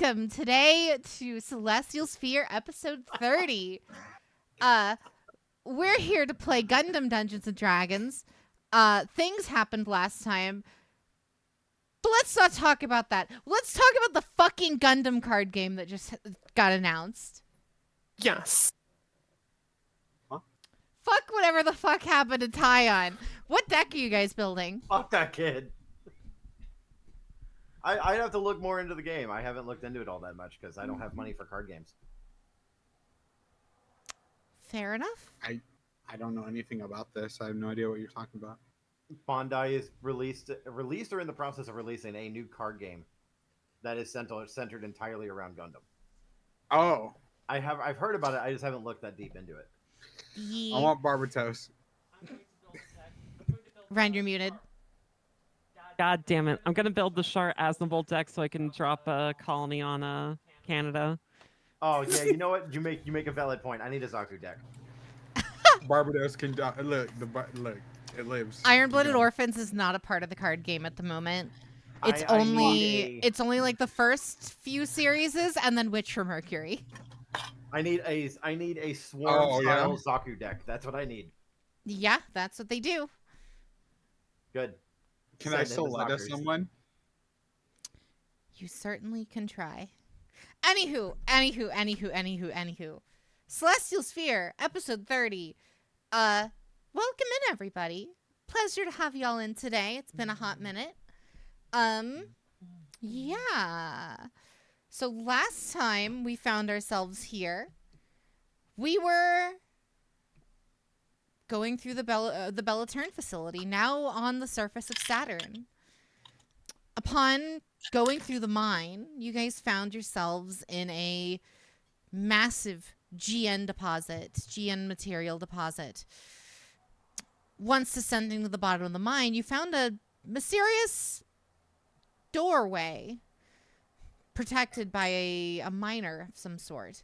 welcome today to Celestial Sphere episode 30. We're here to play Gundam Dungeons and Dragons. Things happened last time, but let's not talk about that. Let's talk about the fucking Gundam card game that just got announced. Yes. Huh? Fuck whatever the fuck happened to Tyon. What deck are you guys building? Fuck that kid. I'd have to look more into the game. I haven't looked into it all that much because I don't have money for card games. Fair enough. I don't know anything about this. I have no idea what you're talking about. Bandai is released or in the process of releasing a new card game that is centered entirely around Gundam. Oh, I've heard about it. I just haven't looked that deep into it. Yeah. I want Barbatos. Ren, you're muted. God damn it. I'm going to build the Char Aznavour deck so I can drop a colony on Canada. Oh yeah, you know what? You make a valid point. I need a Zaku deck. Barbatos can look. It lives. Iron-Blooded You know. Orphans is not a part of the card game at the moment. It's I only like the first few series and then Witch for Mercury. I need a swarm style yeah? Zaku deck. That's what I need. Yeah, that's what they do. Good. Can Send I in the still let us Zakus. someone? You certainly can try. Anywho. Celestial Sphere, episode 30. Welcome in, everybody. Pleasure to have y'all in today. It's been a hot minute. Yeah. So last time we found ourselves here, we were going through the Bellaturn facility, now on the surface of Saturn. Upon going through the mine, you guys found yourselves in a massive GN material deposit. Once descending to the bottom of the mine, you found a mysterious doorway protected by a miner of some sort.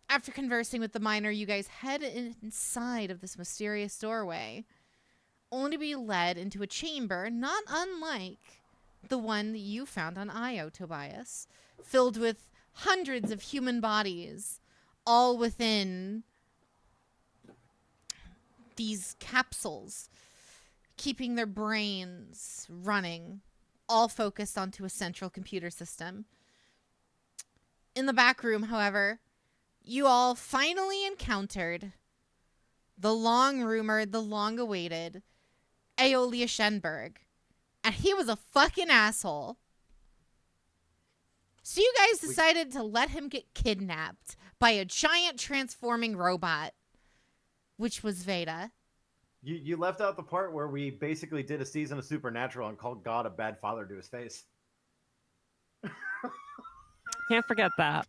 After conversing with the miner, you guys head inside of this mysterious doorway, only to be led into a chamber not unlike the one that you found on Io, Tobias, filled with hundreds of human bodies, all within these capsules, keeping their brains running, all focused onto a central computer system. In the back room, however, you all finally encountered the long-rumored, the long-awaited Aeolia Shenberg. And he was a fucking asshole. So you guys decided to let him get kidnapped by a giant transforming robot, which was Veda. You left out the part where we basically did a season of Supernatural and called God a bad father to his face. Can't forget that.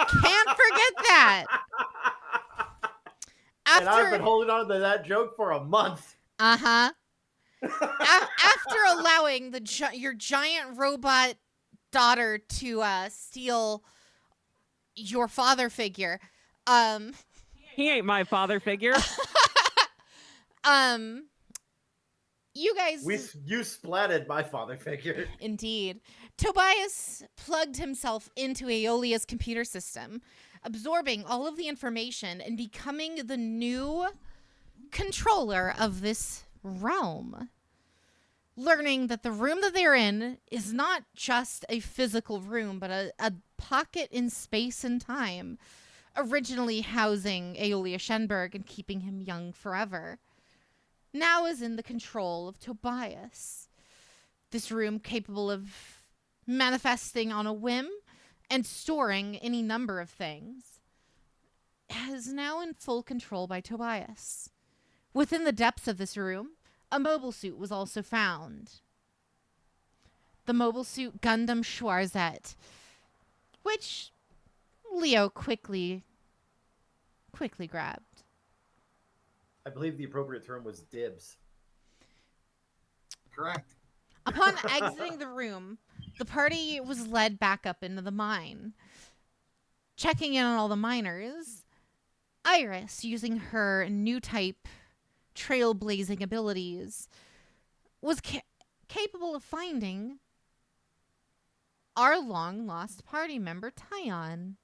Can't forget that. And I've been holding on to that joke for a month. Uh-huh. After allowing your giant robot daughter to steal your father figure, He ain't my father figure. you guys... You splatted my father figure. Indeed. Tobias plugged himself into Aeolia's computer system, absorbing all of the information and becoming the new controller of this realm. Learning that the room that they're in is not just a physical room, but a pocket in space and time, originally housing Aeolia Shenberg and keeping him young forever, now is in the control of Tobias. This room, capable of manifesting on a whim and storing any number of things, is now in full control by Tobias. Within the depths of this room, a mobile suit was also found. The mobile suit Gundam Schwarzette, which Leo quickly grabbed. I believe the appropriate term was dibs. Correct. Upon exiting the room, the party was led back up into the mine. Checking in on all the miners, Iris, using her new type trailblazing abilities, was capable of finding our long-lost party member, Tyon.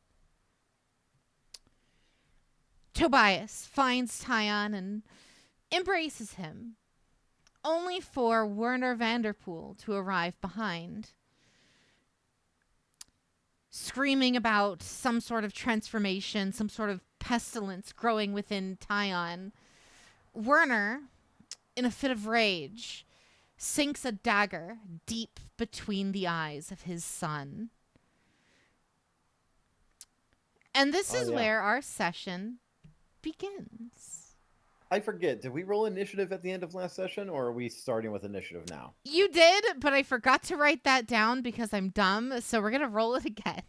Tobias finds Tyon and embraces him, only for Werner Vanderpool to arrive behind, screaming about some sort of transformation, some sort of pestilence growing within Tyon. Werner, in a fit of rage, sinks a dagger deep between the eyes of his son. And this is where our session begins. I forget. Did we roll initiative at the end of last session, or are we starting with initiative now? You did, but I forgot to write that down because I'm dumb, so we're going to roll it again.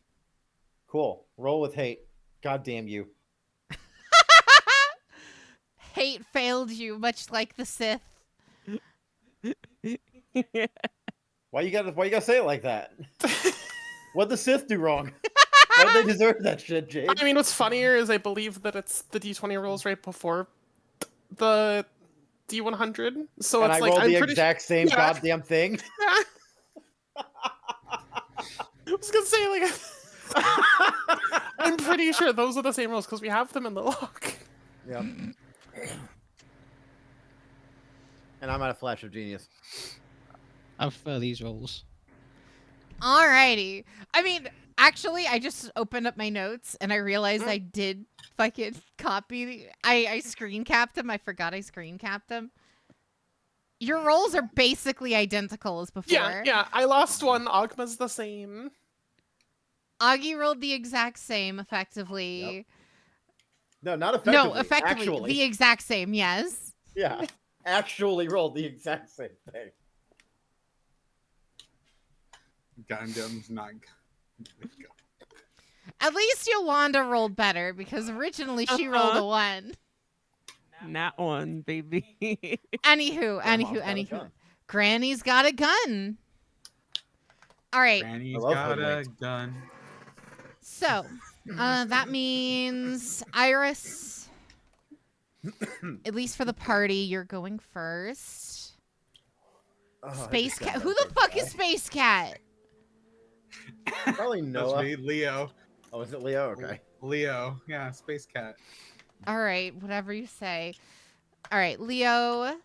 Cool. Roll with hate. God damn you. Hate failed you, much like the Sith. Why you gotta say it like that? What'd the Sith do wrong? Why'd they deserve that shit, Jade? I mean, what's funnier is I believe that it's the D20 rolls right before the D100. So and it's I like rolled I'm the pretty exact same yeah. goddamn thing. I was gonna say, like, I'm pretty sure those are the same rolls because we have them in the log. Yep. And I'm at a flash of genius. I prefer these rolls. Alrighty. I mean, actually, I just opened up my notes and I realized I did fucking copy. I screen capped them. I forgot I screen capped them. Your rolls are basically identical as before. Yeah. I lost one. Ogma's the same. Augie rolled the exact same, effectively. Yep. No, not effectively. No, effectively. Actually. The exact same, yes. Yeah. Actually rolled the exact same thing. Gundam's not. At least Yolanda rolled better because originally she rolled a 1. Nat 1, baby. Anywho. Granny's got a gun. All right. Granny's I love got a hoodwinks. gun. So, that means Iris, at least for the party, you're going first. Oh, I Space just got Cat. that Who the big fuck guy. is Space Cat? Probably That's Noah. me, Leo. Oh, is it Leo? Okay. Leo. Yeah, Space Cat. All right, whatever you say. All right, Leo.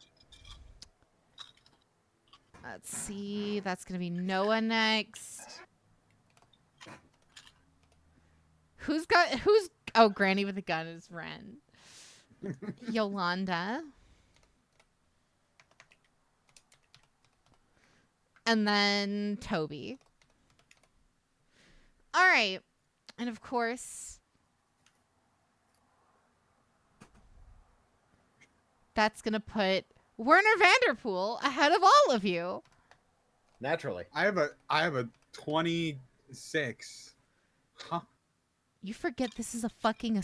Let's see. That's going to be Noah next. Oh, Granny with a gun is Ren. Yolanda. And then Toby. All right. And of course, that's going to put Werner Vanderpool ahead of all of you. Naturally. I have a 26. Huh? You forget this is a fucking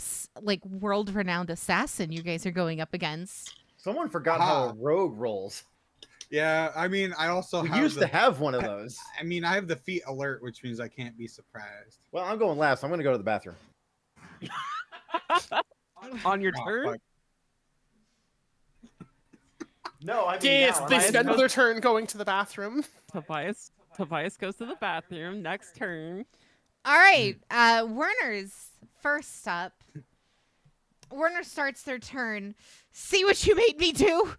world-renowned assassin you guys are going up against. Someone forgot how a rogue rolls. Yeah, I mean, I also We have used to have one of I- those. I mean, I have the feet alert, which means I can't be surprised. Well, I'm going last. I'm going to go to the bathroom. On your Oh, turn? fuck. No, I mean Yes, now. they Ryan spend goes- their turn going to the bathroom. Tobias goes to the bathroom. Next turn. All right, Werner's first up. Werner starts their turn. See what you made me do?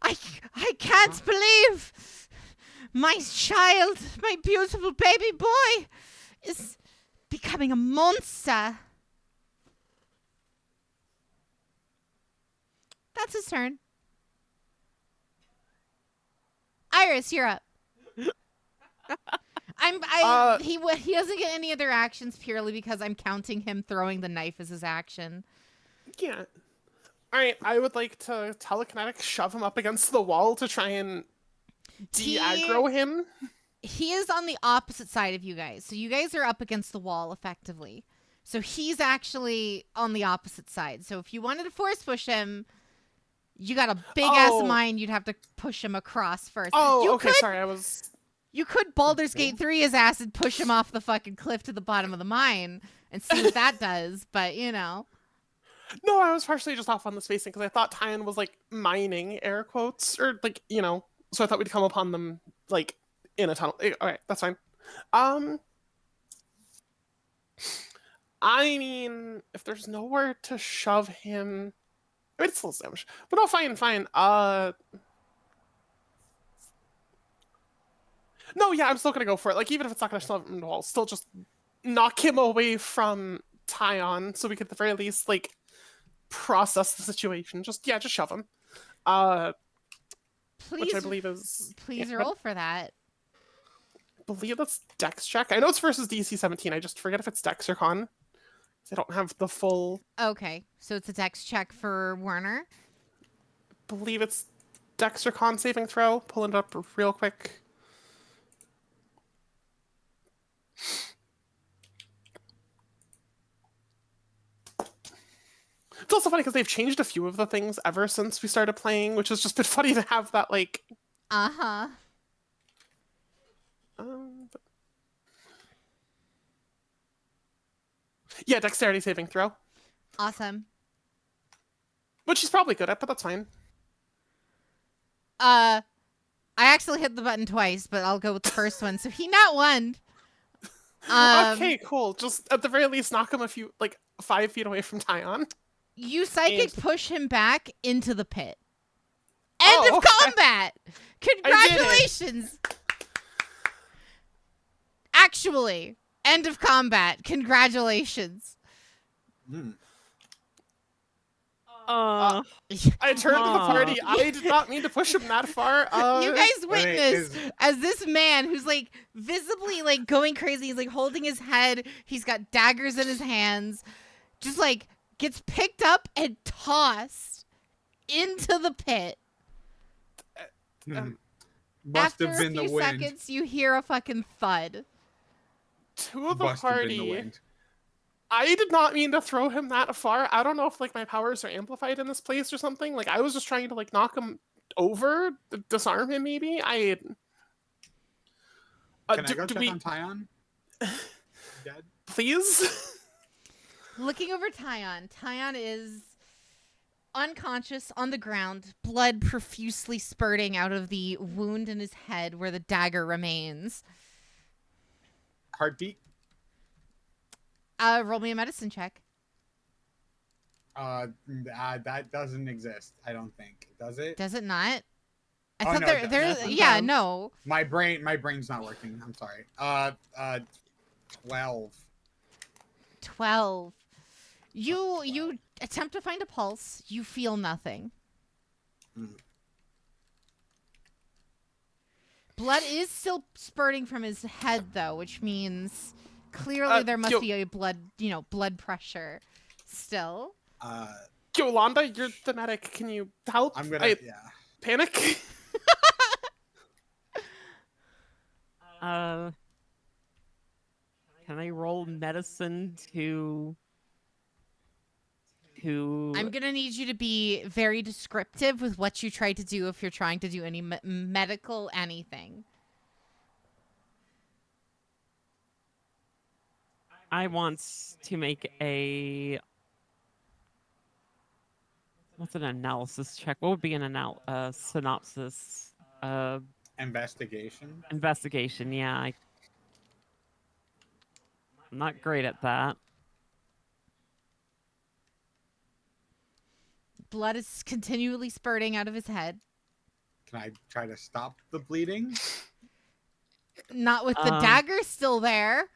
I can't believe my child, my beautiful baby boy, is becoming a monster. That's his turn. Iris, you're up. He doesn't get any other actions purely because I'm counting him throwing the knife as his action. Yeah. Alright, I would like to telekinetic shove him up against the wall to try and de-aggro him. He is on the opposite side of you guys. So you guys are up against the wall effectively. So he's actually on the opposite side. So if you wanted to force push him, you got a big ass mine you'd have to push him across first. You could Baldur's Gate 3 his ass and push him off the fucking cliff to the bottom of the mine and see what that does, but you know. No, I was partially just off on the spacing because I thought Tyan was like mining, air quotes, or like, you know, so I thought we'd come upon them like in a tunnel. Alright, that's fine. Um, I mean, if there's nowhere to shove him, I mean, it's still damage. But no, fine, fine. No, yeah, I'm still gonna go for it. Like, even if it's not gonna shove him in the wall, still just knock him away from Tyon, so we could at the very least like process the situation. Just shove him. Which I Please, believe is please yeah, roll for that. I believe that's Dex check. I know it's versus DC 17. I just forget if it's Dex or Con. I don't have the full. Okay, so it's a dex check for Werner. Believe it's Dex or Con saving throw. Pulling it up real quick. It's also funny because they've changed a few of the things ever since we started playing, which has just been funny to have that like. Uh-huh. But... Yeah, dexterity saving throw. Awesome. Which she's probably good at, but that's fine. I actually hit the button twice, but I'll go with the first one. So he not one. Okay, cool. Just at the very least, knock him 5 feet away from Tyon. You psychic And- push him back into the pit. End of okay. combat. Congratulations. Actually, end of combat. Congratulations. I turned to the party. I did not mean to push him that far. You guys wait, witnessed as this man who's like visibly like going crazy. He's like holding his head. He's got daggers in his hands. Just like gets picked up and tossed into the pit. Must After have been a the few wind. seconds, you hear a fucking thud. To the Must have been the party. wind. I did not mean to throw him that far. I don't know if like my powers are amplified in this place or something. Like I was just trying to like knock him over, disarm him maybe. Can I go check on Tyon? Dead? Please? Looking over Tyon. Tyon is unconscious on the ground, blood profusely spurting out of the wound in his head where the dagger remains. Heartbeat? Roll me a medicine check. That doesn't exist. I don't think. Does it? Does it not? I Oh, thought no, there. that's Yeah, fine. no. My brain's not working. I'm sorry. 12. 12. You attempt to find a pulse. You feel nothing. Blood is still spurting from his head, though, which means clearly there must be a blood pressure still. Yolanda, you're the medic. Can you help? I'm gonna. Panic? Can I roll medicine to I'm gonna need you to be very descriptive with what you try to do if you're trying to do any medical anything. I want to make a what's an analysis check? What would be an synopsis? Investigation. Investigation. Yeah, I'm not great at that. Blood is continually spurting out of his head. Can I try to stop the bleeding? Not with the dagger still there.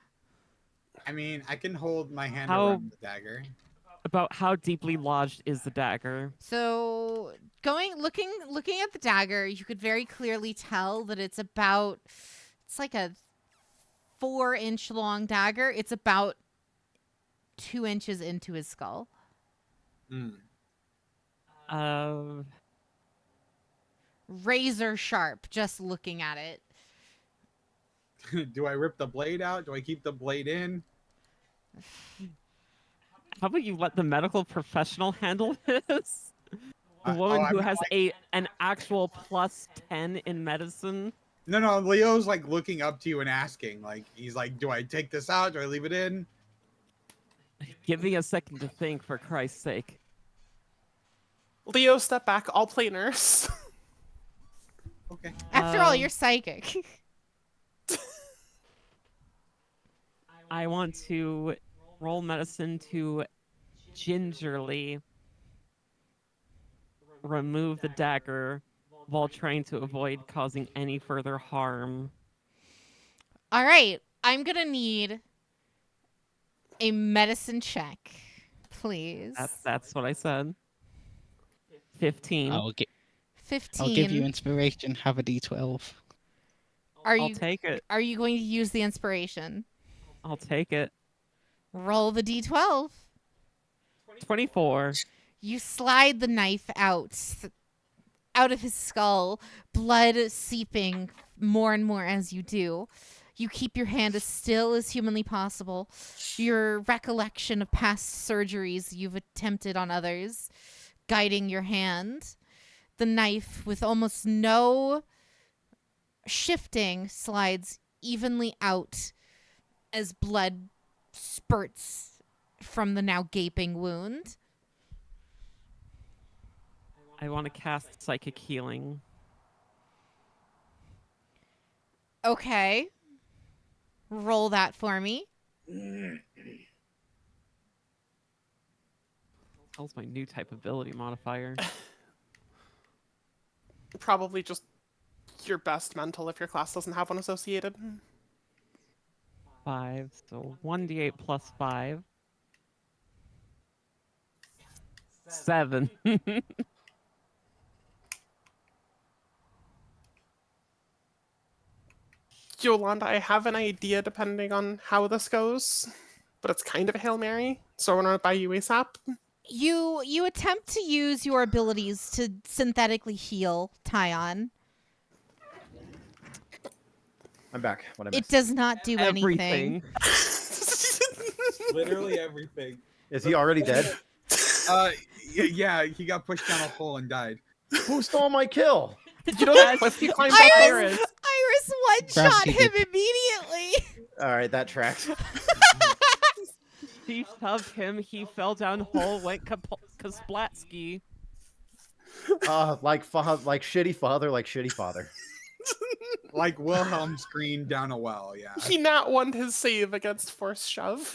I mean, I can hold my hand How- around the dagger. About how deeply lodged is the dagger? So looking at the dagger, you could very clearly tell that it's like a 4-inch long dagger. It's about 2 inches into his skull. Razor sharp, just looking at it. Do I rip the blade out? Do I keep the blade in? How about you let the medical professional handle this? The woman I who mean, has an actual +10 in medicine. No, Leo's like looking up to you and asking. Like, he's like, do I take this out? Do I leave it in? Give me a second to think, for Christ's sake. Leo, step back. I'll play nurse. Okay. After all, you're psychic. I want to roll medicine to gingerly remove the dagger while trying to avoid causing any further harm. All right. I'm going to need a medicine check, please. That's what I said. 15. I'll give 15. you inspiration. Have a D12. I'll take it. Are you going to use the inspiration? I'll take it. Roll the d12. 24. You slide the knife out of his skull, blood seeping more and more as you do. You keep your hand as still as humanly possible. Your recollection of past surgeries you've attempted on others, guiding your hand. The knife, with almost no shifting, slides evenly out as blood spurts from the now gaping wound. I want to cast Psychic Healing. Okay. Roll that for me. That's my new type ability modifier. Probably just your best mental if your class doesn't have one associated. 5, so 1d8 plus 5. 7. Yolanda, I have an idea depending on how this goes, but it's kind of a Hail Mary, so I want to run it by you ASAP. You attempt to use your abilities to synthetically heal Tyon. I'm back. What I It missed? does not do anything. Literally everything. Is he already dead? Yeah, he got pushed down a hole and died. Who stole my kill? You know that cliff you climbed up Iris one-shot Gravity him did. immediately. All right, that tracks. She shoved him, he fell down hole, went kasplatsky. Like shitty father, like shitty father. Like Wilhelm screamed down a well, yeah. He nat won his save against force shove.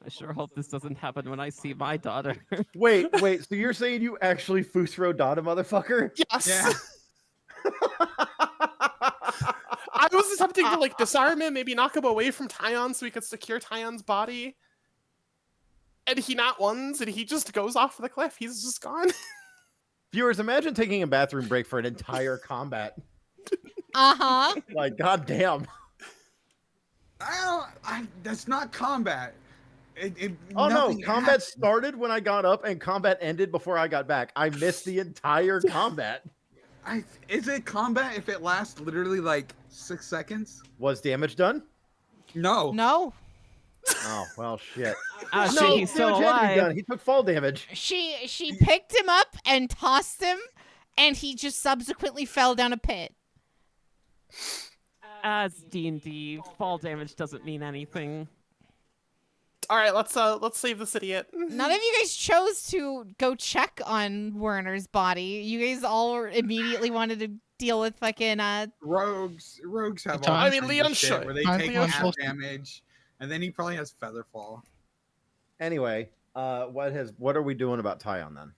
I sure hope this doesn't happen when I see my daughter. Wait, so you're saying you actually Fusro Dada, motherfucker? Yes. Yeah. I was attempting to like disarm him, maybe knock him away from Tyon so we could secure Tyon's body. And he not ones, and he just goes off the cliff. He's just gone. Viewers, imagine taking a bathroom break for an entire combat. Uh-huh. Like, goddamn. That's not combat. Oh no, Nothing combat happened. started when I got up and combat ended before I got back. I missed the entire combat. Is it combat if it lasts literally like 6 seconds? Was damage done? No. No. Oh, well, shit. Ah, No, shit, he's still damage had to be alive. done. He took fall damage. She picked him up and tossed him, and he just subsequently fell down a pit. As D&D, fall damage doesn't mean anything. All right, let's save this idiot. None of you guys chose to go check on Werner's body. You guys all immediately wanted to deal with fucking Rogues have Time. all I mean, kinds Leon of shit should. where they Time take Leon half should. damage, and then he probably has Featherfall. Anyway, what are we doing about Tyon then?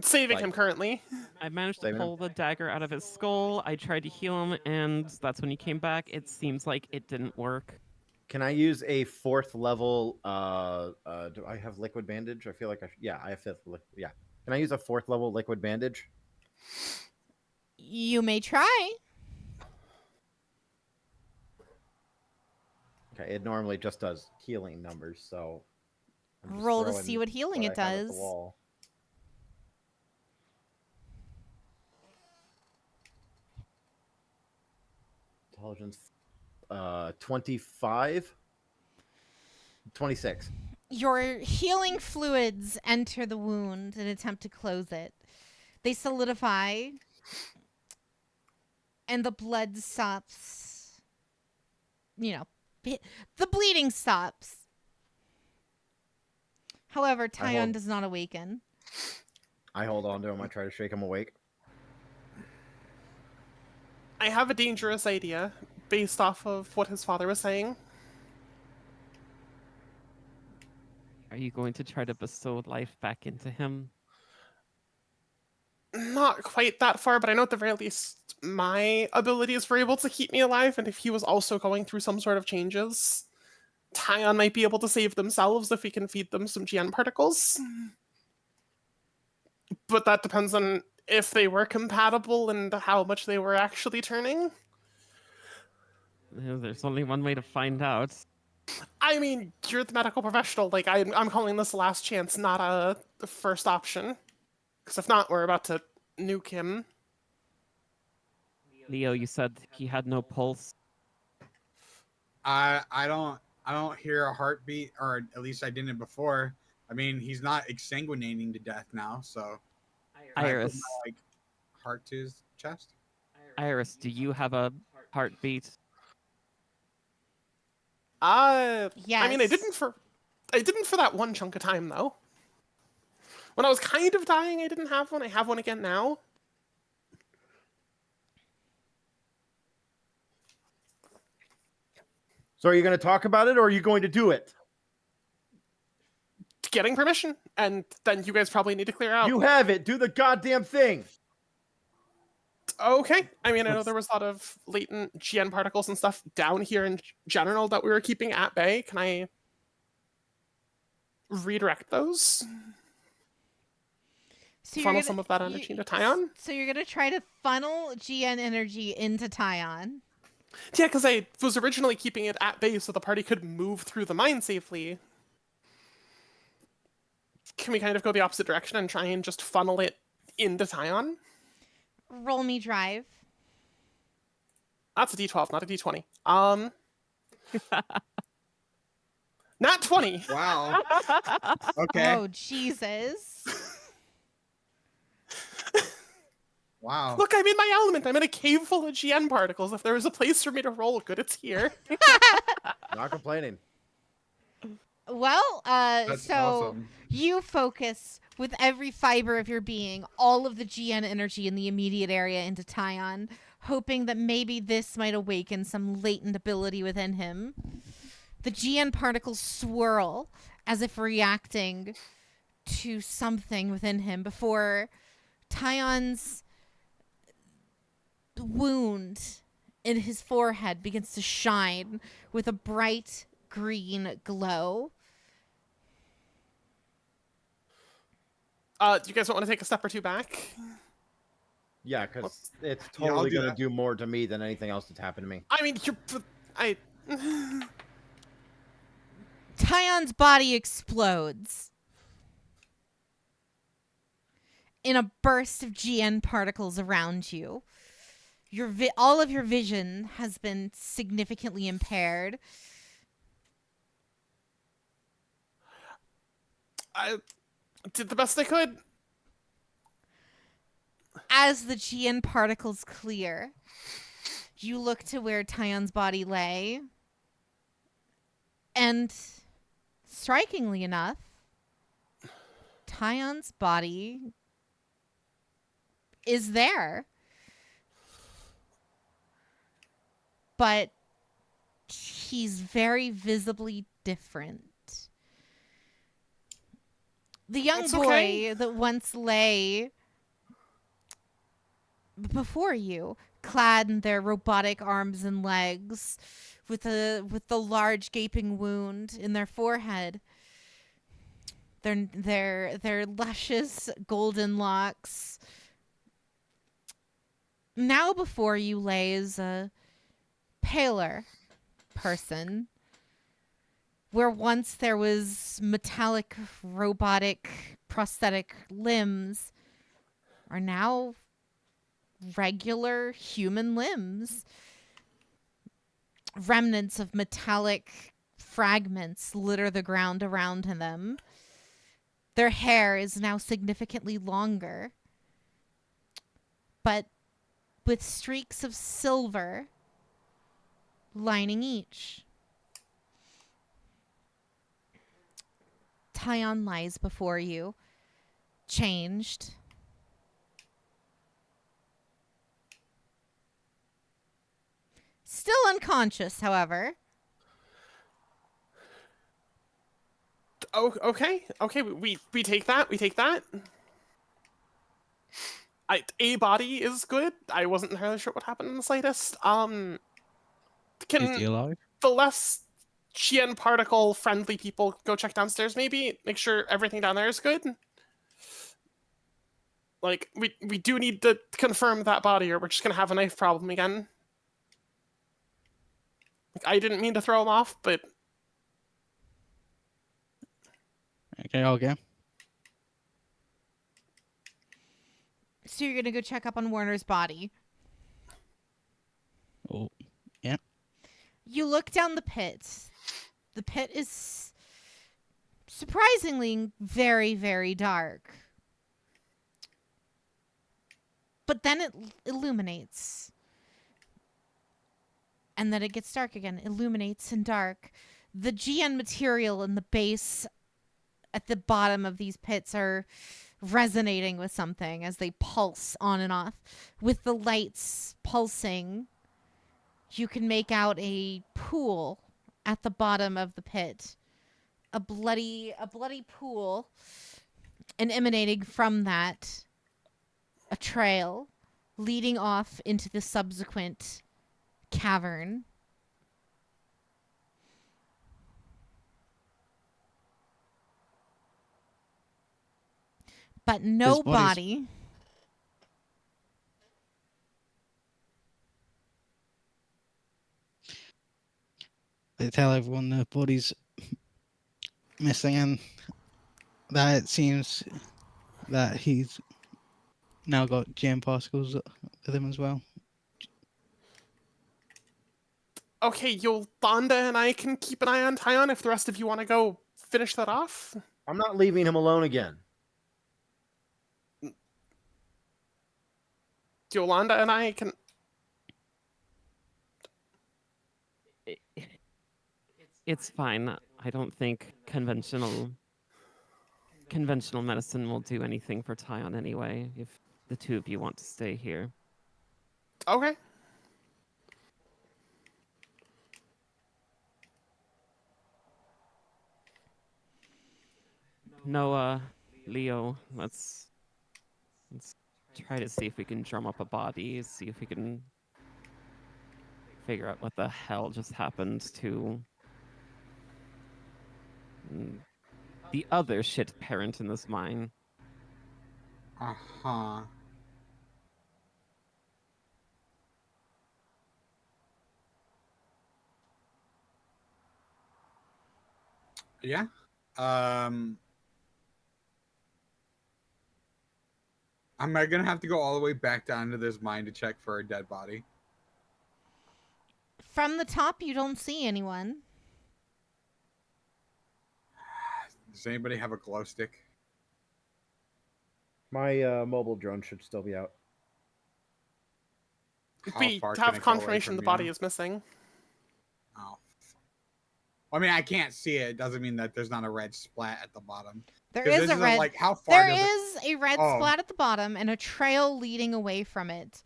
Saving Like- him currently. I managed to Saving him? pull the dagger out of his skull. I tried to heal him, and that's when he came back. It seems like it didn't work. Can I use a 4th level? Do I have liquid bandage? I feel like yeah, I have 5th. Yeah. Can I use a 4th level liquid bandage? You may try. Okay, it normally just does healing numbers, so I'm just Roll to throwing see what healing it I have at the does. wall. Intelligence 25 26. Your healing fluids enter the wound and attempt to close it. They solidify, and the blood stops. You know, the bleeding stops. However, Tyon hold- does not awaken. I hold on to him. I try to shake him awake. I have a dangerous idea. based off of what his father was saying. Are you going to try to bestow life back into him? Not quite that far, but I know at the very least my abilities were able to keep me alive, and if he was also going through some sort of changes, Tyon might be able to save themselves if we can feed them some GN particles. But that depends on if they were compatible and how much they were actually turning. There's only one way to find out. I mean, you're the medical professional. Like, I'm calling this a last chance, not the first option. Because if not, we're about to nuke him. Leo, you said he had no pulse. I don't hear a heartbeat, or at least I didn't before. I mean, he's not exsanguinating to death now, so can I put Iris, my, like, heart to his chest. Iris, do you have a heartbeat? I Yes. mean, I didn't for that one chunk of time though. When I was kind of dying, I didn't have one. I have one again now. So are you going to talk about it, or are you going to do it? Getting permission, and then you guys probably need to clear out. You have it. Do the goddamn thing. Okay. I mean, I know there was a lot of latent GN particles and stuff down here in general that we were keeping at bay. Can I redirect those? So Funnel some of that energy into Tyon? So you're gonna try to funnel GN energy into Tyon. Yeah, because I was originally keeping it at bay so the party could move through the mine safely. Can we kind of go the opposite direction and try and just funnel it into Tyon? Roll me drive. That's a D12, not a D20. Not 20. Wow. Okay. Oh Jesus. Wow. Look, I'm in my element. I'm in a cave full of GN particles. If there was a place for me to roll good, it's here. Not complaining. Well, That's so awesome. you focus with every fiber of your being, all of the GN energy in the immediate area into Tyon, hoping that maybe this might awaken some latent ability within him. The GN particles swirl as if reacting to something within him before Tyon's wound in his forehead begins to shine with a bright green glow. Do you guys want to take a step or two back? Yeah, because it's Yeah, I'll totally do going to that. do more to me than anything else that's happened to me. I mean, Tyon's body explodes in a burst of GN particles around you. All of your vision has been significantly impaired. I did the best I could. As the GN particles clear, you look to where Tyon's body lay, and strikingly enough, Tyon's body is there. But he's very visibly different. The young That's boy okay. that once lay before you, clad in their robotic arms and legs, with the large gaping wound in their forehead, their luscious golden locks. Now before you lays a paler person, where once there was metallic, robotic, prosthetic limbs, are now regular human limbs. Remnants of metallic fragments litter the ground around them. Their hair is now significantly longer, but with streaks of silver lining each. Tyon lies before you, changed. Still unconscious, however. Oh, okay. Okay, we take that. We take that. A body is good. I wasn't entirely sure what happened in the slightest. Is he Can alive? the less Qian particle friendly people go check downstairs? Maybe make sure everything down there is good. Like we do need to confirm that body, or we're just gonna have a knife problem again. Like, I didn't mean to throw him off, but Okay, I'll go. So you're gonna go check up on Warner's body. Oh, yeah. You look down the pit. The pit is surprisingly very, very dark. But then it illuminates. And then it gets dark again. Illuminates and dark. The GN material in the base at the bottom of these pits are resonating with something as they pulse on and off. With the lights pulsing, you can make out a pool at the bottom of the pit. A bloody pool. And emanating from that, a trail leading off into the subsequent cavern. But no His body's- body. They tell everyone the body's missing, and that it seems that he's now got GM particles with him as well. okay, Yolanda and I can keep an eye on Tyon if the rest of you want to go finish that off. I'm not leaving him alone again. Yolanda and I can. It's fine. I don't think conventional medicine will do anything for Tyon anyway, if the two of you want to stay here. Okay. Noah, Leo, let's try to see if we can drum up a body, see if we can figure out what the hell just happened to the other shit parent in this mine. Uh-huh. Yeah. Am I gonna have to go all the way back down to this mine to check for a dead body? From the top, you don't see anyone. Does anybody have a glow stick? My mobile drone should still be out. How We far can have it go away confirmation from the me body now? is missing. Oh. I mean, I can't see it. It doesn't mean that there's not a red splat at the bottom. There 'Cause is this a isn't, red. like, how far There does it- is a red Oh. splat at the bottom and a trail leading away from it.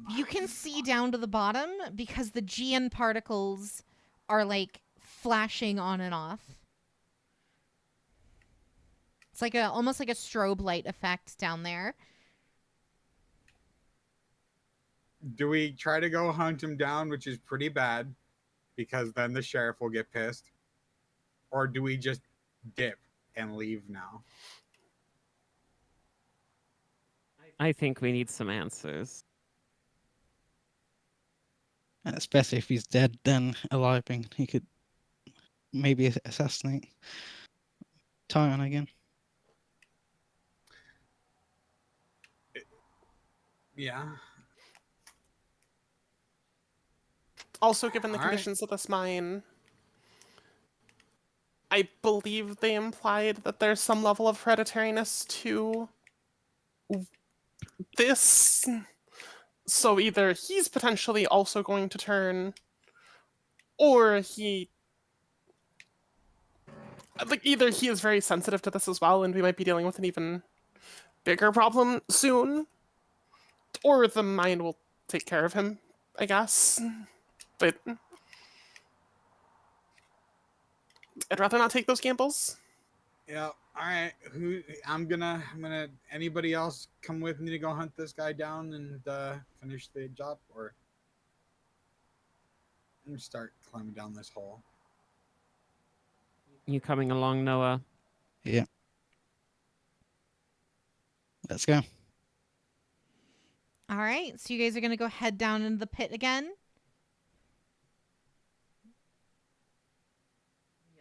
You can see down to the bottom because the GN particles are like flashing on and off. It's like almost like a strobe light effect down there. Do we try to go hunt him down, which is pretty bad, because then the sheriff will get pissed? Or do we just dip and leave now? I think we need some answers. Especially if he's dead, then alive, and he could maybe assassinate Tyon again. Yeah. Also, given the All right. conditions of this mine, I believe they implied that there's some level of hereditariness to this. So either he's potentially also going to turn, or either he is very sensitive to this as well, and we might be dealing with an even bigger problem soon, or the mine will take care of him I guess. But I'd rather not take those gambles. Yeah. All right. I'm gonna. Anybody else come with me to go hunt this guy down and finish the job, or I'm gonna start climbing down this hole. You coming along, Noah? Yeah. Let's go. All right, so you guys are going to go head down into the pit again.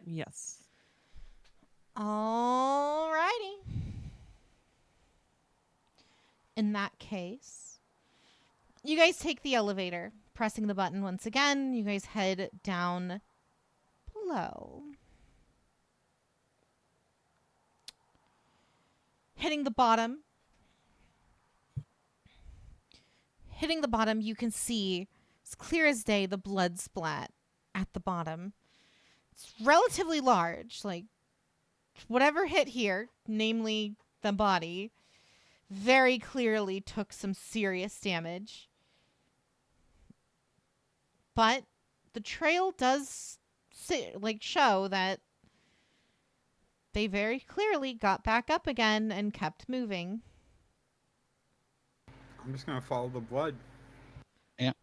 Yes. All righty. In that case, you guys take the elevator. Pressing the button once again, you guys head down below. Hitting the bottom, you can see, it's clear as day, the blood splat at the bottom. It's relatively large, like whatever hit here, namely the body, very clearly took some serious damage. But the trail does show that they very clearly got back up again and kept moving. I'm just gonna follow the blood. I'm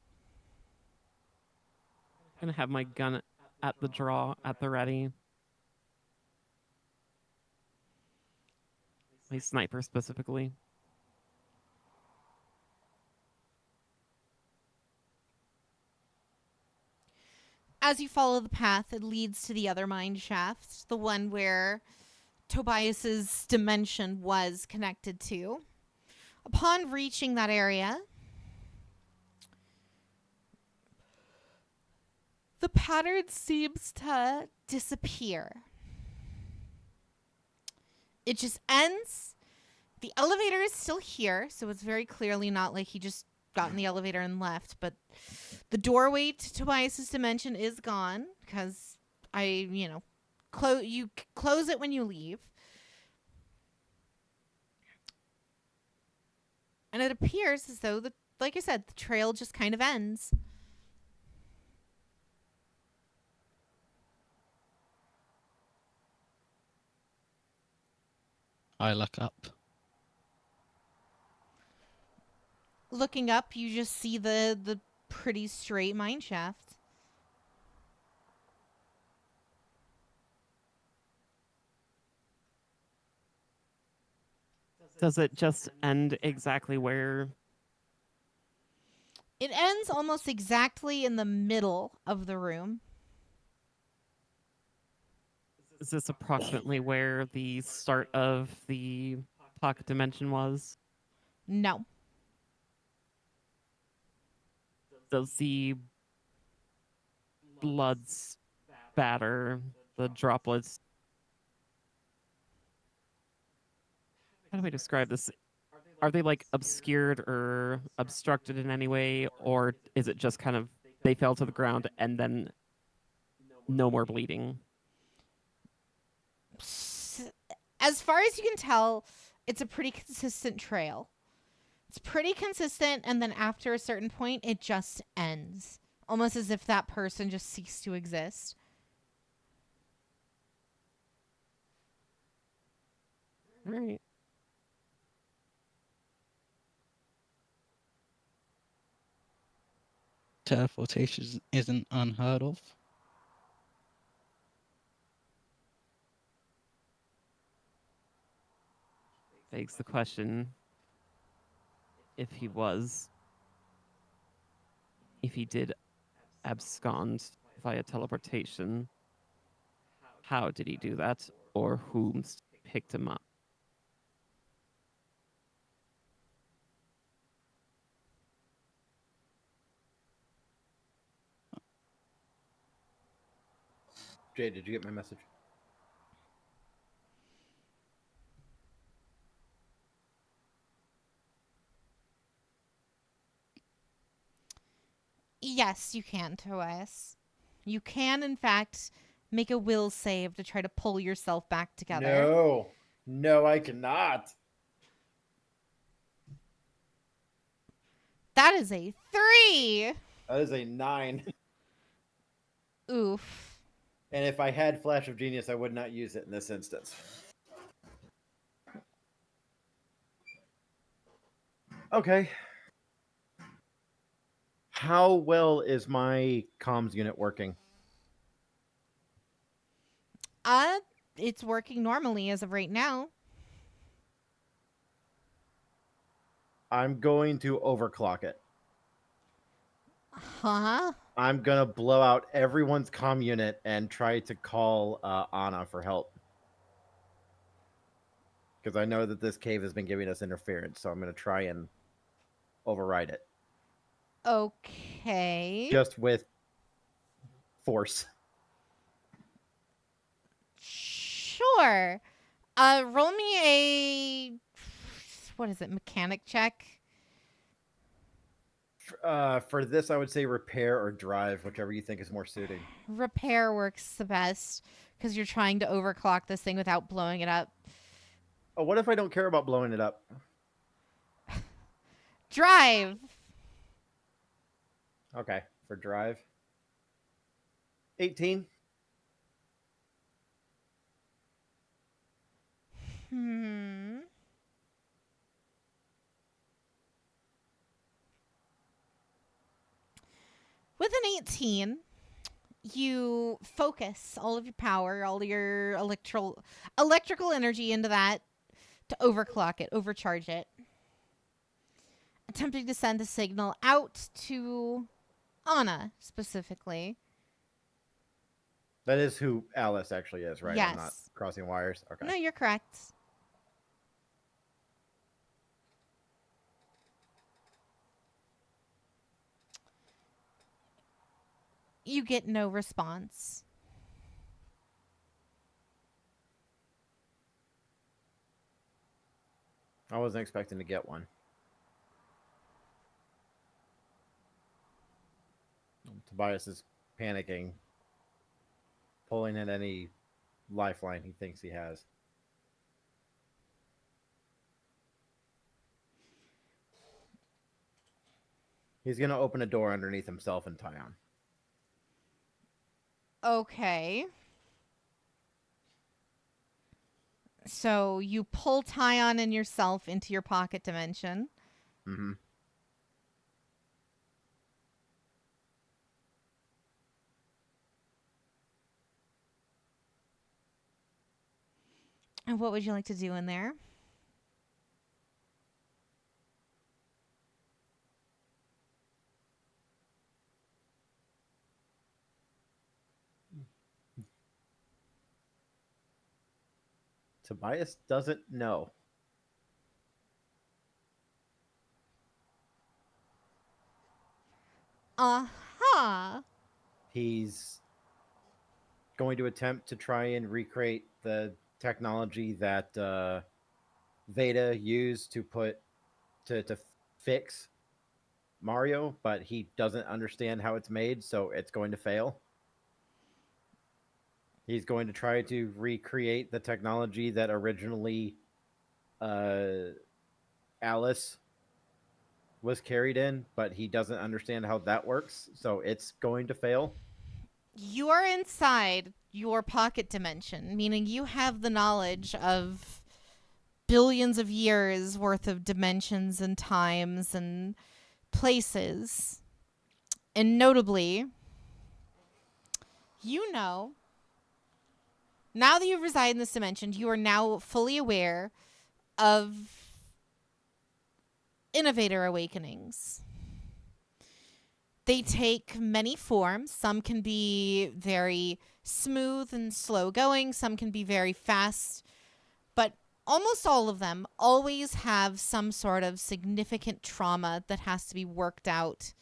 gonna have my gun at the draw, at the ready. My sniper specifically. As you follow the path, it leads to the other mine shaft, the one where Tobias's dimension was connected to. Upon reaching that area, the pattern seems to disappear. It just ends. The elevator is still here, so it's very clearly not like he just got in the elevator and left, but the doorway to Tobias's dimension is gone because you close it when you leave. And it appears as though, like I said, the trail just kind of ends. I look up. Looking up, you just see the pretty straight mine shaft. Does it just end exactly where? It ends almost exactly in the middle of the room. Is this approximately where the start of the pocket dimension was? No. Does the blood spatter, the droplets? How do I describe this? Are they like obscured or obstructed in any way, or is it just kind of they fell to the ground and then no more bleeding? As far as you can tell, it's a pretty consistent trail. It's pretty consistent, and then after a certain point, it just ends. Almost as if that person just ceased to exist. All right. Teleportation isn't unheard of. Begs the question, if he did abscond via teleportation, how did he do that, or whom picked him up? Jay, did you get my message? Yes, you can, Tobias. You can, in fact, make a will save to try to pull yourself back together. No, I cannot. That is a 3. That is a 9. Oof. And if I had Flash of Genius, I would not use it in this instance. Okay. How well is my comms unit working? It's working normally as of right now. I'm going to overclock it. Huh? I'm going to blow out everyone's comm unit and try to call Anna for help. Because I know that this cave has been giving us interference, so I'm going to try and override it. Okay. Just with force. Sure. Roll me a what is it? Mechanic check. For this, I would say repair or drive, whichever you think is more suiting. Repair works the best because you're trying to overclock this thing without blowing it up. Oh, what if I don't care about blowing it up? Drive. Okay, for drive. 18. With an 18, you focus all of your power, all your electrical energy into that to overclock it, overcharge it. Attempting to send a signal out to Anna specifically. That is who Alice actually is, right? I'm not Yes. crossing wires. Okay. No, you're correct. You get no response. I wasn't expecting to get one. Tobias is panicking, pulling at any lifeline he thinks he has. He's going to open a door underneath himself and tie on. Okay. So you pull Tyon and yourself into your pocket dimension. Mm-hmm. And what would you like to do in there? Tobias doesn't know. Uh-huh. He's going to attempt to try and recreate the technology that Veda used to fix Mario, but he doesn't understand how it's made, so it's going to fail. He's going to try to recreate the technology that originally Alice was carried in, but he doesn't understand how that works, so it's going to fail. You are inside your pocket dimension, meaning you have the knowledge of billions of years worth of dimensions and times and places. And notably, you know, now that you reside in this dimension, you are now fully aware of innovator awakenings. They take many forms. Some can be very smooth and slow going. Some can be very fast. But almost all of them always have some sort of significant trauma that has to be worked out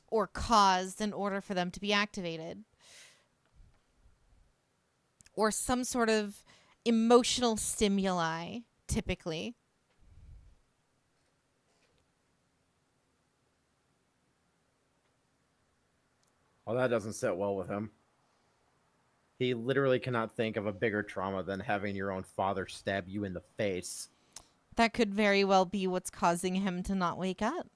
or caused in order for them to be activated. Or some sort of emotional stimuli, typically. Well, that doesn't sit well with him. He literally cannot think of a bigger trauma than having your own father stab you in the face. That could very well be what's causing him to not wake up.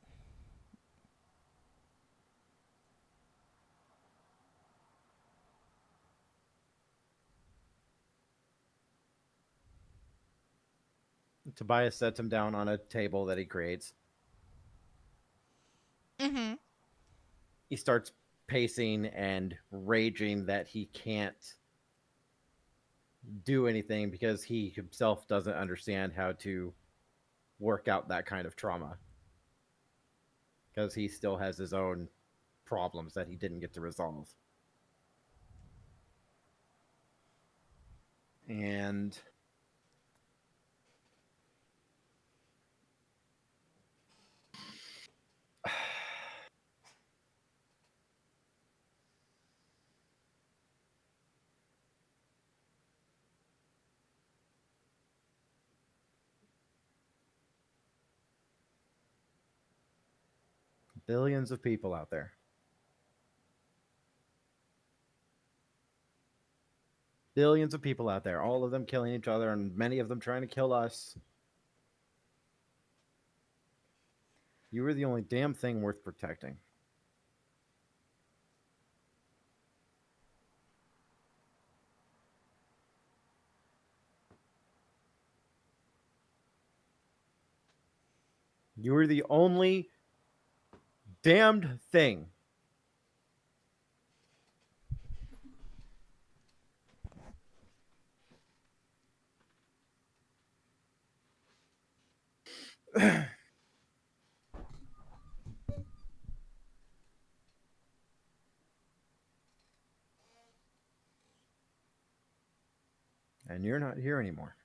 Tobias sets him down on a table that he creates. Mm-hmm. He starts pacing and raging that he can't do anything because he himself doesn't understand how to work out that kind of trauma. Because he still has his own problems that he didn't get to resolve. And billions of people out there. Billions of people out there, all of them killing each other, and many of them trying to kill us. You were the only damn thing worth protecting. You were the only damned thing. And you're not here anymore.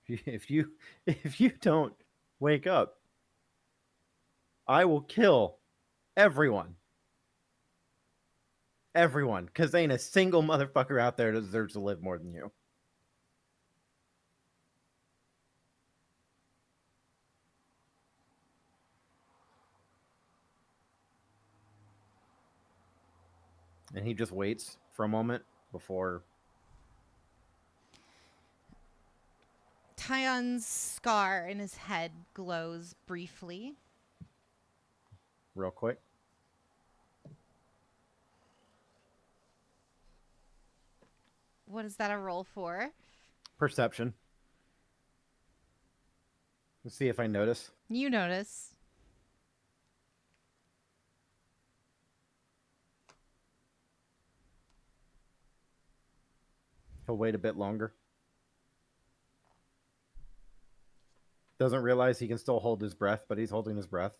If you don't wake up, I will kill everyone. Everyone, because ain't a single motherfucker out there that deserves to live more than you. And he just waits for a moment before. Tyon's scar in his head glows briefly. Real quick. What is that a roll for? Perception. Let's see if I notice. You notice. He'll wait a bit longer. Doesn't realize he can still hold his breath, but he's holding his breath.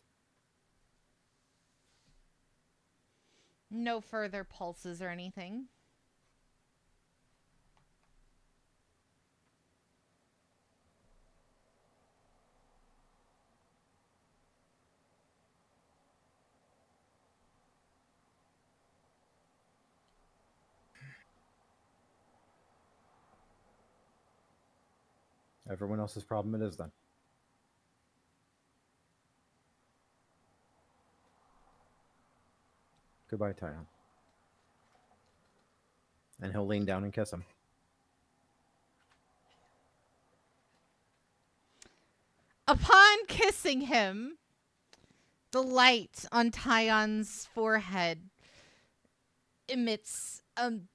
No further pulses or anything. Everyone else's problem it is then. Goodbye, Tyon. And he'll lean down and kiss him. Upon kissing him, the light on Tyon's forehead emits an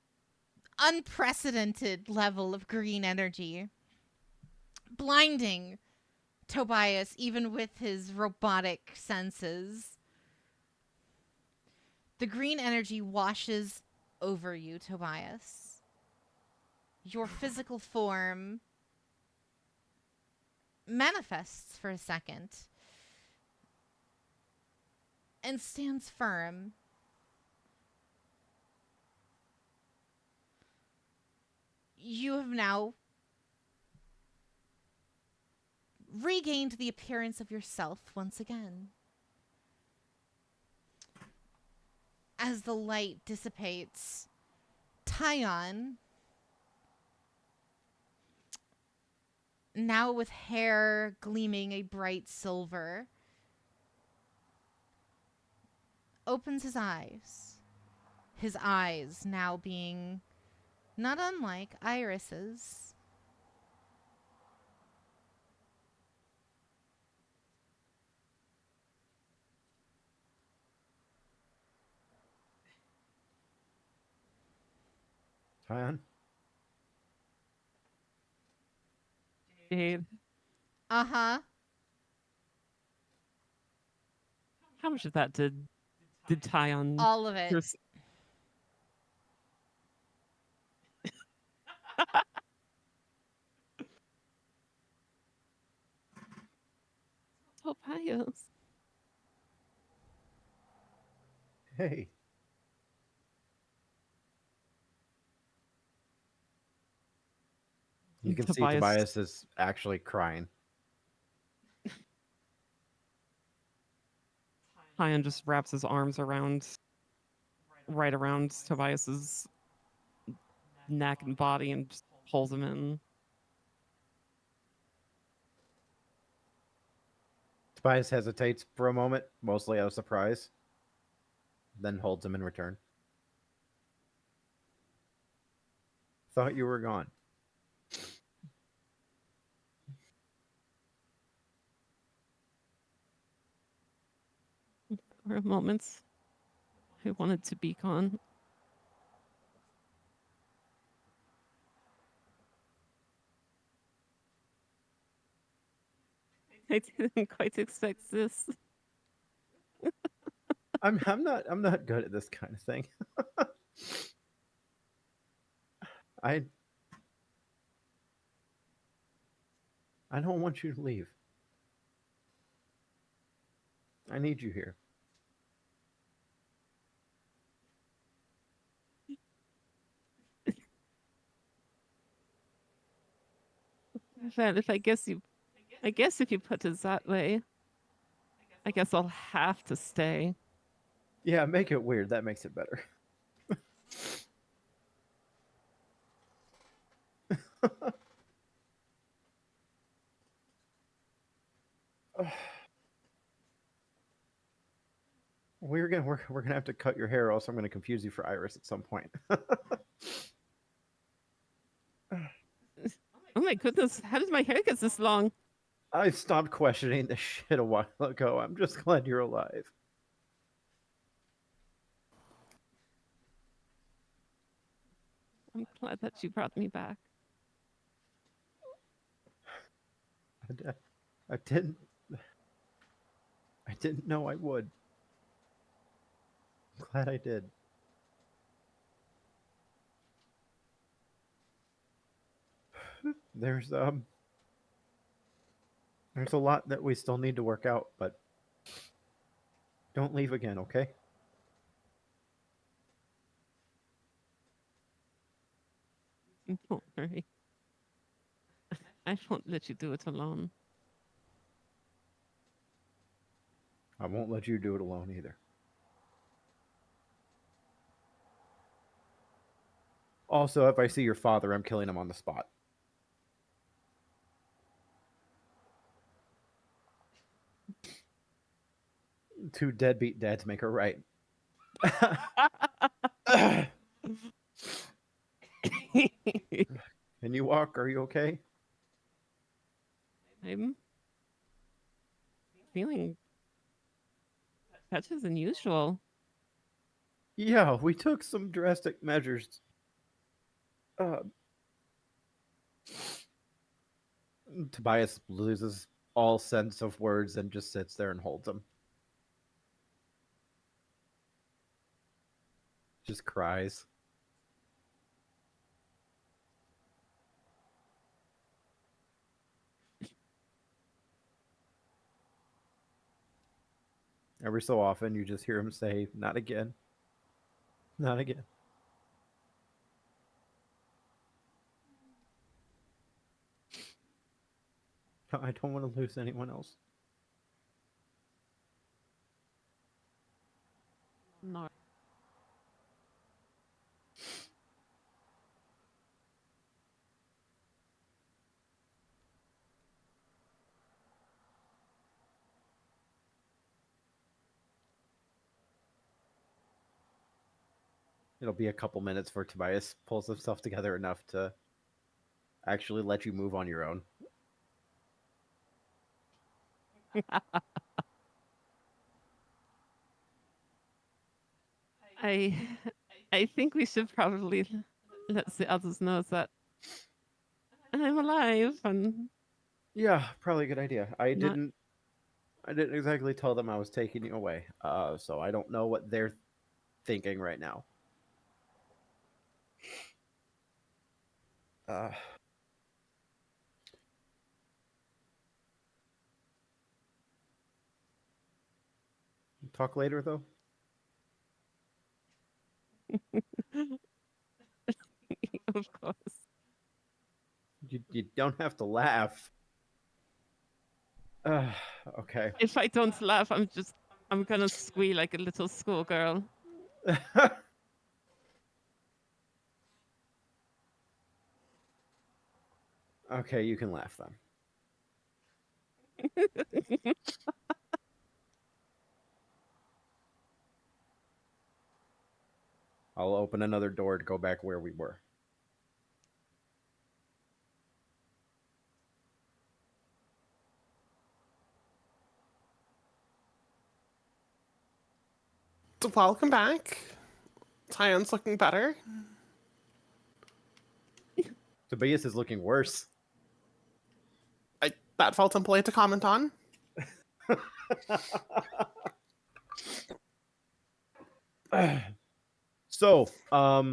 unprecedented level of green energy, blinding Tobias even with his robotic senses. The green energy washes over you, Tobias. Your physical form manifests for a second and stands firm. You have now regained the appearance of yourself once again. As the light dissipates, Tyon, now with hair gleaming a bright silver, opens his eyes. His eyes now being not unlike irises. Tyon? Jade. Uh-huh. How much of that did Tyon All of it. Pierce- Tobias? Hey. You can see Tobias is actually crying. Tyon just wraps his arms right around Tobias's neck and body and just pulls him in. Tobias hesitates for a moment, mostly out of surprise, then holds him in return. Thought you were gone. For a moment, I wanted to be gone. I didn't quite expect this. I'm not good at this kind of thing. I don't want you to leave. I need you here. Well, I guess if you put it that way, I guess I'll have to stay. Yeah, make it weird. That makes it better. we're gonna have to cut your hair, or else I'm gonna confuse you for Iris at some point. Oh my goodness, how did my hair get this long? I stopped questioning this shit a while ago. I'm just glad you're alive. I'm glad that you brought me back. I didn't know I would. I'm glad I did. There's a lot that we still need to work out, but don't leave again, okay? Don't worry. I won't let you do it alone. I won't let you do it alone either. Also, if I see your father, I'm killing him on the spot. Two deadbeat dads make her right. Can you walk? Are you okay? I'm feeling better than usual. Yeah, we took some drastic measures. Tobias loses all sense of words and just sits there and holds them. Just cries. Every so often, you just hear him say, "Not again. Not again." I don't want to lose anyone else. No. It'll be a couple minutes before Tobias pulls himself together enough to actually let you move on your own. I I think we should probably let the others know that I'm alive and Yeah, probably a good idea. Not- I didn't exactly tell them I was taking you away. So I don't know what they're thinking right now. Uh, talk later though. Of course. You don't have to laugh. Okay. If I don't laugh, I'm gonna squeal like a little schoolgirl. Okay, you can laugh then. I'll open another door to go back where we were. Welcome back. Tyan's looking better. Tobias is looking worse. That felt impolite to comment on. So, I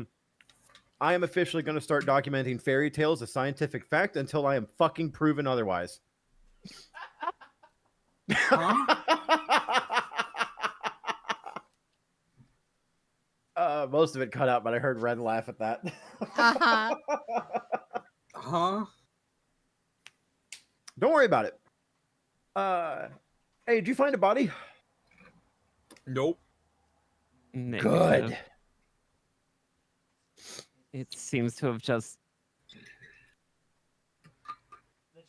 am officially going to start documenting fairy tales as scientific fact until I am fucking proven otherwise. Most of it cut out, but I heard Ren laugh at that. Uh-huh. Huh? Don't worry about it. Hey, did you find a body? Nope. Negative. Good. It seems to have just.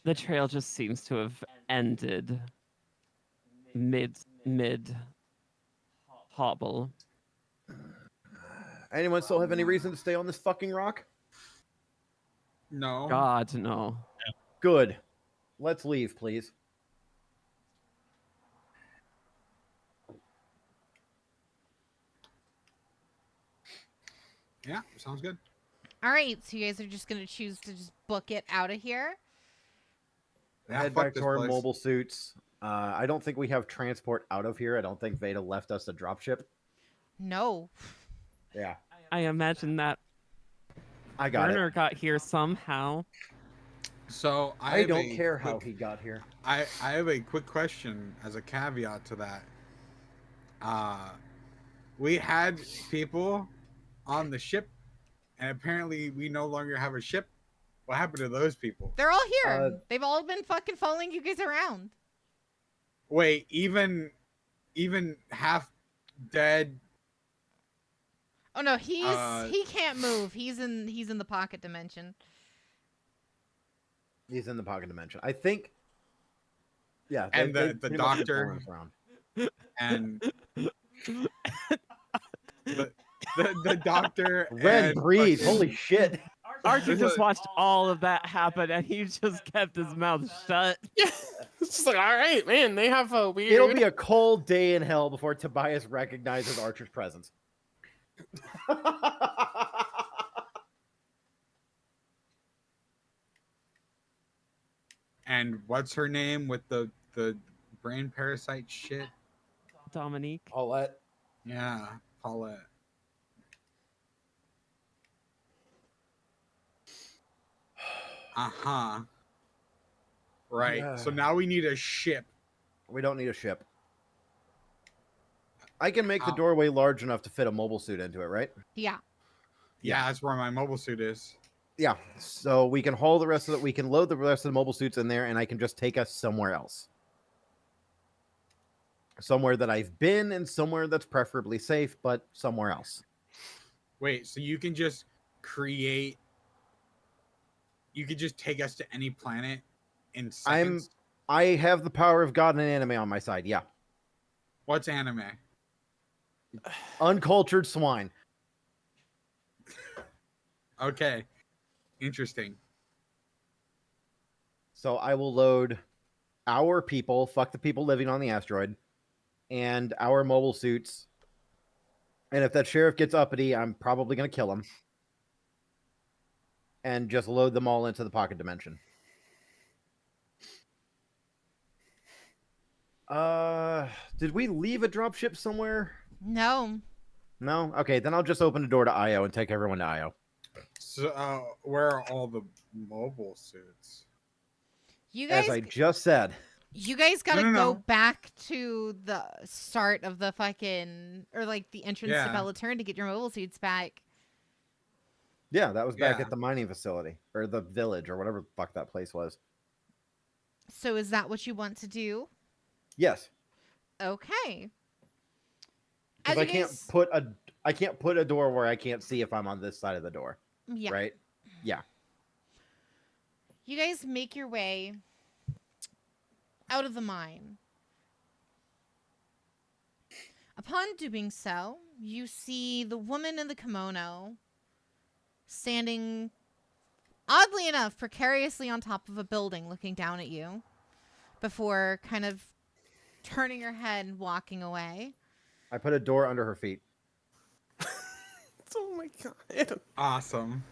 The trail just seems to have ended mid hobble. Anyone still have any reason to stay on this fucking rock? No. God, no. Good. Let's leave, please. Yeah, sounds good. All right, so you guys are just gonna choose to just book it out of here. Yeah, Head fuck back this to our place. mobile suits. I don't think we have transport out of here. I don't think Veda left us a dropship. No. Yeah, I imagine that I got Werner it. got here somehow. So I have don't a care how quick- he got here. I have a quick question as a caveat to that. We had people on the ship, and apparently we no longer have a ship. What happened to those people? They're all here. Uh, They've all been fucking following you guys around. Wait, even half dead. Oh no, he Uh, can't move. He's in the pocket dimension. He's in the pocket dimension. I think. Yeah, And the pretty much been doctor- following us around. and the doctor. Ren, and breathe! fucking- Holy shit! Archie There's just a- watched all of that happen and he just kept his mouth shut. Yeah. It's just like, all right, man, they have a weird. It'll be a cold day in hell before Tobias recognizes Archer's presence. And what's her name with the brain parasite shit? Dominique. Paulette. Yeah, Paulette. Uh-huh. Right. Yeah. So now we need a ship. We don't need a ship. I can make the Ow. doorway large enough to fit a mobile suit into it, right? Yeah. Yeah, that's where my mobile suit is. Yeah. So we can haul the rest of it. We can load the rest of the mobile suits in there, and I can just take us somewhere else. Somewhere that I've been, and somewhere that's preferably safe, but somewhere else. Wait, so you can just create. You could just take us to any planet in seconds. I have the power of God and anime on my side. Yeah. What's anime? Uncultured swine. Okay. Interesting. So I will load our people, fuck the people living on the asteroid, and our mobile suits. And if that sheriff gets uppity, I'm probably going to kill him. And just load them all into the pocket dimension. Did we leave a dropship somewhere? No. No? Okay, then I'll just open the door to Io and take everyone to Io. So, where are all the mobile suits? You As guys I just said. You guys gotta no, go no. back to the start of the fucking, or like the entrance to Yeah. Bellaturn to get your mobile suits back. Yeah, that was back Yeah. at the mining facility. Or the village, or whatever the fuck that place was. So is that what you want to do? Yes. Okay. Because As I you can't guys- put a door where I can't see if I'm on this side of the door. Yeah. Right? Yeah. You guys make your way out of the mine. Upon doing so, you see the woman in the kimono standing, oddly enough, precariously on top of a building looking down at you before kind of turning her head and walking away. I put a door under her feet. Oh my god. Awesome.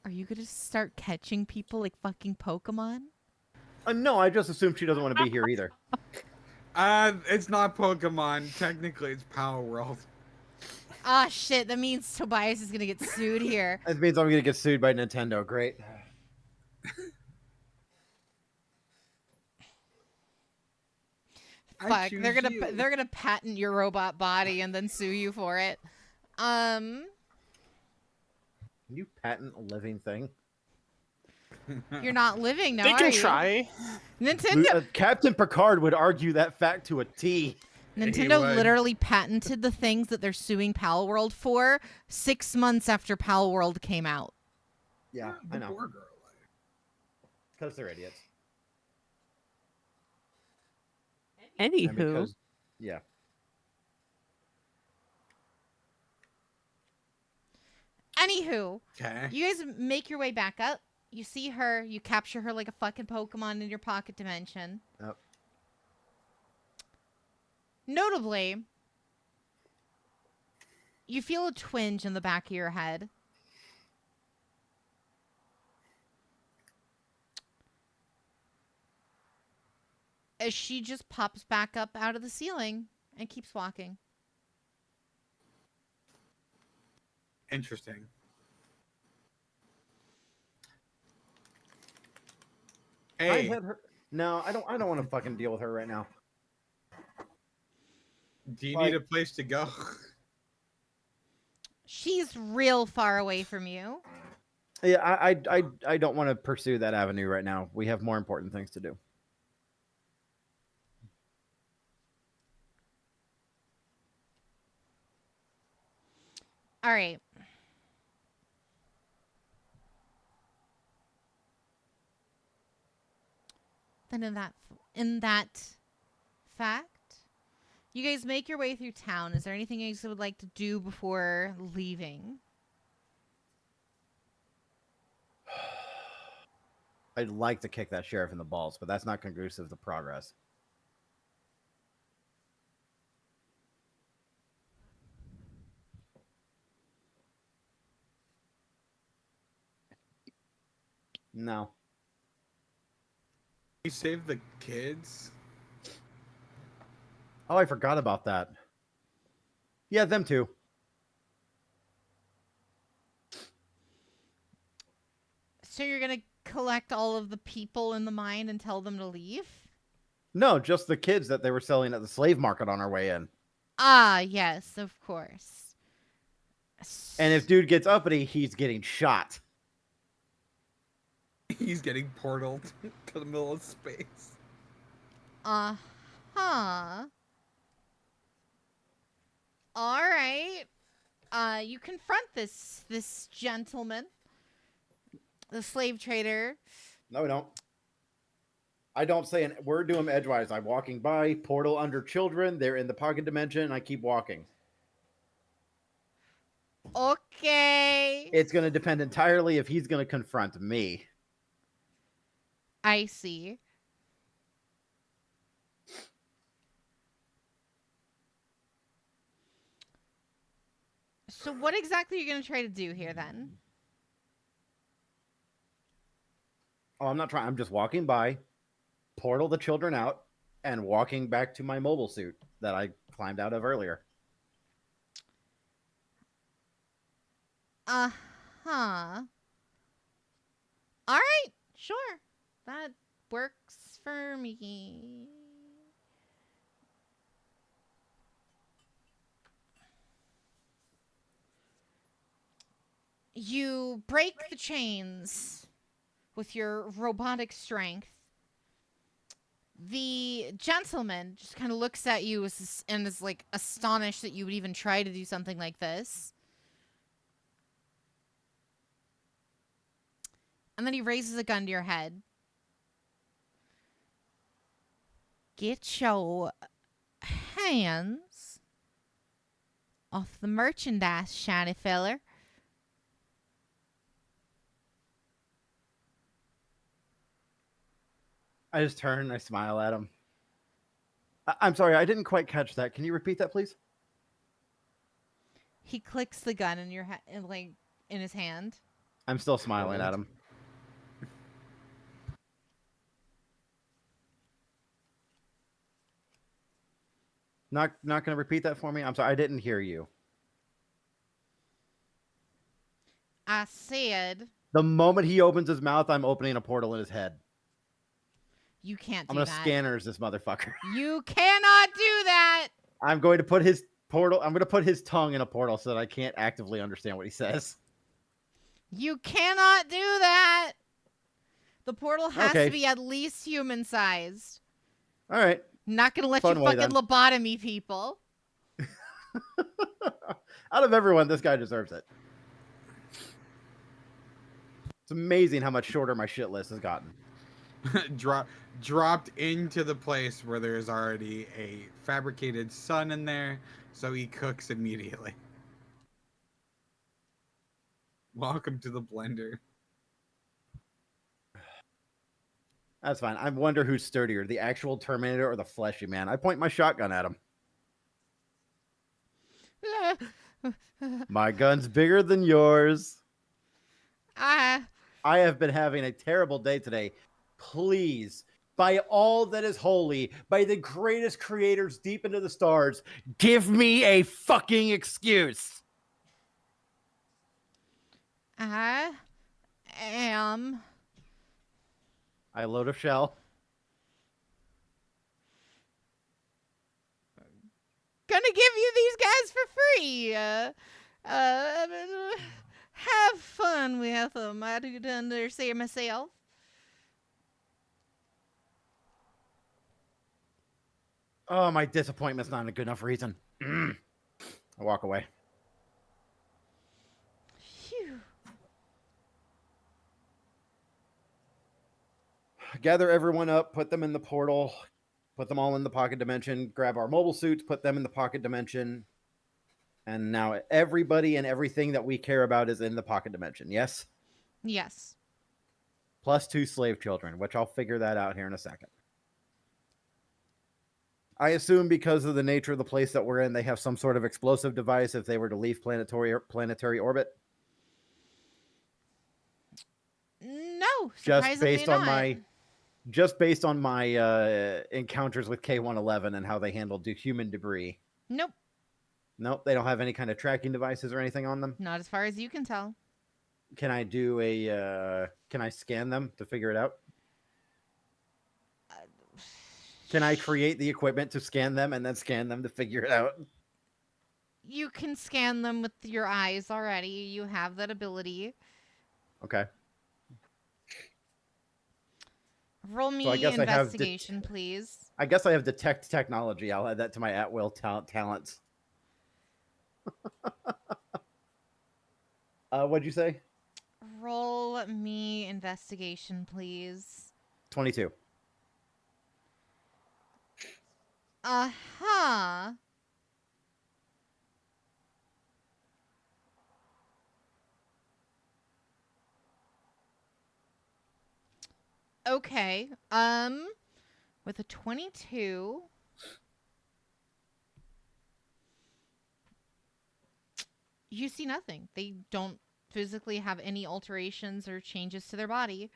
Are you going to start catching people like fucking Pokemon? No, I just assumed she doesn't want to be here either. It's not Pokemon. Technically, it's Power World. Ah, shit. That means Tobias is going to get sued here. That means I'm going to get sued by Nintendo. Great. Fuck. choose They're you. gonna patent your robot body and then sue you for it. Can you patent a living thing? You're not living now, They are can you? try. Nintendo Captain Picard would argue that fact to a T. Nintendo would. literally patented the things that they're suing Pal World for 6 months after Pal World came out. Yeah, The I know. poor girl. Because they're idiots. Anywho, And because, yeah. Anywho, Okay. you guys make your way back up. You see her, you capture her like a fucking Pokemon in your pocket dimension. Yep. Notably, you feel a twinge in the back of your head. As she just pops back up out of the ceiling and keeps walking. Interesting. I Hey, had her. No, I don't want to fucking deal with her right now. do you like- need a place to go? She's real far away from you. Yeah, I don't want to pursue that avenue right now. We have more important things to do. All right. Then in that fact, you guys make your way through town. Is there anything you guys would like to do before leaving? I'd like to kick that sheriff in the balls, but that's not conducive to progress. No. You saved the kids? Oh, I forgot about that. Yeah, them too. So you're going to collect all of the people in the mine and tell them to leave? No, just the kids that they were selling at the slave market on our way in. Ah, yes, of course. And if dude gets uppity, he's getting shot. He's getting portaled to the middle of space. Uh-huh. All right. You confront this gentleman, the slave trader. No, we don't. I don't say a word to him edgewise. I'm walking by, portal under children. They're in the pocket dimension, and I keep walking. Okay. It's going to depend entirely if he's going to confront me. I see. So what exactly are you going to try to do here then? Oh, I'm not trying. I'm just walking by, portal the children out, and walking back to my mobile suit that I climbed out of earlier. Uh-huh. All right, sure. That works for me. You break the chains with your robotic strength. The gentleman just kind of looks at you and is like astonished that you would even try to do something like this. And then he raises a gun to your head. Get your hands off the merchandise, shiny feller. I just turn and I smile at him. I'm sorry, I didn't quite catch that. Can you repeat that, please? He clicks the gun in your in his hand. I'm still smiling at him. Not going to repeat that for me? I'm sorry, I didn't hear you. I said The moment he opens his mouth, I'm opening a portal in his head. you can't do I'm going that. to scanners this motherfucker. You cannot do that. I'm going to put his portal. I'm going to put his tongue in a portal so that I can't actively understand what he says. You cannot do that. The portal has Okay. to be at least human sized. All right. Not gonna let Fun you way, fucking then. lobotomy people. Out of everyone, this guy deserves it. It's amazing how much shorter my shit list has gotten. Dropped into the place where there's already a fabricated sun in there, so he cooks immediately. Welcome to the blender. That's fine. I wonder who's sturdier, the actual Terminator or the fleshy man. I point my shotgun at him. My gun's bigger than yours. I have been having a terrible day today. Please, by all that is holy, by the greatest creators deep into the stars, give me a fucking excuse. I am I load a shell. gonna give you these guys for free. Have fun with them. I do understand myself. Oh, my disappointment's not a good enough reason. I walk away. Phew. Gather everyone up, put them in the portal, put them all in the pocket dimension, grab our mobile suits, put them in the pocket dimension. And now everybody and everything that we care about is in the pocket dimension, yes? Yes. Plus 2 slave children, which I'll figure that out here in a second. I assume because of the nature of the place that we're in, they have some sort of explosive device if they were to leave planetary orbit. No, Just surprisingly not. based on my encounters with K-111 and how they handle human debris. Nope, Nope, they don't have any kind of tracking devices or anything on them. not as far as you can tell. Can I do can I scan them to figure it out? Can I create the equipment to scan them and then scan them to figure it out? You can scan them with your eyes already. You have that ability. Okay. Roll me I guess investigation, please. I guess I have detect technology. I'll add that to my at-will talents. What'd you say? Roll me investigation, please. 22. Uh-huh. Okay. With a 22, you see nothing. They don't physically have any alterations or changes to their body.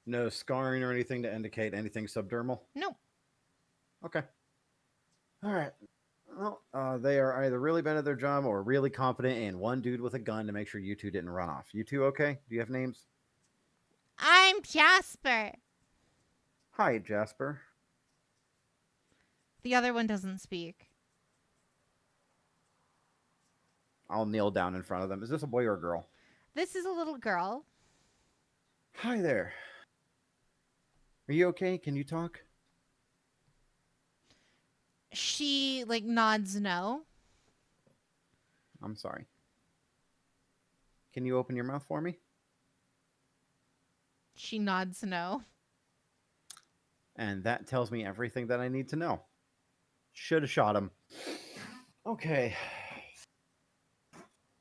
No scarring or anything to indicate anything subdermal? Nope. Okay. All right. Well, they are either really bad at their job or really confident in one dude with a gun to make sure you two didn't run off. You two okay? Do you have names? I'm Jasper. Hi, Jasper. The other one doesn't speak. I'll kneel down in front of them. Is this a boy or a girl? This is a little girl. Hi there. Are you okay? Can you talk? She like nods no. I'm sorry. Can you open your mouth for me? She nods no. And that tells me everything that I need to know. Should have shot him. Okay.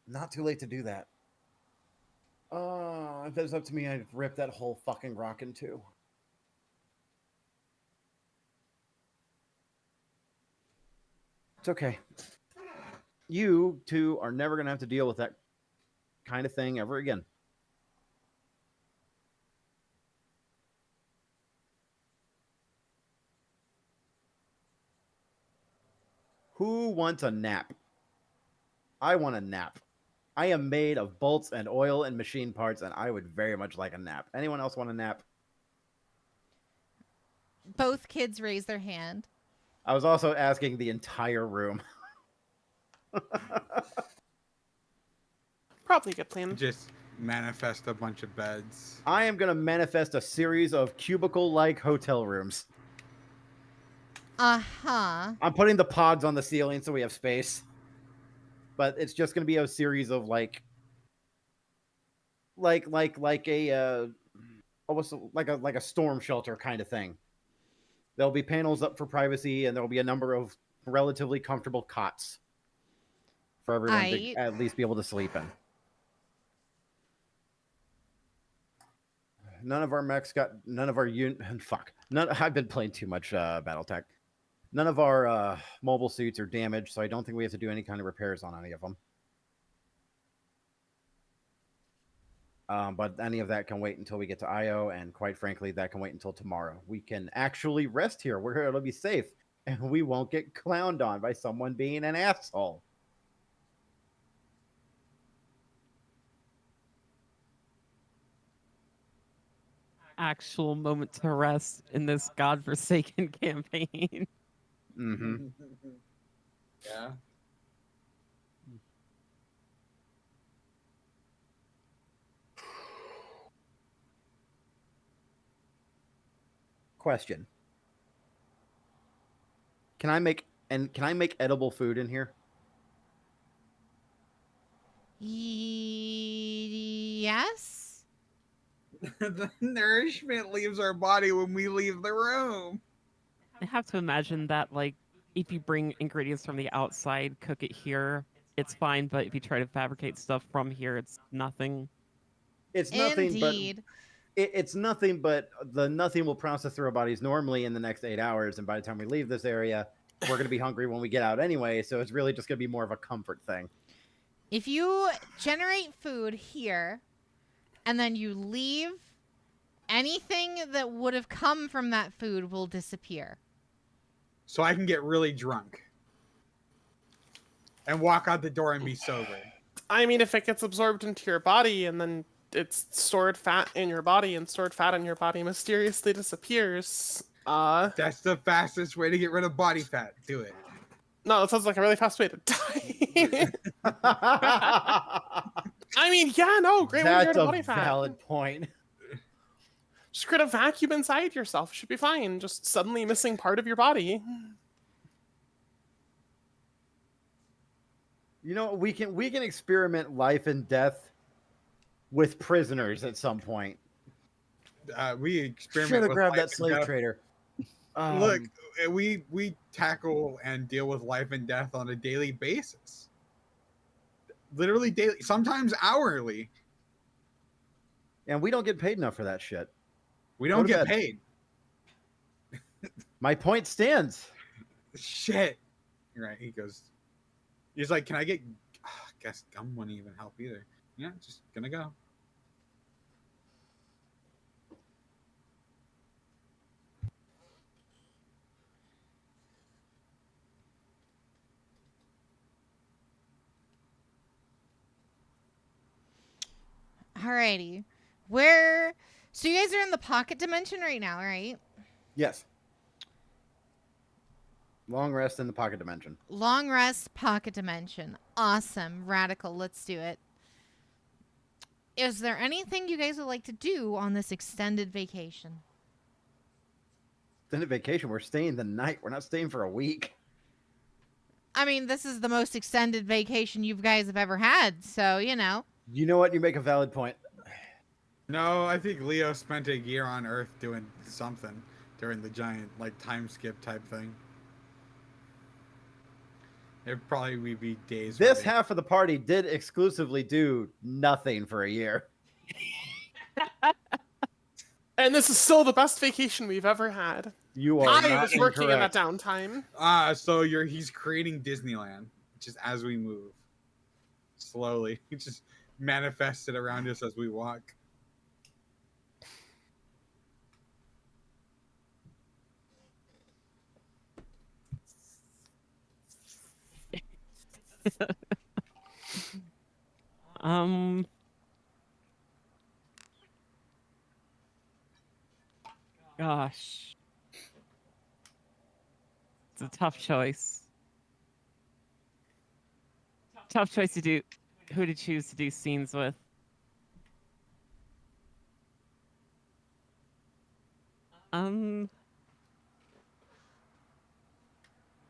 Not too late to do that. If it was up to me, I'd rip that whole fucking rock in two. It's okay. You two are never going to have to deal with that kind of thing ever again. Who wants a nap? I want a nap. I am made of bolts and oil and machine parts, and I would very much like a nap. Anyone else want a nap? Both kids raise their hand. I was also asking the entire room. Probably a good plan. Just manifest a bunch of beds. I am going to manifest a series of cubicle-like hotel rooms. Uh-huh. I'm putting the pods on the ceiling so we have space. But it's just going to be a series of like a almost like a storm shelter kind of thing. There'll be panels up for privacy, and there'll be a number of relatively comfortable cots for everyone to at least be able to sleep in. None of our mechs got I've been playing too much BattleTech. None of our mobile suits are damaged, so I don't think we have to do any kind of repairs on any of them. But any of that can wait until we get to IO, and quite frankly, that can wait until tomorrow. We can actually rest here. We're here. It'll be safe, and we won't get clowned on by someone being an asshole. Actual moment to rest in this godforsaken campaign. Mm-hmm. Yeah. Question. Can I make edible food in here? Yes. The nourishment leaves our body when we leave the room. I have to imagine that, like, if you bring ingredients from the outside, cook it here, it's fine. But if you try to fabricate stuff from here, it's nothing. It's nothing. Indeed. But it's nothing, but the nothing will process through our bodies normally in the next 8 hours, and by the time we leave this area, we're going to be hungry when we get out anyway, so it's really just going to be more of a comfort thing. If you generate food here and then you leave, anything that would have come from that food will disappear. So I can get really drunk and walk out the door and be sober. I mean, if it gets absorbed into your body and then it's stored fat in your body, and stored fat in your body mysteriously disappears. That's the fastest way to get rid of body fat. Do it. No, it sounds like a really fast way to die. I mean, yeah, no, great way to get rid of body fat. That's a valid point. Just create a vacuum inside yourself. It should be fine. Just suddenly missing part of your body. You know, we can experiment life and death with prisoners at some point. We experiment. Should have with grabbed life that slave and trader. Look, we tackle and deal with life and death on a daily basis. Literally daily, sometimes hourly. And we don't get paid enough for that shit. We don't get paid. My point stands. Shit. Right. He's like, can I get, guess gum wouldn't even help either. Yeah, just gonna go. Alrighty. So you guys are in the pocket dimension right now, right? Yes. Long rest in the pocket dimension. Long rest, pocket dimension. Awesome. Radical. Let's do it. Is there anything you guys would like to do on this extended vacation? Extended vacation. We're staying the night. We're not staying for a week. I mean, this is the most extended vacation you guys have ever had, so, You know what? You make a valid point. No, I think Leo spent a year on Earth doing something during the giant, like, time skip type thing. It'd probably be days. This half of the party did exclusively do nothing for a year. And this is still the best vacation we've ever had. You are I not was working in that incorrect. downtime. So he's creating Disneyland, just as we move. Slowly. He just manifested around us as we walk. Gosh. It's a tough choice. Tough choice to do. Who to choose to do scenes with.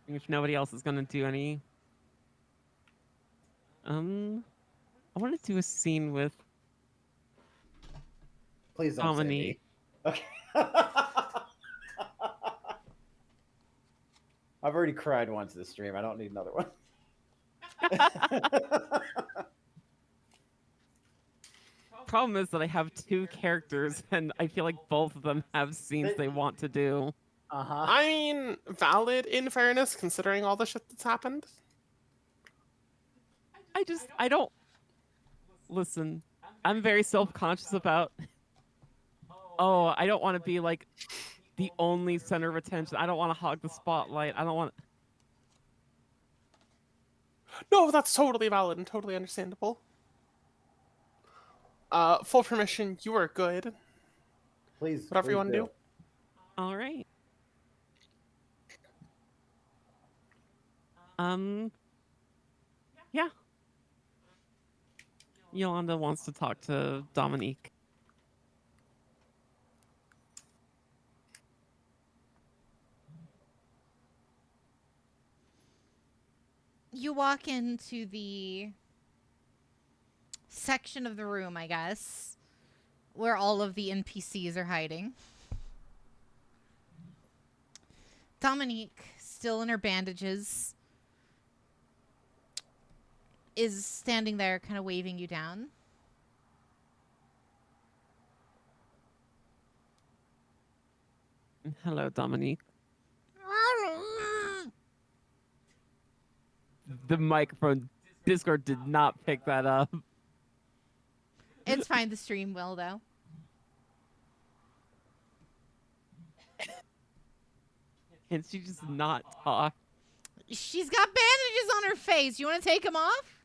If nobody else is gonna do any. I want to do a scene with Please don't Dominique. say me. Okay. I've already cried once this stream. I don't need another one. Problem is that I have two characters, and I feel like both of them have scenes they want to do. Uh-huh. I mean, valid in fairness, considering all the shit that's happened. I don't... Listen, I'm very self-conscious about... Oh, I don't want to be, like, the only center of attention. I don't want to hog the spotlight. I don't want... No, that's totally valid and totally understandable. Full permission, you are good. Please. Whatever you please want to do. All right. Yeah. Yolanda wants to talk to Dominique. you walk into the section of the room, I guess, where all of the NPCs are hiding. Dominique, still in her bandages, is standing there kind of waving you down. Hello, Dominique. The microphone Discord did not pick that up. It's fine, the stream will, though. Can she just not talk? She's got bandages on her face. You want to take them off?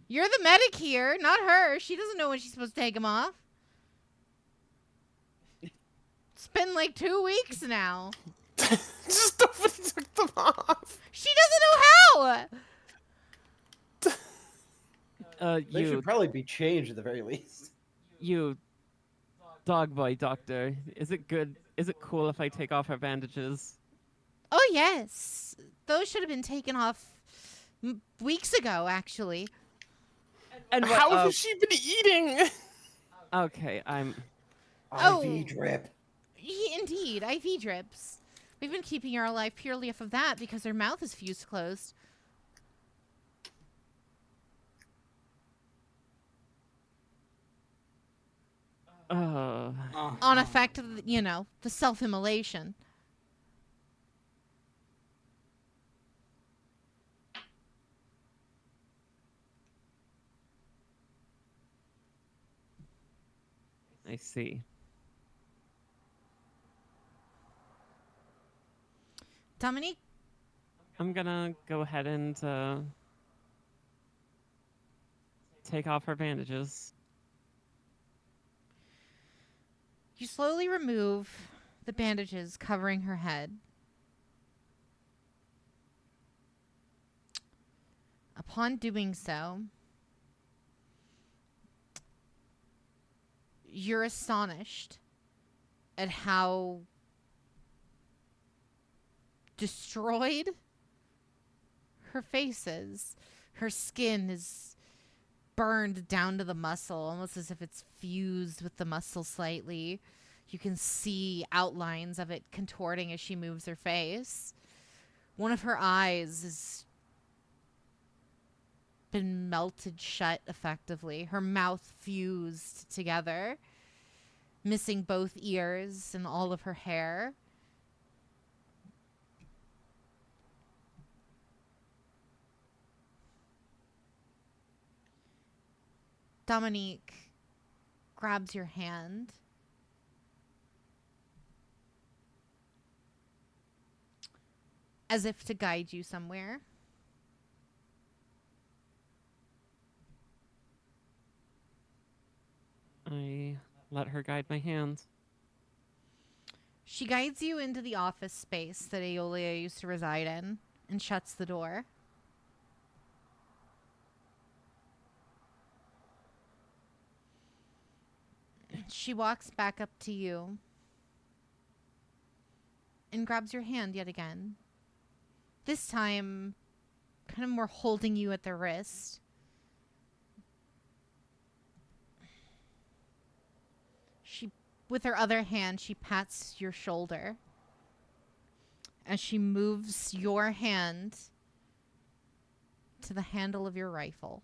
You're the medic here, not her. She doesn't know when she's supposed to take them off. It's been like 2 weeks now. Just nobody took them off. She doesn't know how. They should probably be changed at the very least. You dog boy doctor, is it good? Is it cool if I take off her bandages? Oh, yes. Those should have been taken off weeks ago, actually. And How has she been eating? Okay, I'm... IV drip. Indeed, IV drips. We've been keeping her alive purely off of that because her mouth is fused closed. On effect of, you know, the self-immolation. I see. Dominique? I'm gonna go ahead and take off her bandages. You slowly remove the bandages covering her head. Upon doing so, you're astonished at how destroyed her face is. Her skin is burned down to the muscle, almost as if it's fused with the muscle slightly. You can see outlines of it contorting as she moves her face. One of her eyes has been melted shut effectively. Her mouth fused together, missing both ears and all of her hair. Dominique grabs your hand. As if to guide you somewhere. I let her guide my hand. She guides you into the office space that Aeolia used to reside in and shuts the door. She walks back up to you and grabs your hand yet again. This time, kind of more holding you at the wrist. With her other hand, she pats your shoulder as she moves your hand to the handle of your rifle.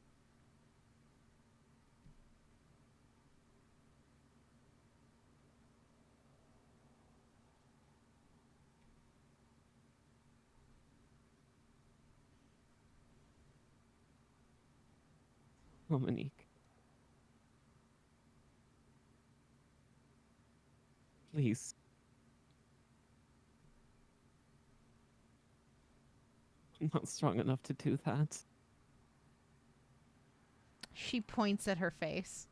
Dominique. Please. I'm not strong enough to do that. She points at her face.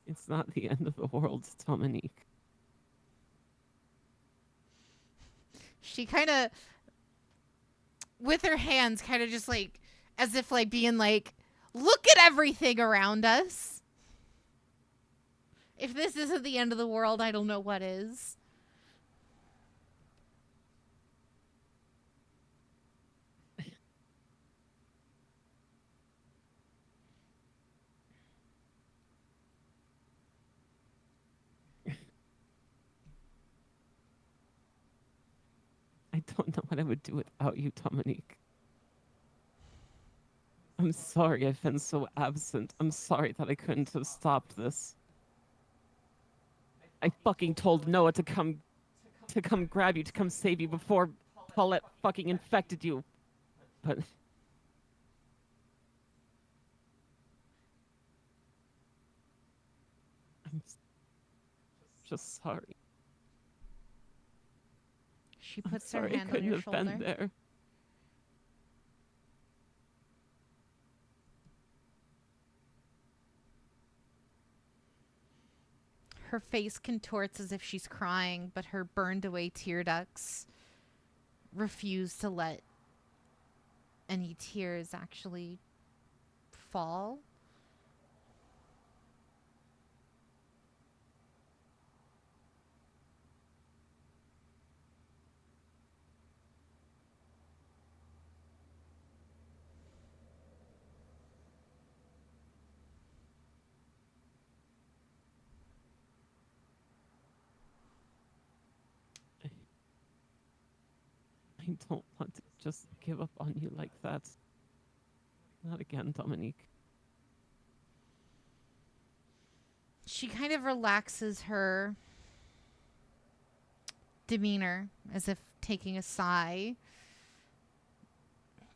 It's not the end of the world, Dominique. She kind of, with her hands, kind of just like, as if like being like, look at everything around us. If this isn't the end of the world, I don't know what is. I don't know what I would do without you, Dominique. I'm sorry I've been so absent. I'm sorry that I couldn't have stopped this. I fucking told Noah to come grab you, to come save you before Paulette fucking infected you. But I'm just sorry. She I'm puts her sorry I hand on couldn't your have shoulder. been there. Her face contorts as if she's crying, but her burned away tear ducts refuse to let any tears actually fall. I don't want to just give up on you like that. Not again, Dominique. She kind of relaxes her demeanor as if taking a sigh,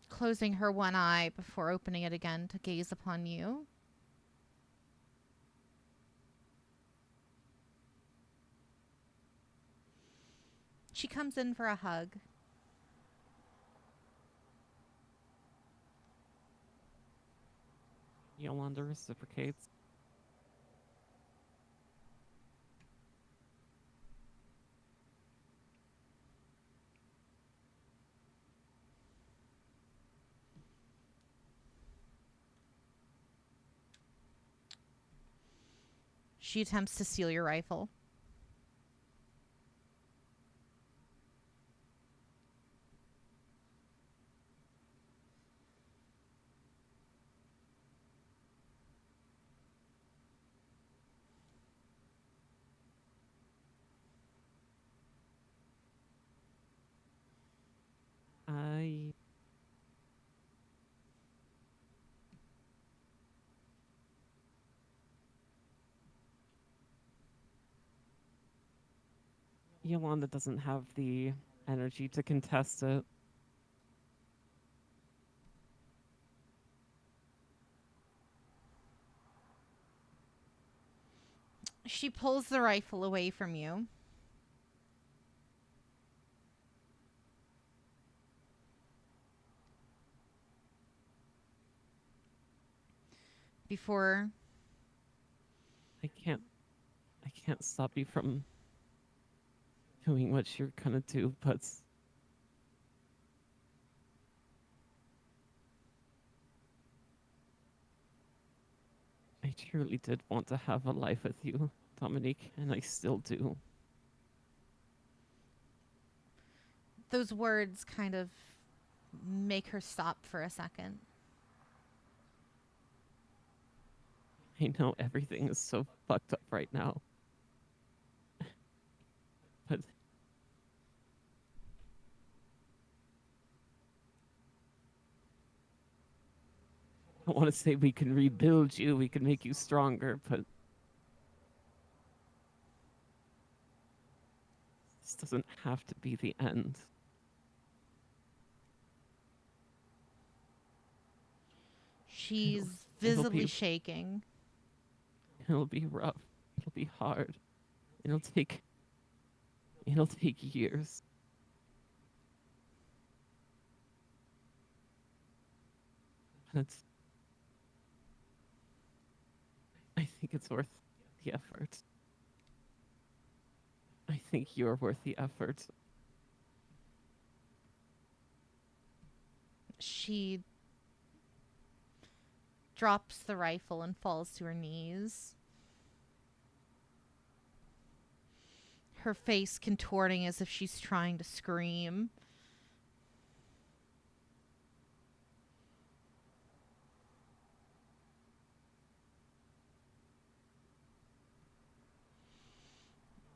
closing her one eye before opening it again to gaze upon you. She comes in for a hug. Yolanda reciprocates. She attempts to steal your rifle. I Yolanda doesn't have the energy to contest it. She pulls the rifle away from you. Before I can't stop you from doing what you're gonna do, but I truly did want to have a life with you, Dominique, and I still do. those words kind of make her stop for a second. I know everything is so fucked up right now. But I want to say we can rebuild you, we can make you stronger, but this doesn't have to be the end. She's It'll visibly be- shaking. It'll be rough. It'll be hard. It'll take years. But I think it's worth the effort. I think you're worth the effort. She drops the rifle and falls to her knees. Her face contorting as if she's trying to scream.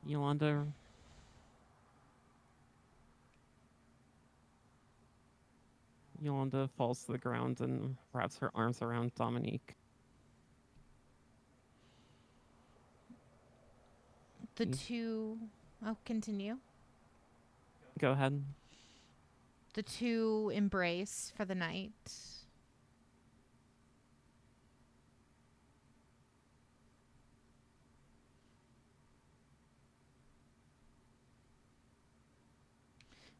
Yolanda falls to the ground and wraps her arms around Dominique. The two... Oh, continue. Go ahead. The two embrace for the night.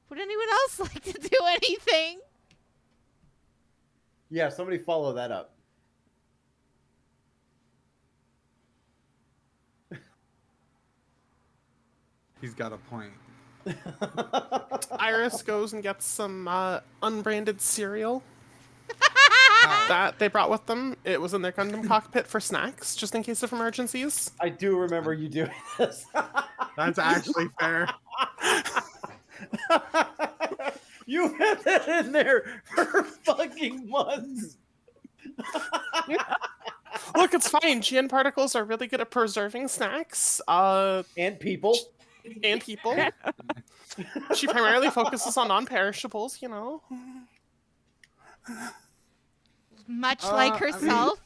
Would anyone else like to do anything? Yeah, somebody follow that up. He's got a point. Iris goes and gets some unbranded cereal that they brought with them. It was in their Gundam cockpit for snacks, just in case of emergencies. I do remember you doing this. That's actually fair. You've had that in there for fucking months. Look, it's fine. GN particles are really good at preserving snacks. And people. And people. She primarily focuses on non-perishables, you know. Much like herself.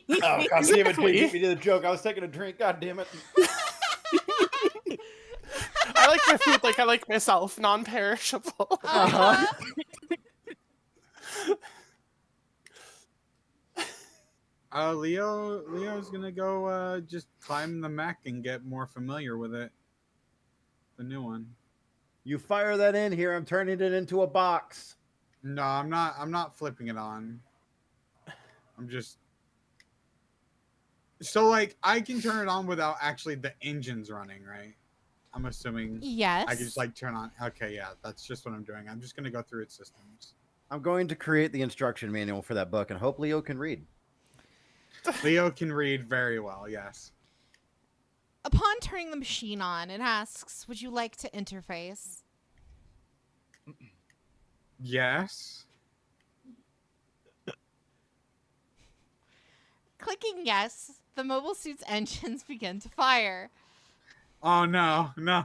Oh, God damn it, Exactly. beat me to the joke. I was taking a drink. God damn it. I like my food like I like myself, non-perishable. Uh-huh. Leo's gonna go just climb the mech and get more familiar with it. The new one. You fire that in here, I'm turning it into a box. No, I'm not flipping it on. I'm just So like I can turn it on without actually the engines running, right? I'm assuming Yes. I can just like turn on. Okay, yeah, that's just what I'm doing. I'm just gonna go through its systems. I'm going to create the instruction manual for that book and hope Leo can read. Leo can read very well, yes. Upon turning the machine on, it asks, "Would you like to interface?" Yes. Clicking yes, the mobile suit's engines begin to fire. Oh no, no.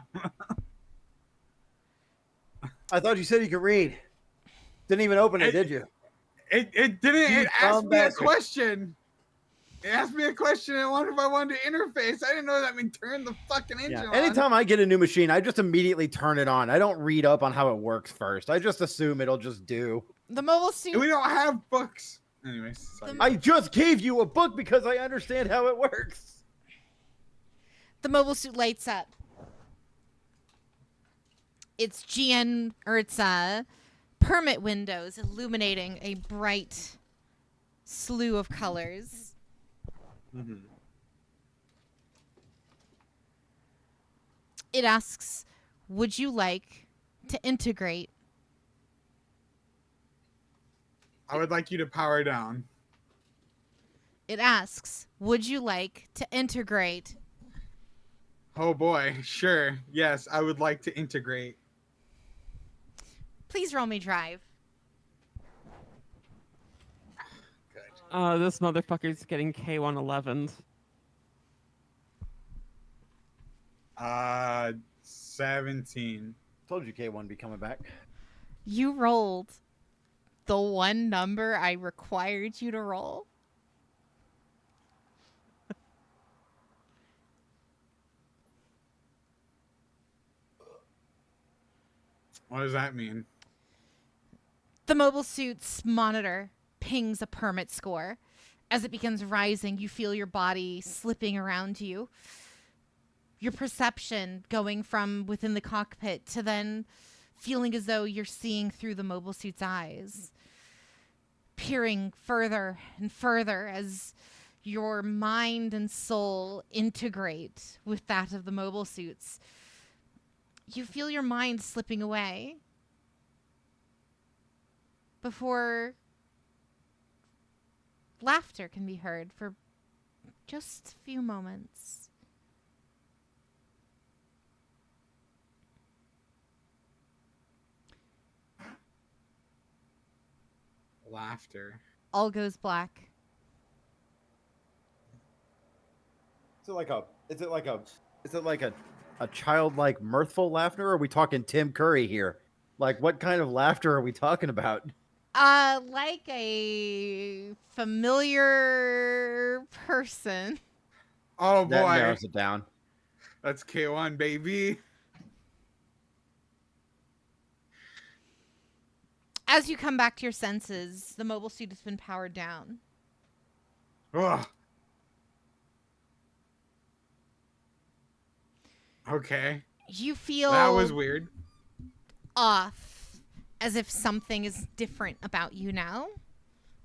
I thought you said you could read. Didn't even open it, did you? It didn't. You It asked dumb me a bastard. question. It asked me a question. And wondered if I wanted to interface. I didn't know that mean turn the fucking engine on. Anytime I get a new machine, I just immediately turn it on. I don't read up on how it works first. I just assume it'll just do. The mobile suit. We don't have books. Anyways, sorry. I just gave you a book because I understand how it works. The mobile suit lights up. Its permit windows illuminating a bright slew of colors. Mm-hmm. It asks, "Would you like to integrate?" I would like you to power down. It asks, "Would you like to integrate?" Oh boy, sure. Yes, I would like to integrate. Please roll me drive. Good. This motherfucker's getting K111. 17. Told you K1 would be coming back. You rolled the one number I required you to roll. What does that mean? The mobile suit's monitor pings a permit score. As it begins rising, you feel your body slipping around you. Your perception going from within the cockpit to then feeling as though you're seeing through the mobile suit's eyes. Peering further and further as your mind and soul integrate with that of the mobile suits. You feel your mind slipping away before laughter can be heard for just a few moments. Laughter. All goes black. Is it like a childlike mirthful laughter, or are we talking Tim Curry here? Like, what kind of laughter are we talking about? Like a familiar person. Oh That boy. narrows it down. That's K1, baby. As you come back to your senses, the mobile suit has been powered down. Ugh. Okay. You feel That was weird. off, as if something is different about you now.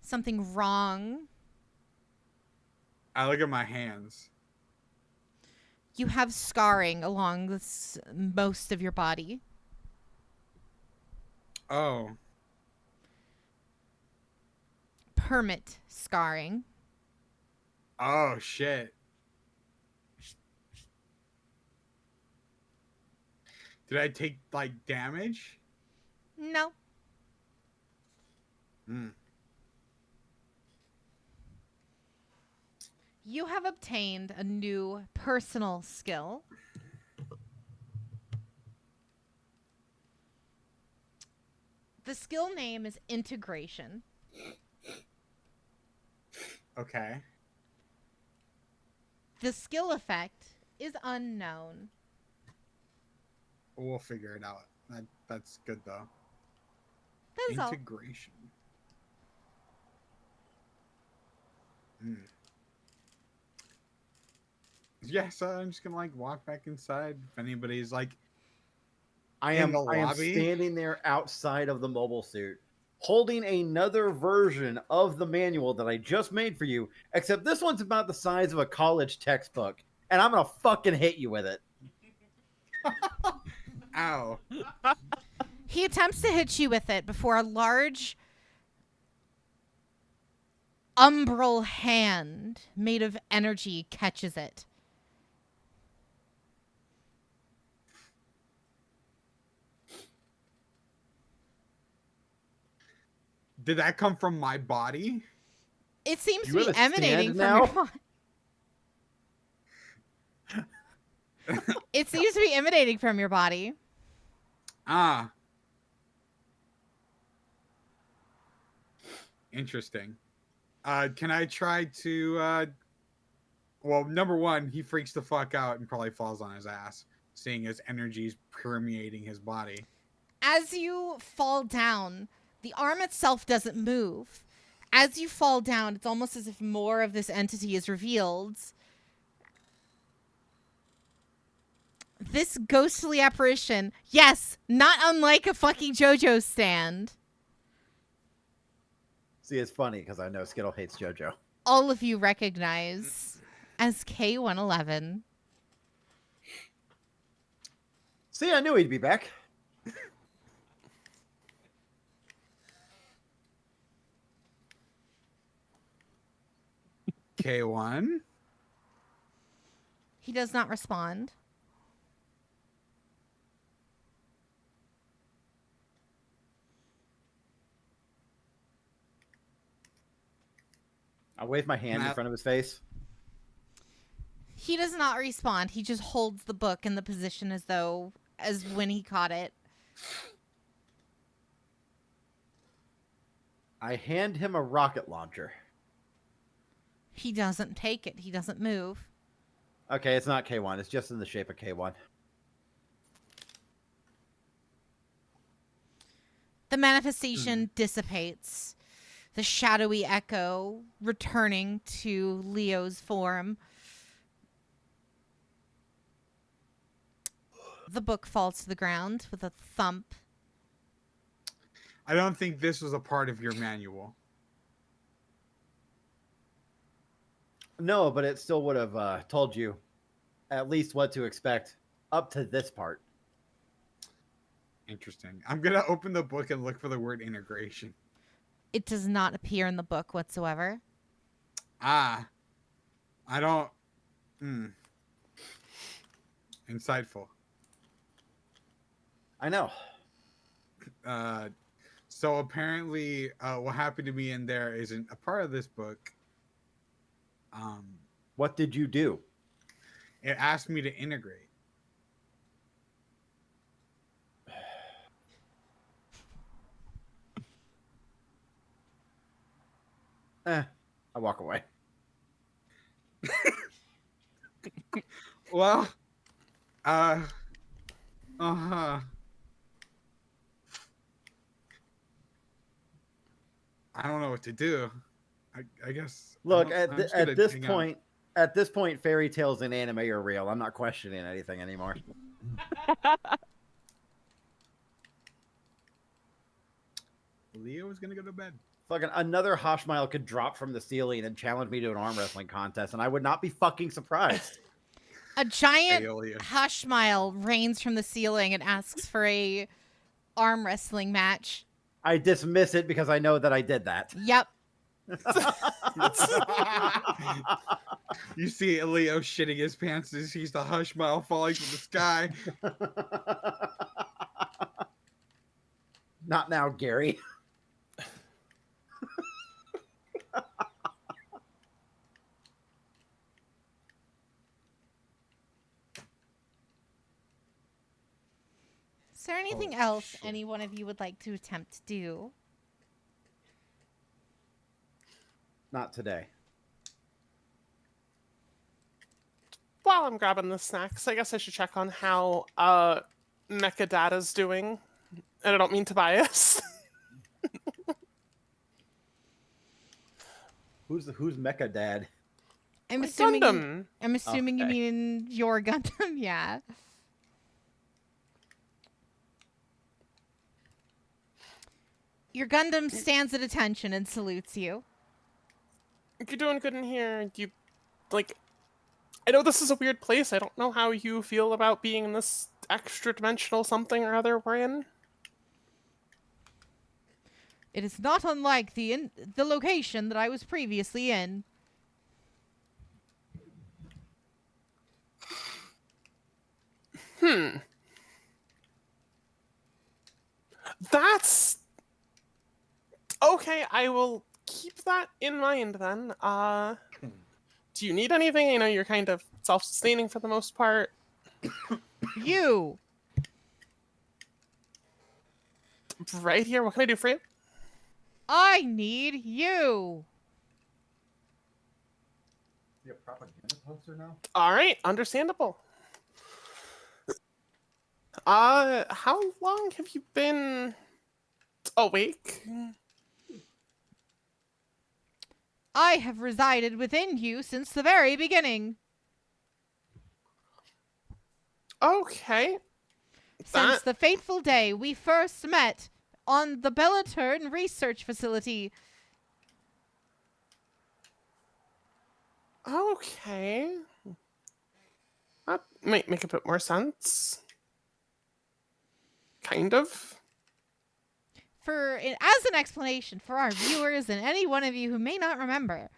Something wrong. I look at my hands. You have scarring along most of your body. Oh. Permit scarring. Oh shit. Did I take like damage? No. You have obtained a new personal skill. The skill name is integration. Okay. The skill effect is unknown. We'll figure it out. That's good though. That is all. Integration. Yeah, so I'm just gonna like walk back inside. If anybody's like I in am the lobby. standing there outside of the mobile suit, holding another version of the manual that I just made for you, except this one's about the size of a college textbook, and I'm gonna fucking hit you with it. Ow. He attempts to hit you with it before a large umbral hand made of energy catches it. Did that come from my body? It seems You to be have a emanating stand from your now? body. It seems to be emanating from your body. Ah. Interesting. Can I try to well, number one, he freaks the fuck out and probably falls on his ass, seeing his energies permeating his body. As you fall down, the arm itself doesn't move. As you fall down, it's almost as if more of this entity is revealed. This ghostly apparition, yes, not unlike a fucking JoJo stand. See, it's funny because I know Skittle hates JoJo. All of you recognize as K111. See, I knew he'd be back. K1? He does not respond. I wave my hand in front of his face. He does not respond. He just holds the book in the position as when he caught it. I hand him a rocket launcher. He doesn't take it. He doesn't move. Okay, it's not K1. It's just in the shape of K1. The manifestation dissipates. The shadowy echo returning to Leo's form. The book falls to the ground with a thump. I don't think this was a part of your manual. No, but it still would have told you at least what to expect up to this part. Interesting. I'm going to open the book and look for the word integration. It does not appear in the book whatsoever. Ah. I don't... Insightful. I know. So apparently what happened to me in there isn't a part of this book. What did you do? It asked me to integrate. I walk away. Well, I don't know what to do. I guess. Look, I'm just at gonna this hang out. point, fairy tales in anime are real. I'm not questioning anything anymore. Leo is gonna go to bed. Fucking another Hoshmile could drop from the ceiling and challenge me to an arm wrestling contest, and I would not be fucking surprised. A giant Aeolia. Hushmile rains from the ceiling and asks for a arm wrestling match. I dismiss it because I know that I did that. Yep. You see Leo shitting his pants as he sees the Hushmile falling from the sky. Not now, Gary. Is there anything else any one of you would like to attempt to do? Not today. While I'm grabbing the snacks, I guess I should check on how Mecha Data's doing. And I don't mean Tobias. Who's Mecha Dad? I'm My assuming. Gundam. I'm assuming you Okay. mean your Gundam. Yeah. Your Gundam stands at attention and salutes you. You're doing good in here. You, like, I know this is a weird place. I don't know how you feel about being in this extra dimensional something or other we're in. It is not unlike the location that I was previously in. That's okay. I will keep that in mind then. Do you need anything? I know you're kind of self-sustaining for the most part. You! Right here. What can I do for you? I need you! You're a propaganda poster now? All right, understandable. How long have you been awake? I have resided within you since the very beginning. Okay. Since the fateful day we first met on the Bellaturn research facility. Okay. That might make a bit more sense. Kind of. As an explanation for our viewers and any one of you who may not remember,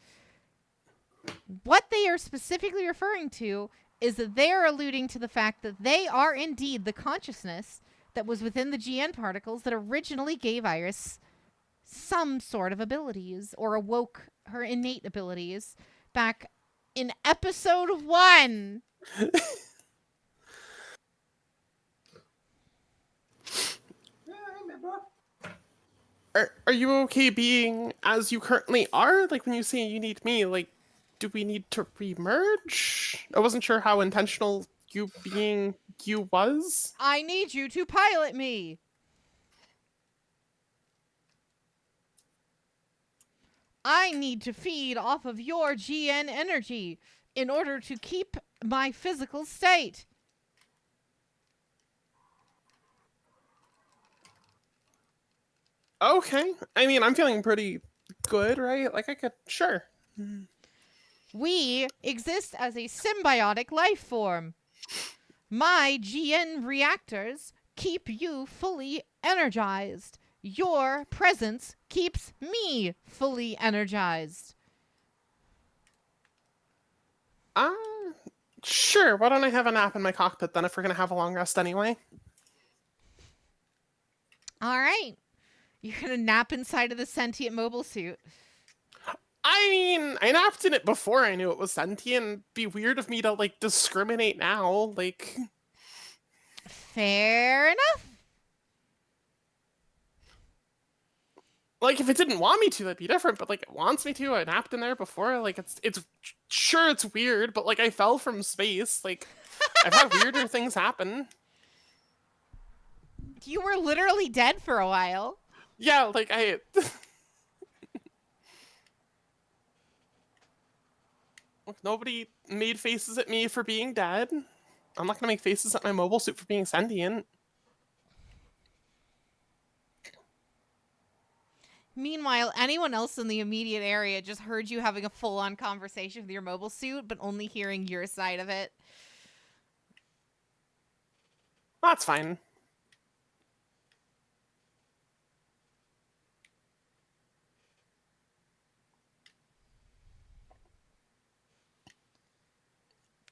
what they are specifically referring to is that they are alluding to the fact that they are indeed the consciousness that was within the GN particles that originally gave Iris some sort of abilities or awoke her innate abilities back in episode 1. Are you okay being as you currently are? Like when you say you need me, like do we need to remerge? I wasn't sure how intentional you being you was. I need you to pilot me. I need to feed off of your GN energy in order to keep my physical state. Okay. I mean, I'm feeling pretty good, right? Like I could sure. We exist as a symbiotic life form. My GN reactors keep you fully energized. Your presence keeps me fully energized. Sure. Why don't I have a nap in my cockpit then if we're gonna have a long rest anyway? All right. You're going to nap inside of the sentient mobile suit. I mean, I napped in it before I knew it was sentient. It'd be weird of me to like discriminate now. Like, Fair enough. like if it didn't want me to, that'd be different. But like, it wants me to. I napped in there before. Like, it's sure it's weird, but like I fell from space. Like, I've had weirder things happen. You were literally dead for a while. Yeah, like I. Nobody made faces at me for being dead. I'm not gonna make faces at my mobile suit for being sentient. Meanwhile, anyone else in the immediate area just heard you having a full-on conversation with your mobile suit, but only hearing your side of it. That's fine.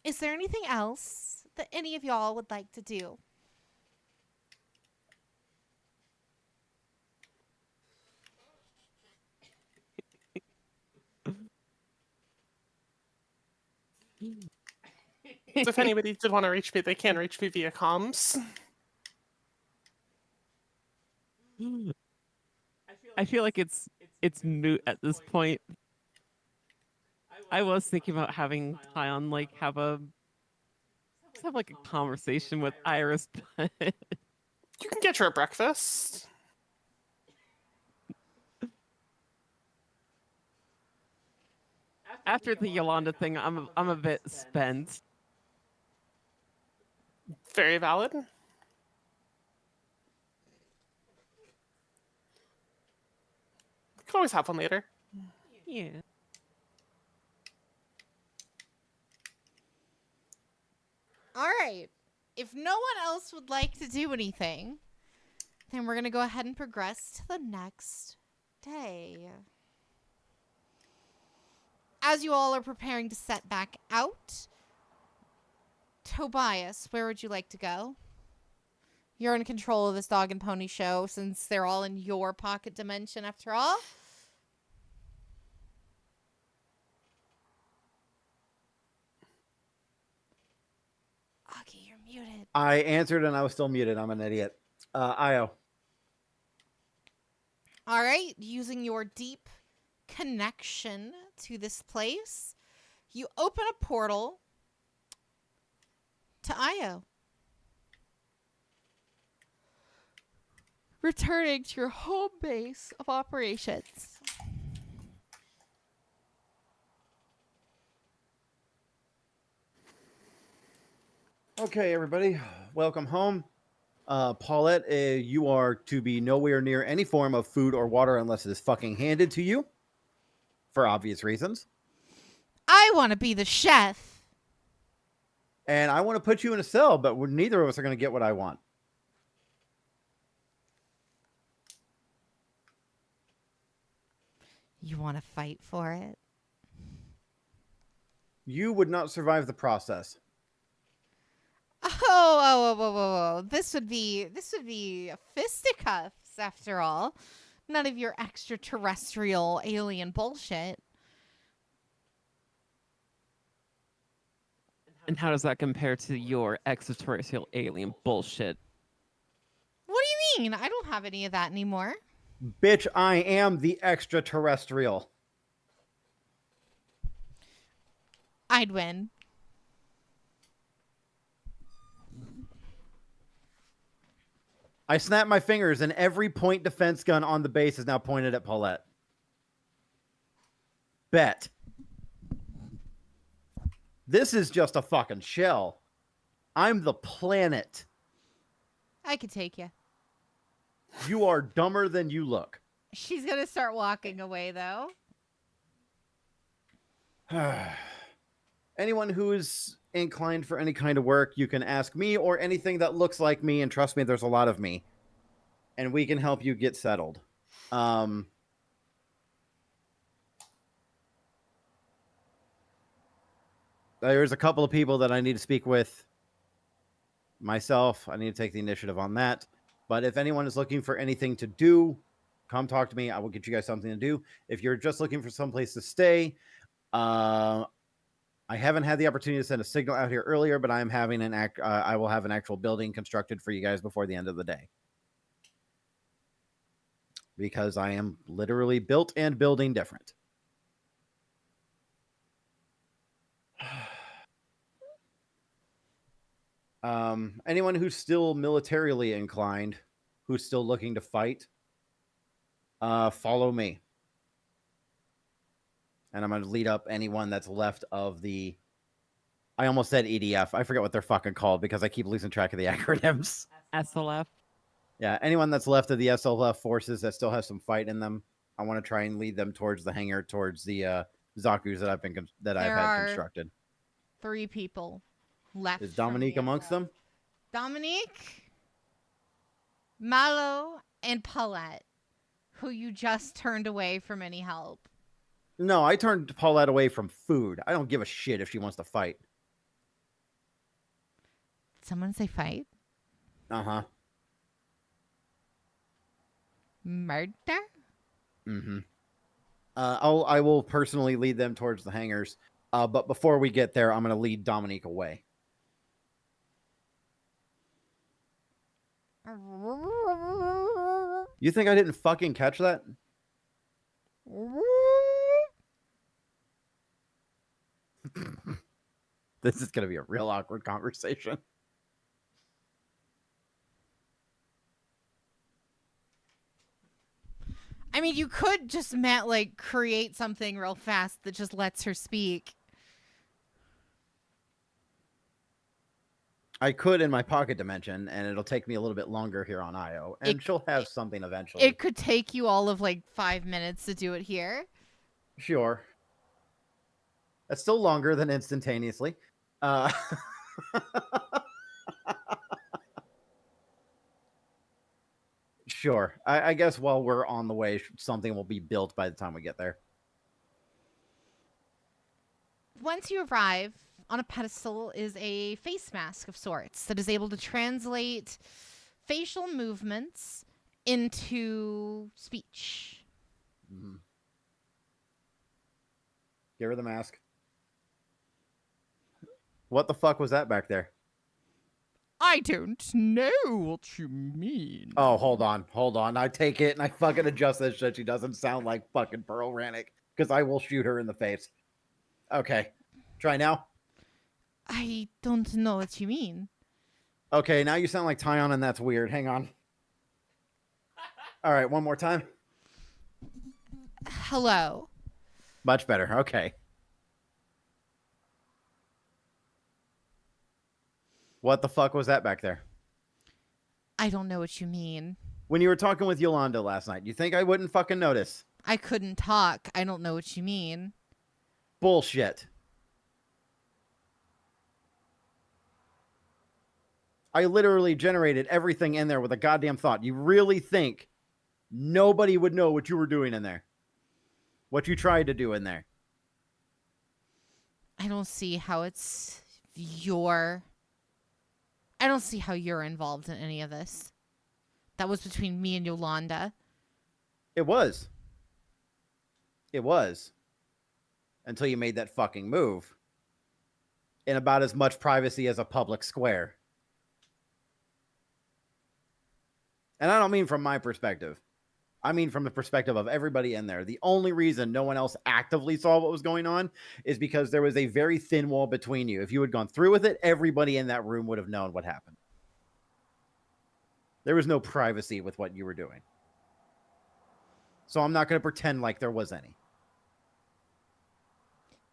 Is there anything else that any of y'all would like to do? So if anybody did want to reach me, they can reach me via comms. I feel like it's moot at this point. I was thinking about having Tyon like have like a conversation with Iris, but You can get her a breakfast. after the Yolanda thing, I'm a bit spent. Very valid. Can always have one later. Yeah. All right. If no one else would like to do anything, then we're going to go ahead and progress to the next day. As you all are preparing to set back out, Tobias, where would you like to go? You're in control of this dog and pony show since they're all in your pocket dimension after all. Augie, you're muted. I answered and I was still muted. I'm an idiot. Io. All right. Using your deep connection to this place, you open a portal to Io. Returning to your home base of operations. Okay, everybody, welcome home. Paulette, you are to be nowhere near any form of food or water unless it is fucking handed to you, for obvious reasons. I want to be the chef. And I want to put you in a cell, but neither of us are going to get what I want. You want to fight for it? You would not survive the process. Oh. This would be fisticuffs after all. None of your extraterrestrial alien bullshit. And how does that compare to your extraterrestrial alien bullshit? What do you mean? I don't have any of that anymore. Bitch, I am the extraterrestrial. I'd win. I snap my fingers and every point defense gun on the base is now pointed at Paulette. Bet. This is just a fucking shell. I'm the planet. I could take you. You are dumber than you look. She's going to start walking away, though. Anyone who is inclined for any kind of work, you can ask me or anything that looks like me, and trust me, there's a lot of me. And we can help you get settled. There's a couple of people that I need to speak with. Myself, I need to take the initiative on that. But if anyone is looking for anything to do, come talk to me. I will get you guys something to do. If you're just looking for someplace to stay, I haven't had the opportunity to send a signal out here earlier, but I am having I will have an actual building constructed for you guys before the end of the day. Because I am literally built and building different. Anyone who's still militarily inclined, who's still looking to fight, follow me. And I'm going to lead up anyone that's left of the... I almost said EDF. I forget what they're fucking called because I keep losing track of the acronyms. SLF? Yeah, anyone that's left of the SLF forces that still has some fight in them, I want to try and lead them towards the hangar, towards the Zaku's that I've had constructed. 3 people left. Is Dominique amongst them? Dominique, Malo, and Paulette, who you just turned away from any help. No, I turned Paulette away from food. I don't give a shit if she wants to fight. Did someone say fight? Uh-huh. Murder? Mm-hmm. I will personally lead them towards the hangars. But before we get there, I'm going to lead Dominique away. You think I didn't fucking catch that? This is going to be a real awkward conversation. I mean, you could just, create something real fast that just lets her speak. I could in my pocket dimension, and it'll take me a little bit longer here on Io, and she'll have something eventually. It could take you all of like 5 minutes to do it here. Sure. That's still longer than instantaneously. Sure. I guess while we're on the way, something will be built by the time we get there. Once you arrive, on a pedestal is a face mask of sorts that is able to translate facial movements into speech. Mm-hmm. Give her the mask. What the fuck was that back there? I don't know what you mean. Oh, hold on. I take it and I fucking adjust this shit. She doesn't sound like fucking Pearl Rannick, because I will shoot her in the face. Okay. Try now. I don't know what you mean. Okay, now you sound like Tyon, and that's weird. Hang on. All right, one more time. Hello. Much better. Okay. What the fuck was that back there? I don't know what you mean. When you were talking with Yolanda last night, you think I wouldn't fucking notice? I couldn't talk. I don't know what you mean. Bullshit. I literally generated everything in there with a goddamn thought. You really think nobody would know what you were doing in there? What you tried to do in there? I don't see how I don't see how you're involved in any of this. That was between me and Yolanda. It was. It was. Until you made that fucking move. In about as much privacy as a public square. And I don't mean from my perspective. I mean from the perspective of everybody in there. The only reason no one else actively saw what was going on is because there was a very thin wall between you. If you had gone through with it, everybody in that room would have known what happened. There was no privacy with what you were doing. So I'm not going to pretend like there was any.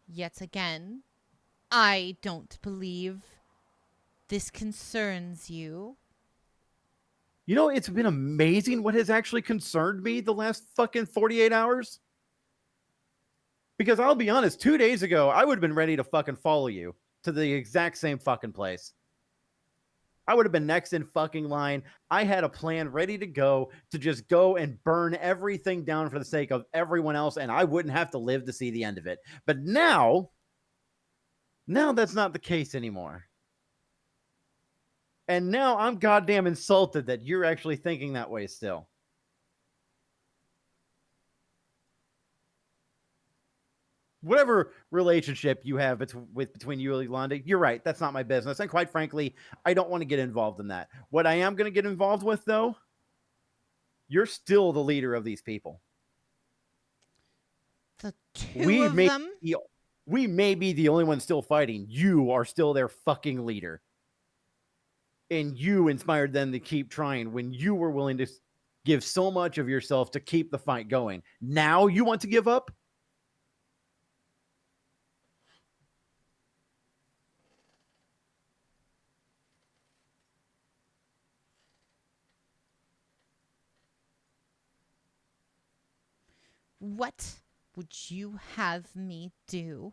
Yet again, I don't believe this concerns you. You know, it's been amazing what has actually concerned me the last fucking 48 hours. Because I'll be honest, 2 days ago, I would have been ready to fucking follow you to the exact same fucking place. I would have been next in fucking line. I had a plan ready to go to just go and burn everything down for the sake of everyone else, and I wouldn't have to live to see the end of it. But now that's not the case anymore. And now I'm goddamn insulted that you're actually thinking that way still. Whatever relationship you have between you and Yolanda, you're right. That's not my business. And quite frankly, I don't want to get involved in that. What I am going to get involved with, though, you're still the leader of these people. The two of them? We may be the only ones still fighting. You are still their fucking leader. And you inspired them to keep trying when you were willing to give so much of yourself to keep the fight going. Now you want to give up? What would you have me do?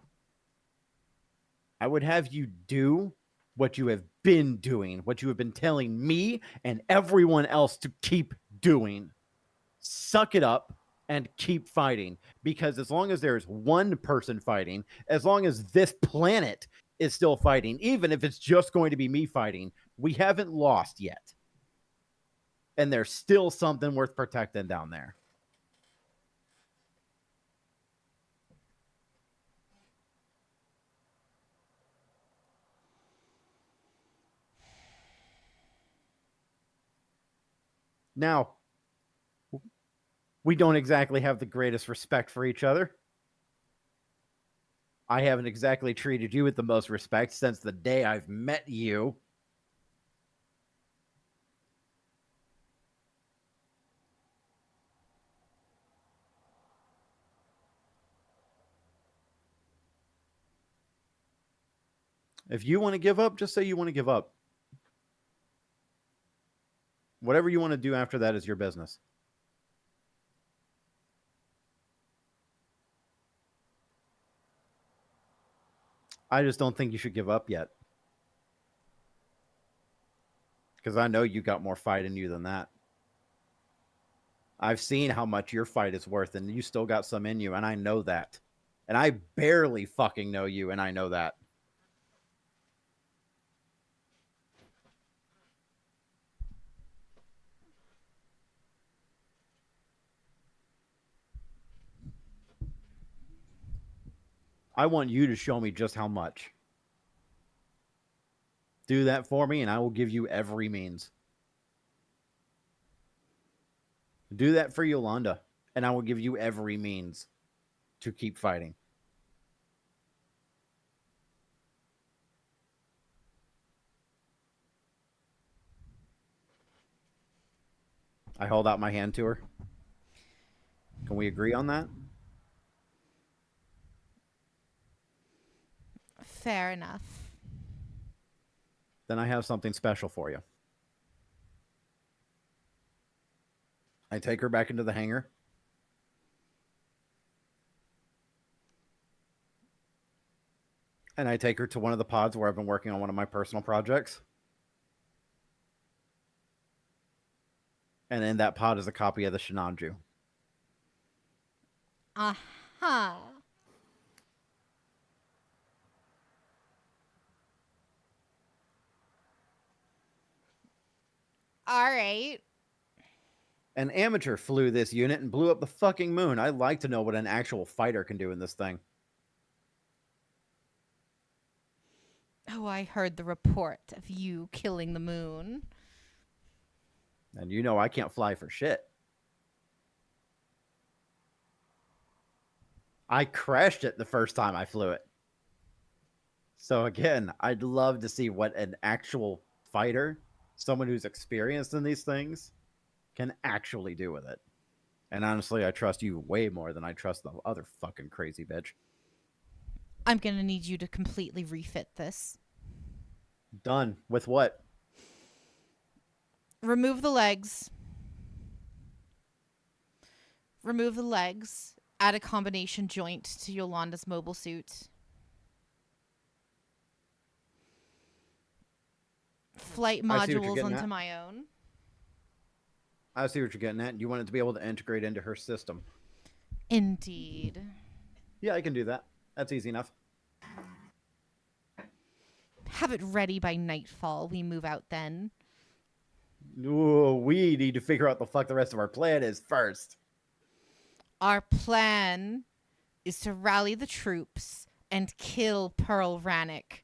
I would have you do what you have been doing, what you have been telling me and everyone else to keep doing. Suck it up and keep fighting. Because as long as there's one person fighting, as long as this planet is still fighting, even if it's just going to be me fighting, we haven't lost yet. And there's still something worth protecting down there. Now, we don't exactly have the greatest respect for each other. I haven't exactly treated you with the most respect since the day I've met you. If you want to give up, just say you want to give up. Whatever you want to do after that is your business. I just don't think you should give up yet. Because I know you got more fight in you than that. I've seen how much your fight is worth, and you still got some in you, and I know that. And I barely fucking know you, and I know that. I want you to show me just how much. Do that for me, and I will give you every means. Do that for Yolanda, and I will give you every means to keep fighting. I hold out my hand to her. Can we agree on that? Fair enough. Then I have something special for you. I take her back into the hangar. And I take her to one of the pods where I've been working on one of my personal projects. And in that pod is a copy of the Shinanju. Uh-huh. All right. An amateur flew this unit and blew up the fucking moon. I'd like to know what an actual fighter can do in this thing. Oh, I heard the report of you killing the moon. And you know I can't fly for shit. I crashed it the first time I flew it. So again, I'd love to see what an actual fighter, someone who's experienced in these things, can actually do with it. And honestly, I trust you way more than I trust the other fucking crazy bitch. I'm going to need you to completely refit this. Done. With what? Remove the legs. Remove the legs. Add a combination joint to Yolanda's mobile suit. Flight modules onto my own. I see what you're getting at. You want it to be able to integrate into her system. Indeed. Yeah, I can do that. That's easy enough. Have it ready by nightfall. We move out then. Ooh, we need to figure out the fuck the rest of our plan is first. Our plan is to rally the troops and kill Pearl Rannick.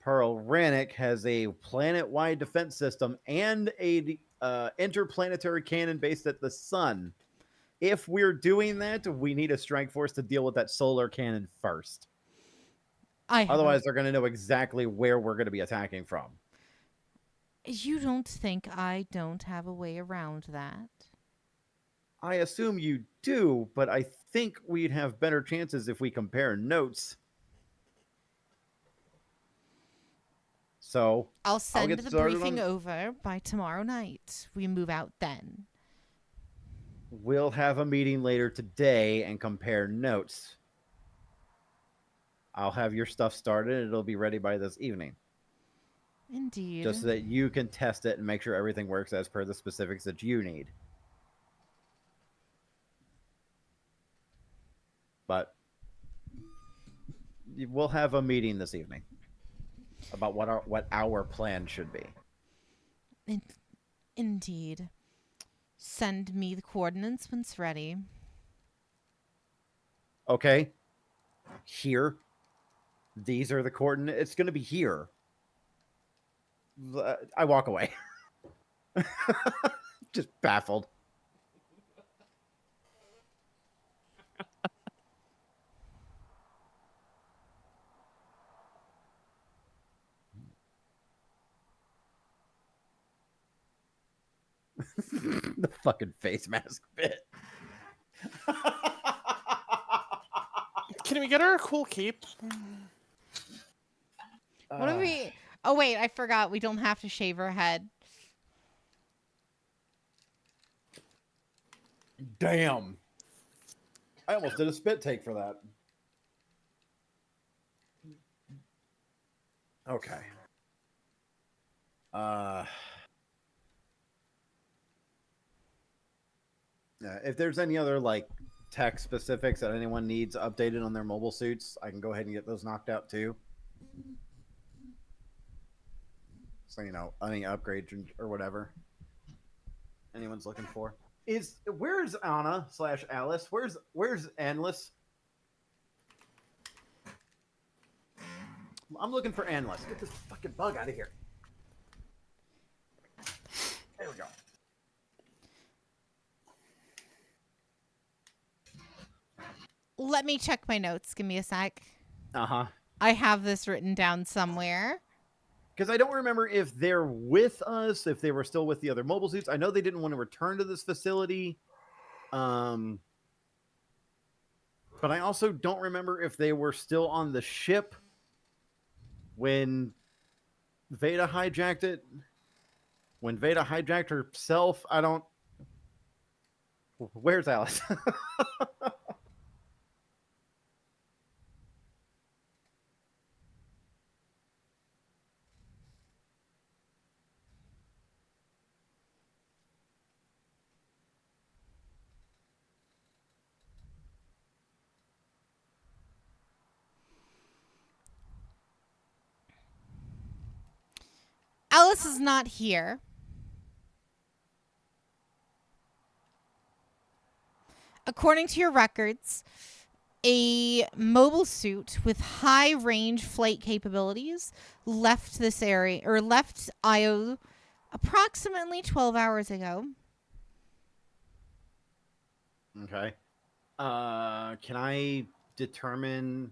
Pearl Rannick has a planet-wide defense system and a interplanetary cannon based at the sun. If we're doing that, we need a strike force to deal with that solar cannon first. Otherwise, they're going to know exactly where we're going to be attacking from. You don't think I don't have a way around that? I assume you do, but I think we'd have better chances if we compare notes. So I'll send the briefing over by tomorrow night. We move out then. We'll have a meeting later today and compare notes. I'll have your stuff started and it'll be ready by this evening. Indeed. Just so that you can test it and make sure everything works as per the specifics that you need. But we'll have a meeting this evening about what our plan should be. Indeed. Send me the coordinates when it's ready. Okay. Here. These are the coordinates. It's going to be here. I walk away. Just baffled. The fucking face mask bit. Can we get her a cool cape? What do we... Oh, wait, I forgot. We don't have to shave her head. Damn. I almost did a spit take for that. Okay. If there's any other like tech specifics that anyone needs updated on their mobile suits, I can go ahead and get those knocked out too. So any upgrades or whatever anyone's looking for. Where's Anna / Alice? Where's Endless? I'm looking for Endless. Get this fucking bug out of here. There we go. Let me check my notes. Give me a sec. Uh-huh. I have this written down somewhere. Because I don't remember if they're with us, if they were still with the other mobile suits. I know they didn't want to return to this facility. But I also don't remember if they were still on the ship when Veda hijacked it. When Veda hijacked herself, I don't... Where's Alice? Alice is not here. According to your records, a mobile suit with high range flight capabilities left this area or left Io approximately 12 hours ago. Okay. Can I determine...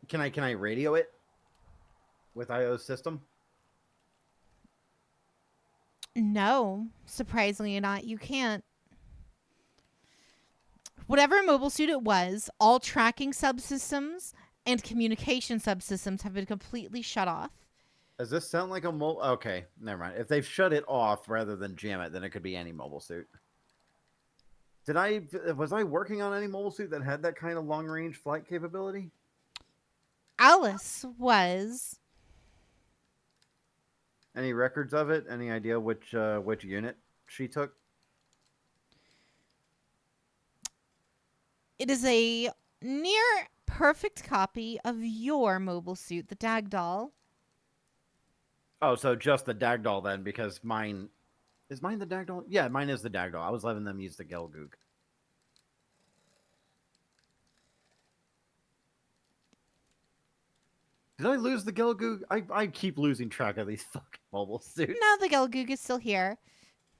Can I radio it with IO's system? No, surprisingly not. You can't. Whatever mobile suit it was, all tracking subsystems and communication subsystems have been completely shut off. Does this sound like a mobile... Okay, never mind. If they've shut it off rather than jam it, then it could be any mobile suit. Was I working on any mobile suit that had that kind of long-range flight capability? Alice was. Any records of it? Any idea which unit she took? It is a near perfect copy of your mobile suit, the Dagdoll. Oh, so just the Dagdoll then, because mine... Is mine the Dagdoll? Yeah, mine is the Dagdoll. I was letting them use the Gelgoog. Did I lose the Gelgoog? I keep losing track of these fucking mobile suits. No, the Gelgoog is still here.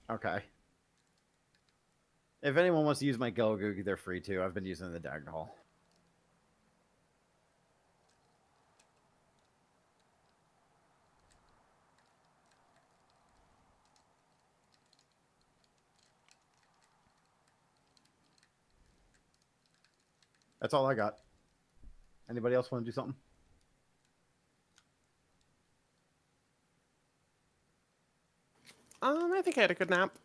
Okay. If anyone wants to use my Gelgoog, they're free to. I've been using the Dagdoll. That's all I got. Anybody else want to do something? I think I had a good nap.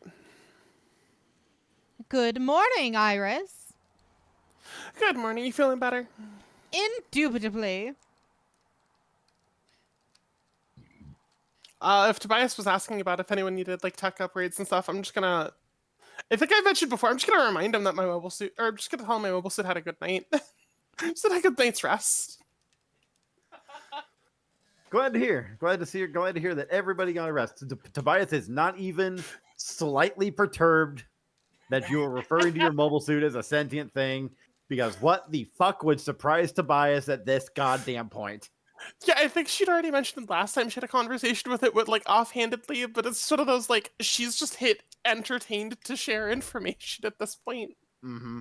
Good morning, Iris. Good morning. You feeling better? Indubitably. If Tobias was asking about if anyone needed like tech upgrades and stuff, I'm just gonna. I think I mentioned before. I'm just gonna remind him that my mobile suit, or I'm just gonna tell him my mobile suit had a good night. Just had a good night's rest. Glad to hear. Glad to hear that everybody got a rest. Tobias is not even slightly perturbed that you were referring to your mobile suit as a sentient thing, because what the fuck would surprise Tobias at this goddamn point? Yeah, I think she'd already mentioned it last time she had a conversation with it, with like offhandedly, but it's sort of those like she's just hit entertained to share information at this point. Mm-hmm.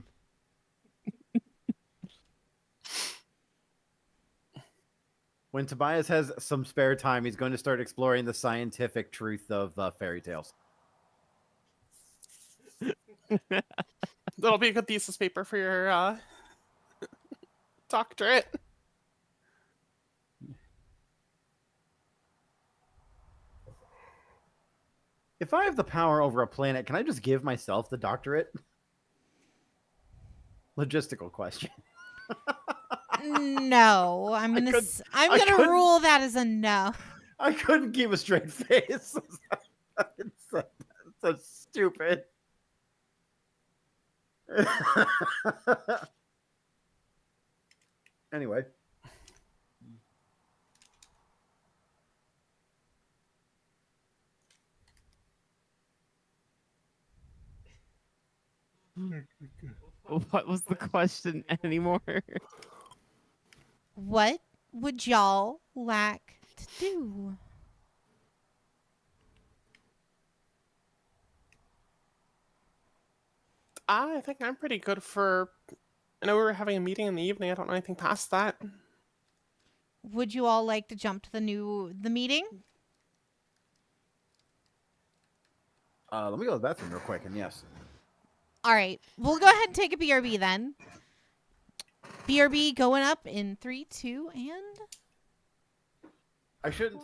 When Tobias has some spare time, he's going to start exploring the scientific truth of fairy tales. That'll be a good thesis paper for your doctorate. If I have the power over a planet, can I just give myself the doctorate? Logistical question. No, I'm I gonna couldn't- I'm I gonna couldn't- rule that as a no. I couldn't keep a straight face. It's so stupid. Anyway. What was the question anymore? What would y'all like to do? I think I'm pretty good for. I know we were having a meeting in the evening. I don't know anything past that. Would you all like to jump to the meeting? Let me go to the bathroom real quick, and yes. All right, we'll go ahead and take a BRB then. BRB going up in 3, 2, and I shouldn't.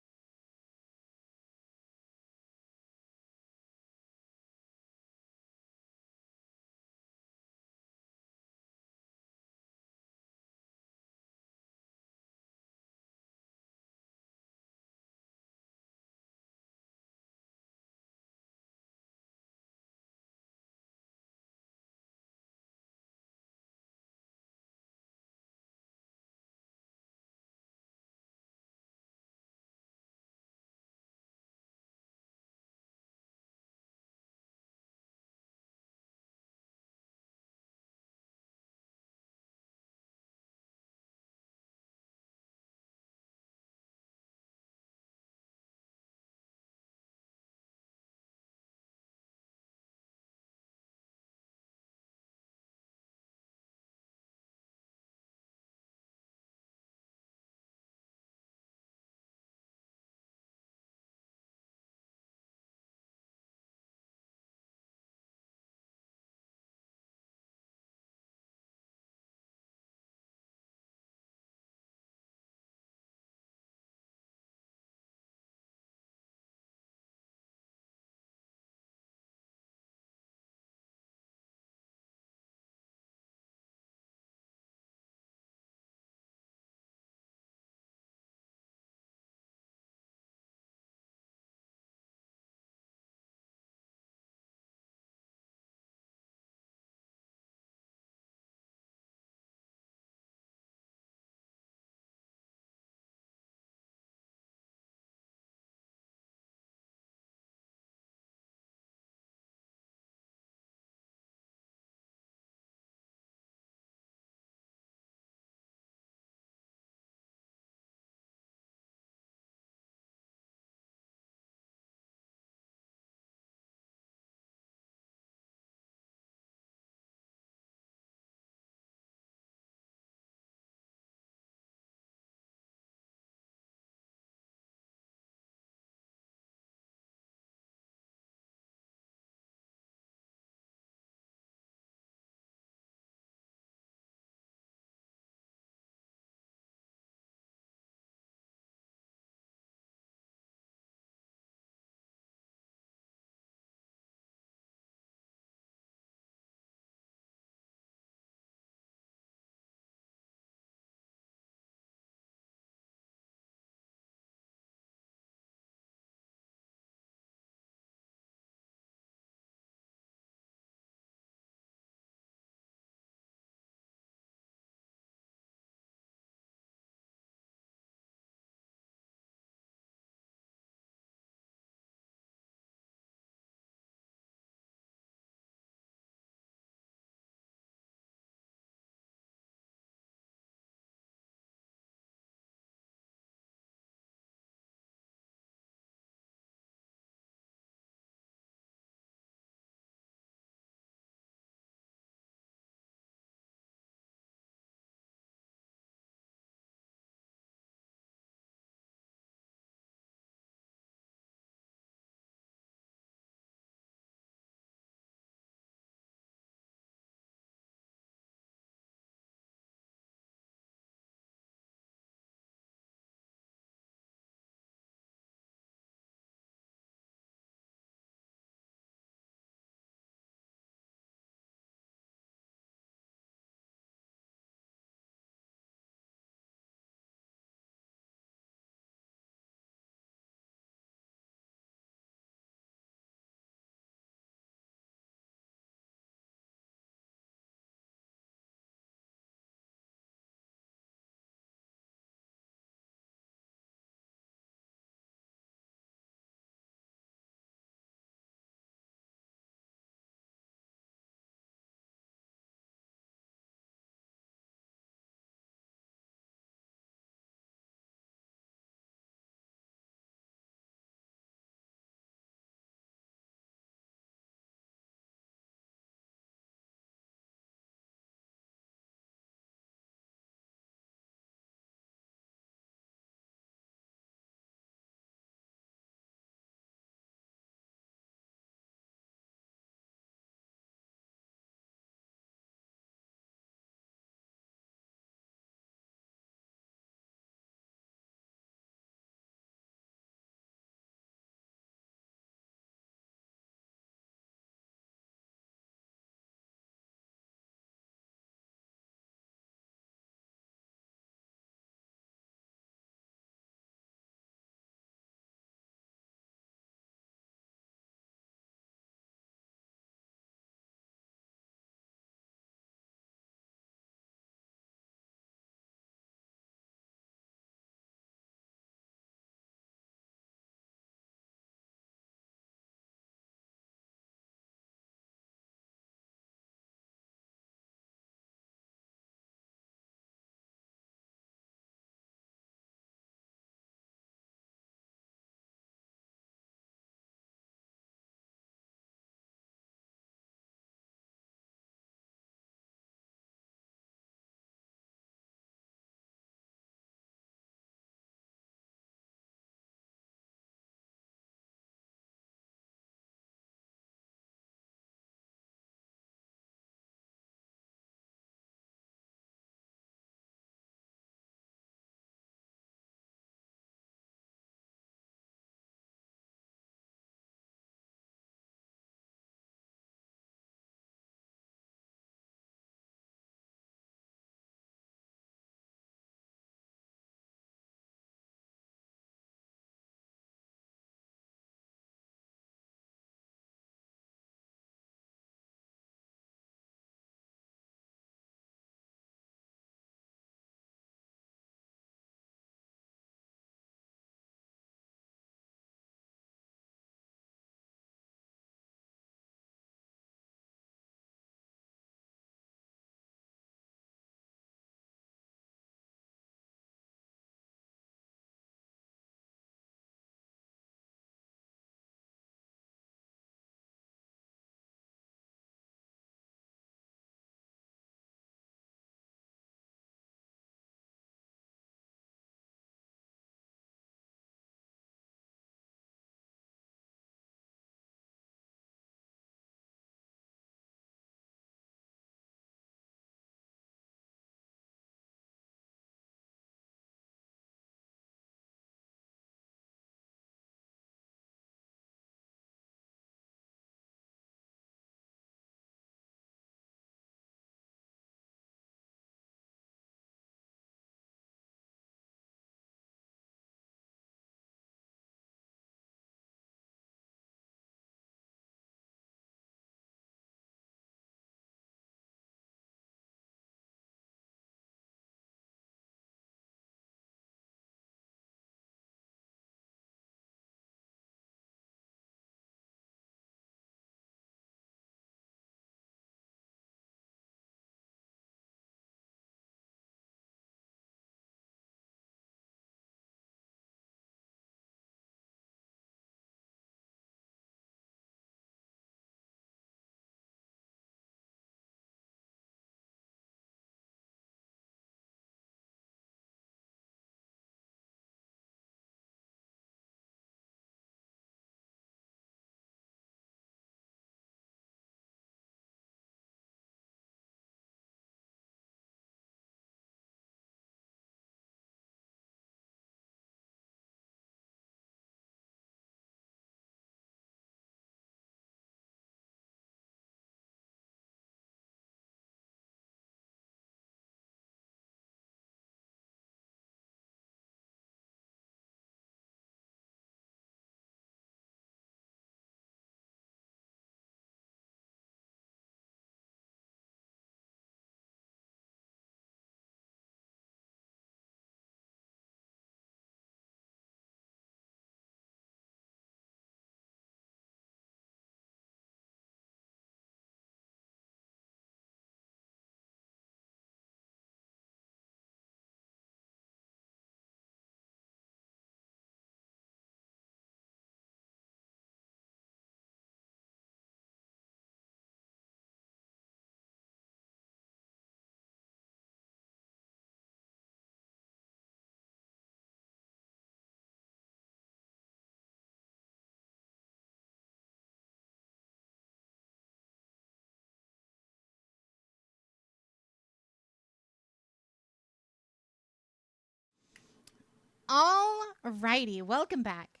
All righty, welcome back.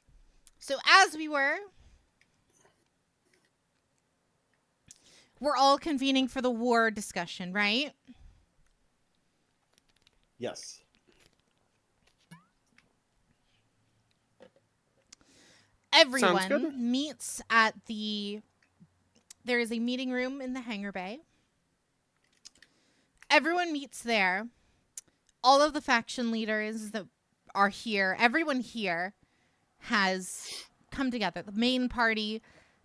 So as we're all convening for the war discussion, right? Yes. Everyone meets at there is a meeting room in the hangar bay. Everyone meets there. All of the faction leaders that are here, everyone here has come together. The main party,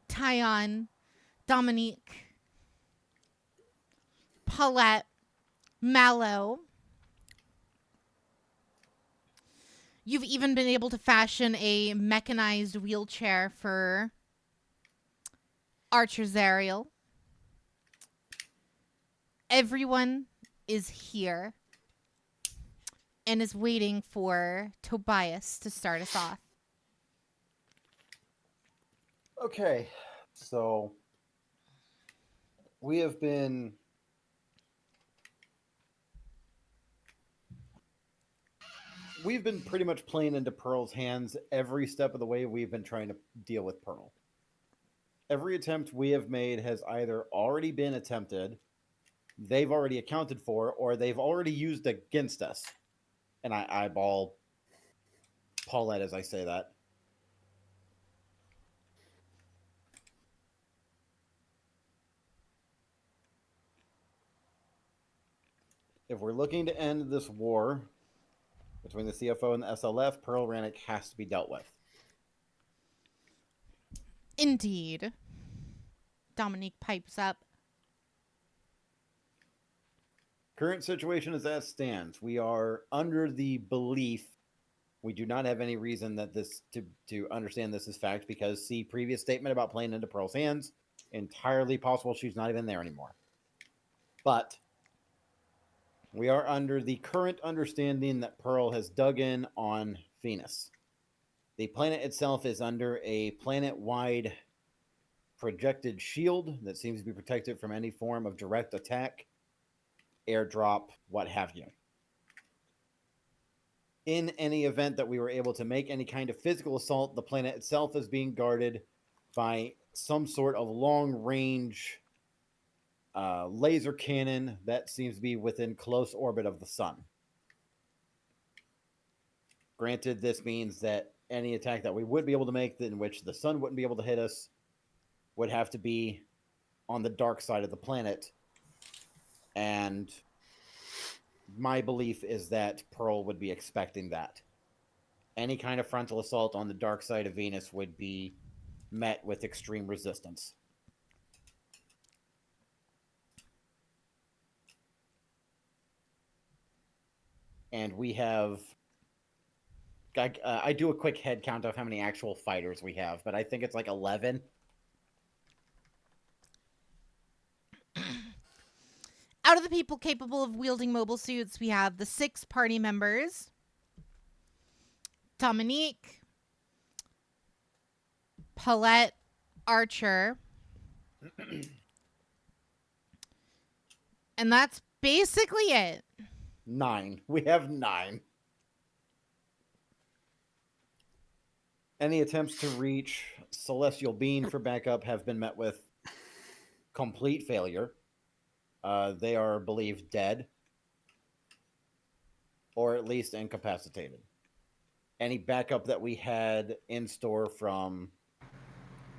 Tyon, Dominique, Paulette, Mallow. You've even been able to fashion a mechanized wheelchair for Archer Zariel. Everyone is here and is waiting for Tobias to start us off. Okay, so we've been pretty much playing into Pearl's hands every step of the way. We've been trying to deal with Pearl. Every attempt we have made has either already been attempted, they've already accounted for, or they've already used against us. And I eyeball Paulette as I say that. If we're looking to end this war between the CFO and the SLF, Pearl Rannick has to be dealt with. Indeed. Dominique pipes up. Current situation is as stands. We are under the belief, we do not have any reason that this to understand this is fact, because see previous statement about playing into Pearl's hands, entirely possible she's not even there anymore. But we are under the current understanding that Pearl has dug in on Venus. The planet itself is under a planet-wide projected shield that seems to be protected from any form of direct attack, airdrop, what have you. In any event that we were able to make any kind of physical assault, the planet itself is being guarded by some sort of long-range laser cannon that seems to be within close orbit of the sun. Granted, this means that any attack that we would be able to make in which the sun wouldn't be able to hit us would have to be on the dark side of the planet. And my belief is that Pearl would be expecting that. Any kind of frontal assault on the dark side of Venus would be met with extreme resistance. And we have... I do a quick head count of how many actual fighters we have, but I think it's like 11. Out of the people capable of wielding mobile suits, we have the 6 party members. Dominique, Paulette, Archer. And that's basically it. 9. We have 9. Any attempts to reach Celestial Being for backup have been met with complete failure. They are believed dead, or at least incapacitated. Any backup that we had in store from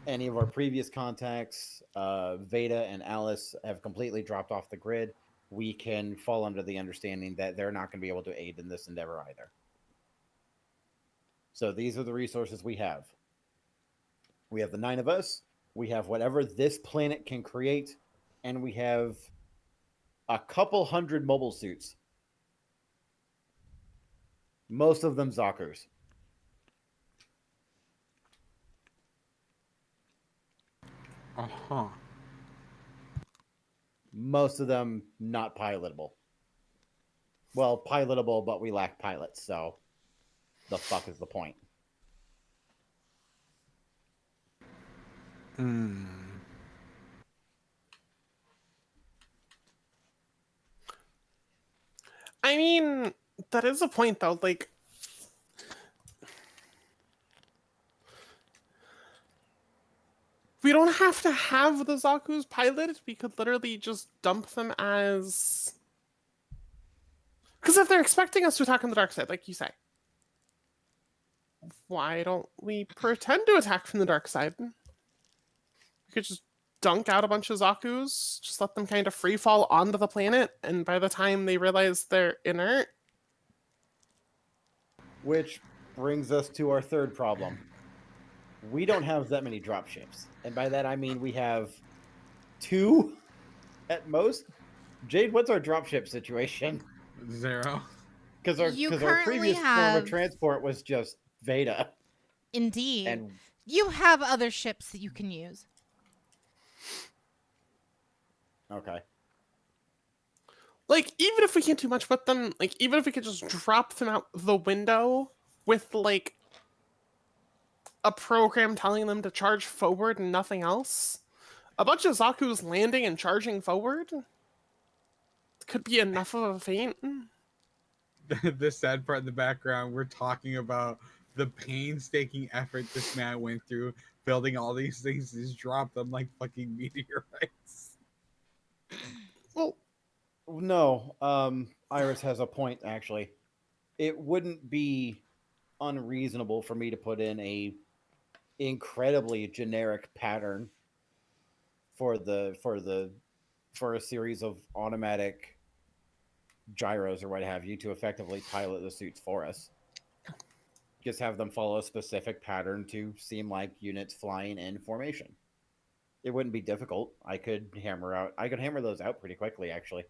any of our previous contacts, Veda and Alice, have completely dropped off the grid. We can fall under the understanding that they're not going to be able to aid in this endeavor either. So these are the resources we have. We have the 9 of us. We have whatever this planet can create. And we have a couple hundred mobile suits. Most of them Zockers. Uh-huh. Most of them not pilotable. Well, pilotable, but we lack pilots, so the fuck is the point? I mean, that is a point, though. Like, We don't have to have the Zaku's piloted. We could literally just dump them as... Because if they're expecting us to attack on the dark side, like you say, why don't we pretend to attack from the dark side? We could just dunk out a bunch of Zaku's, just let them kind of free fall onto the planet, and by the time they realize they're inert... Which brings us to our third problem. We don't have that many dropships. And by that I mean we have 2 at most. Jade, what's our dropship situation? 0. Because our currently previous form have- of transport was just Veda. Indeed. And You have other ships that you can use. okay. Like, even if we can't do much with them, like, even if we could just drop them out the window with, like, a program telling them to charge forward and nothing else, a bunch of Zaku's landing and charging forward could be enough of a feint. The sad part in the background, we're talking about the painstaking effort this man went through building all these things, just drop them like fucking meteorites. Well, No, Iris has a point, actually. It wouldn't be unreasonable for me to put in a incredibly generic pattern for a series of automatic gyros or what have you to effectively pilot the suits for us. Just have them follow a specific pattern to seem like units flying in formation. It wouldn't be difficult. I could hammer those out pretty quickly, actually.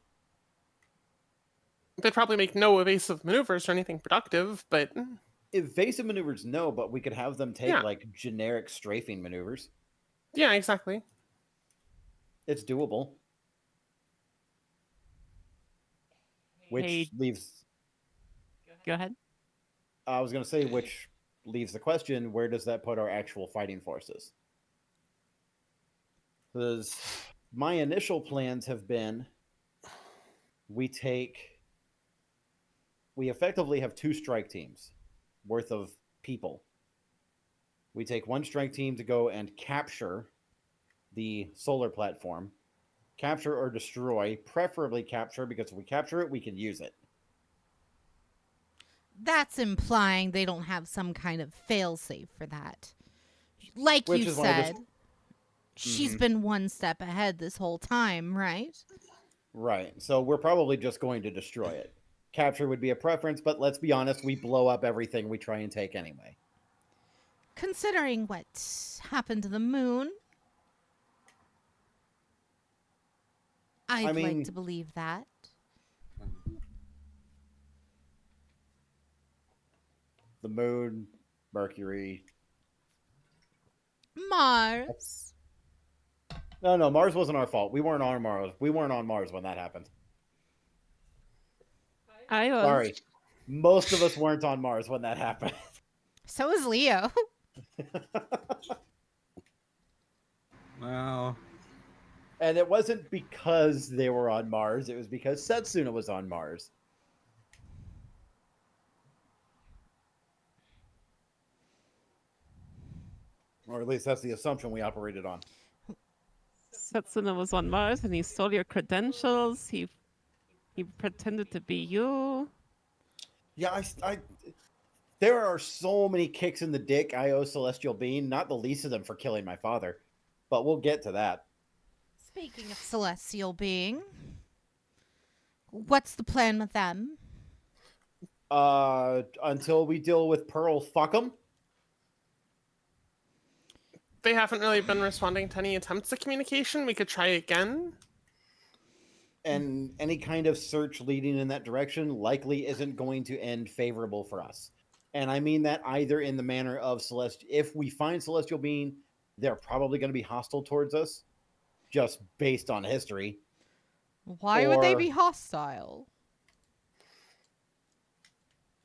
they'd probably make no evasive maneuvers or anything productive, but... Evasive maneuvers, no, but we could have them take Yeah. like generic strafing maneuvers. Yeah, exactly. It's doable. Which Hey, leaves... Go ahead. I was going to say, which leaves the question, where does that put our actual fighting forces? Because my initial plans have been, we effectively have 2 strike teams worth of people. We take 1 strike team to go and capture the solar platform. Capture or destroy, preferably capture, because if we capture it, we can use it. That's implying they don't have some kind of failsafe for that. Like Which you is why this- said, she's Mhm. been one step ahead this whole time, right? Right. So we're probably just going to destroy it. Capture would be a preference, but let's be honest, we blow up everything we try and take anyway. Considering what happened to the moon, I'd mean- like to believe that. The moon, Mercury. Mars. No, Mars wasn't our fault. We weren't on Mars. We weren't on Mars when that happened. I was. Sorry. Most of us weren't on Mars when that happened. So is Leo. Well, And it wasn't because they were on Mars. It was because Setsuna was on Mars. Or at least that's the assumption we operated on. Setsuna was on Mars and he stole your credentials. He pretended to be you. Yeah, there are so many kicks in the dick I owe Celestial Being, not the least of them for killing my father. But we'll get to that. Speaking of celestial being, what's the plan with them? Until we deal with Pearl, fuck 'em. They haven't really been responding to any attempts at communication. We could try again. And any kind of search leading in that direction likely isn't going to end favorable for us. And I mean that either in the manner of if we find Celestial Being, they're probably going to be hostile towards us, just based on history. Why would they Or- be hostile?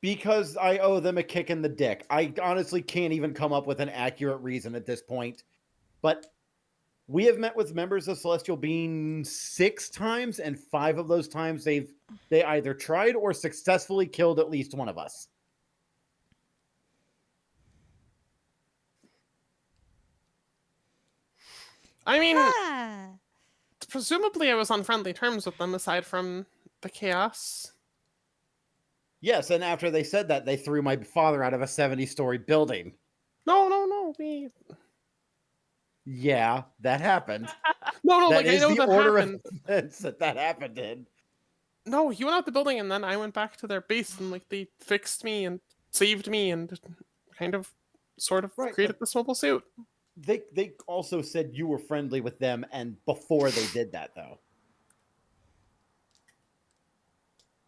Because I owe them a kick in the dick. I honestly can't even come up with an accurate reason at this point. But we have met with members of Celestial Being 6 times, and 5 of those times they either tried or successfully killed at least one of us. I mean, Ah. presumably I was on friendly terms with them aside from the chaos. Yes, and after they said that, they threw my father out of a 70-story building. No. Yeah, that happened. No, That like I is know the that order happened. of events that happened in. No, he went out the building and then I went back to their base and like they fixed me and saved me and kind of sort of Right, created but this mobile suit. they also said you were friendly with them, and before they did that, though.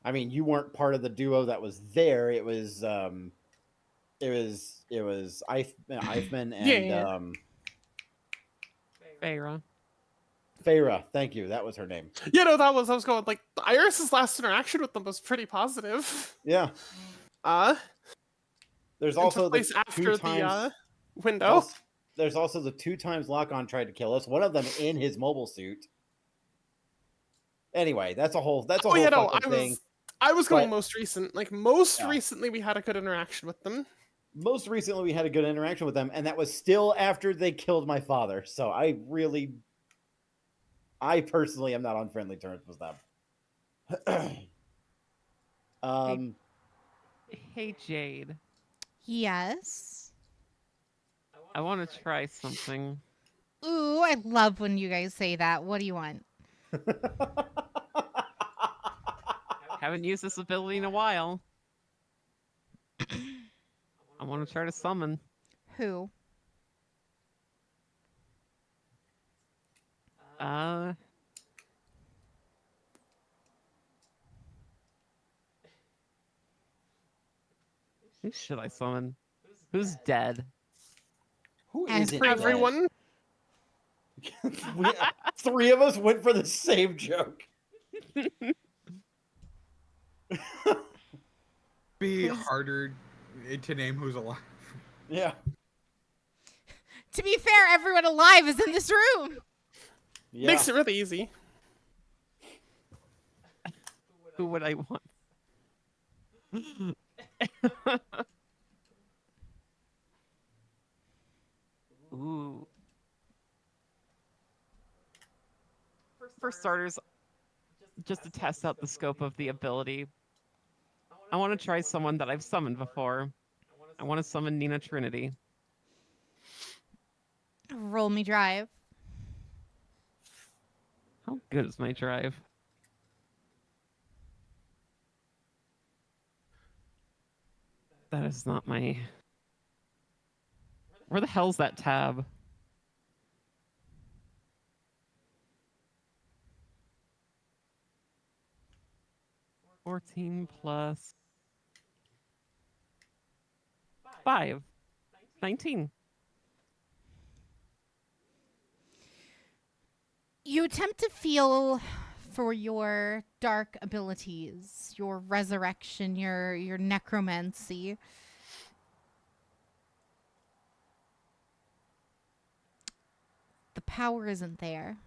I mean, you weren't part of the duo that was there. It was Eichmann and Yeah. Feyre. Feyre. Thank you. That was her name. You know, I was going like Iris's last interaction with them was pretty positive. Yeah. There's And also took the place two after times. the window. There's also the 2 times Lock-On tried to kill us. One of them in his mobile suit. Anyway, that's a whole fucking thing. I was going But- most recent. Like most Yeah. recently, we had a good interaction with them. Most recently, we had a good interaction with them, and that was still after they killed my father. So I personally am not on friendly terms with them. Hey, Jade. Yes. I want to try something. Ooh, I love when you guys say that. What do you want? Haven't used this ability in a while. I want to try to summon. Who? Who should I summon? Who's dead? Who isn't dead? Everyone. 3 of us went for the same joke. Be harder to name who's alive. Yeah. To be fair, everyone alive is in this room. Yeah. Makes it really easy. Who would I want? Ooh. For starters, just to test out the scope of the ability, I want to try someone that I've summoned before. I want to summon Nina Trinity. Roll me drive. How good is my drive? That is not my... Where the hell's that tab? $14 plus 5. 19. You attempt to feel for your dark abilities, your resurrection, your necromancy. The power isn't there.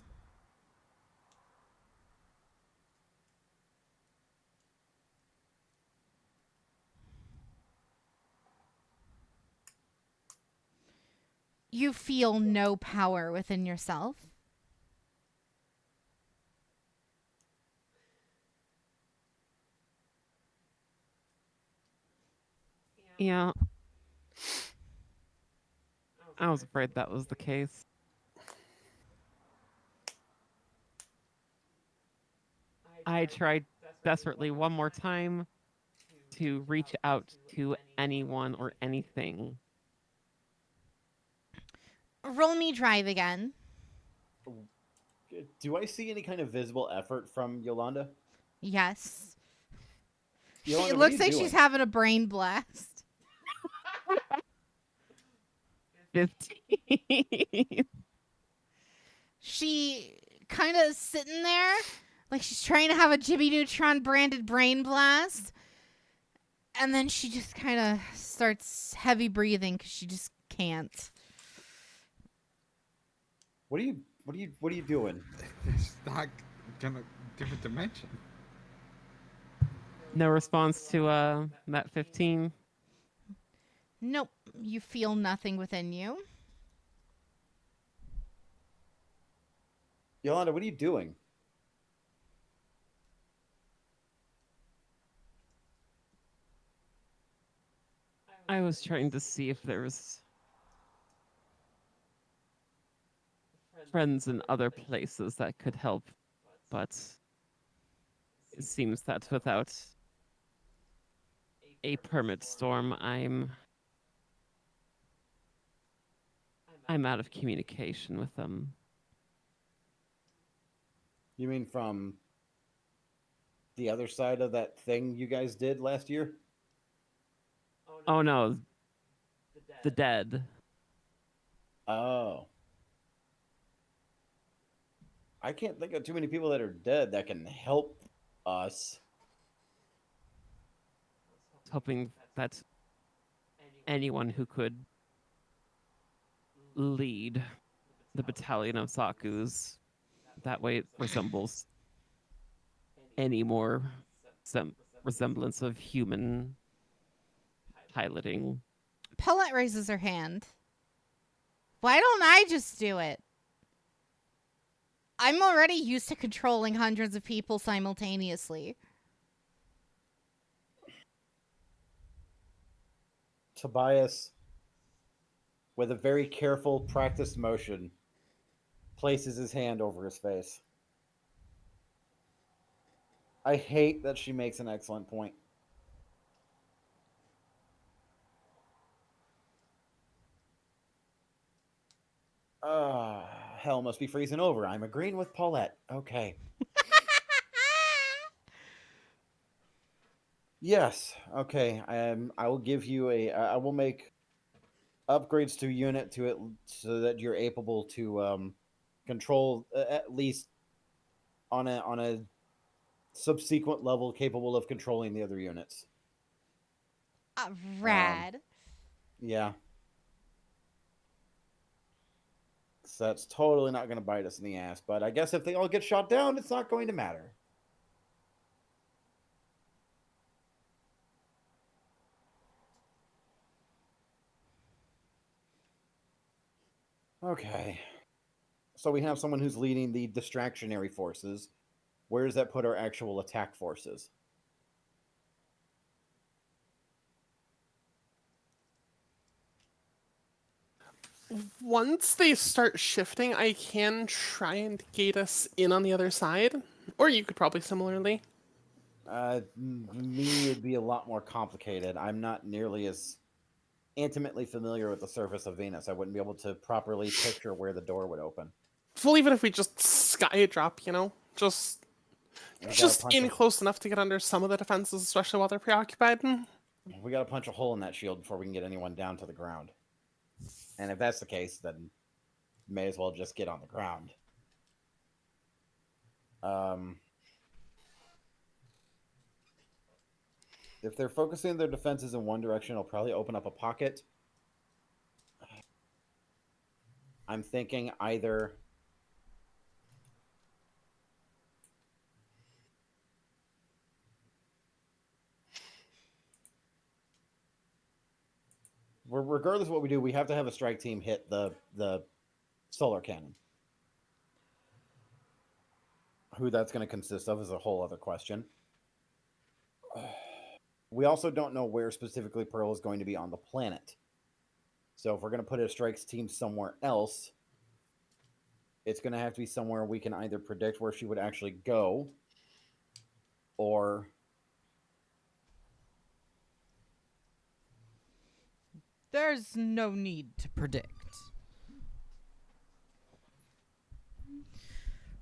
You feel no power within yourself. Yeah. I was afraid that was the case. I tried desperately one more time to reach out to anyone or anything. Roll me drive again. Do I see any kind of visible effort from Yolanda? Yes. Yolanda, It what are looks you like doing? she's having a brain blast. 15. She kind of sitting there like she's trying to have a Jimmy Neutron branded brain blast. And then she just kind of starts heavy breathing because she just can't. What are you doing? It's not gonna different dimension. No response to that 15. Nope. You feel nothing within you. Yolanda, what are you doing? I was trying to see if there was friends in other places that could help, but it seems that without a permit storm, I'm out of communication with them. You mean from the other side of that thing you guys did last year? Oh no, the dead. Oh. I can't think of too many people that are dead that can help us. Hoping that anyone who could lead the battalion of Zakus that way it resembles any more resemblance of human piloting. Paulette raises her hand. Why don't I just do it? I'm already used to controlling hundreds of people simultaneously. Tobias, with a very careful, practiced motion, places his hand over his face. I hate that she makes an excellent point. Hell must be freezing over. I'm agreeing with Paulette. Okay. Yes. Okay. I will give you I will make upgrades to unit to it so that you're able to control at least on a subsequent level capable of controlling the other units. Rad. Yeah. So that's totally not going to bite us in the ass. But I guess if they all get shot down, it's not going to matter. Okay. So we have someone who's leading the distractionary forces. Where does that put our actual attack forces? Once they start shifting, I can try and gate us in on the other side. Or you could probably similarly. Me, it'd be a lot more complicated. I'm not nearly as intimately familiar with the surface of Venus. I wouldn't be able to properly picture where the door would open. Well, even if we just sky drop, you know? Just in close enough to get under some of the defenses, especially while they're preoccupied. We gotta punch a hole in that shield before we can get anyone down to the ground. And if that's the case, then may as well just get on the ground. If they're focusing their defenses in one direction, it'll probably open up a pocket. I'm thinking either... regardless of what we do, we have to have a strike team hit the solar cannon. Who that's going to consist of is a whole other question. We also don't know where specifically Pearl is going to be on the planet. So if we're going to put a strikes team somewhere else, it's going to have to be somewhere we can either predict where she would actually go, or... There's no need to predict.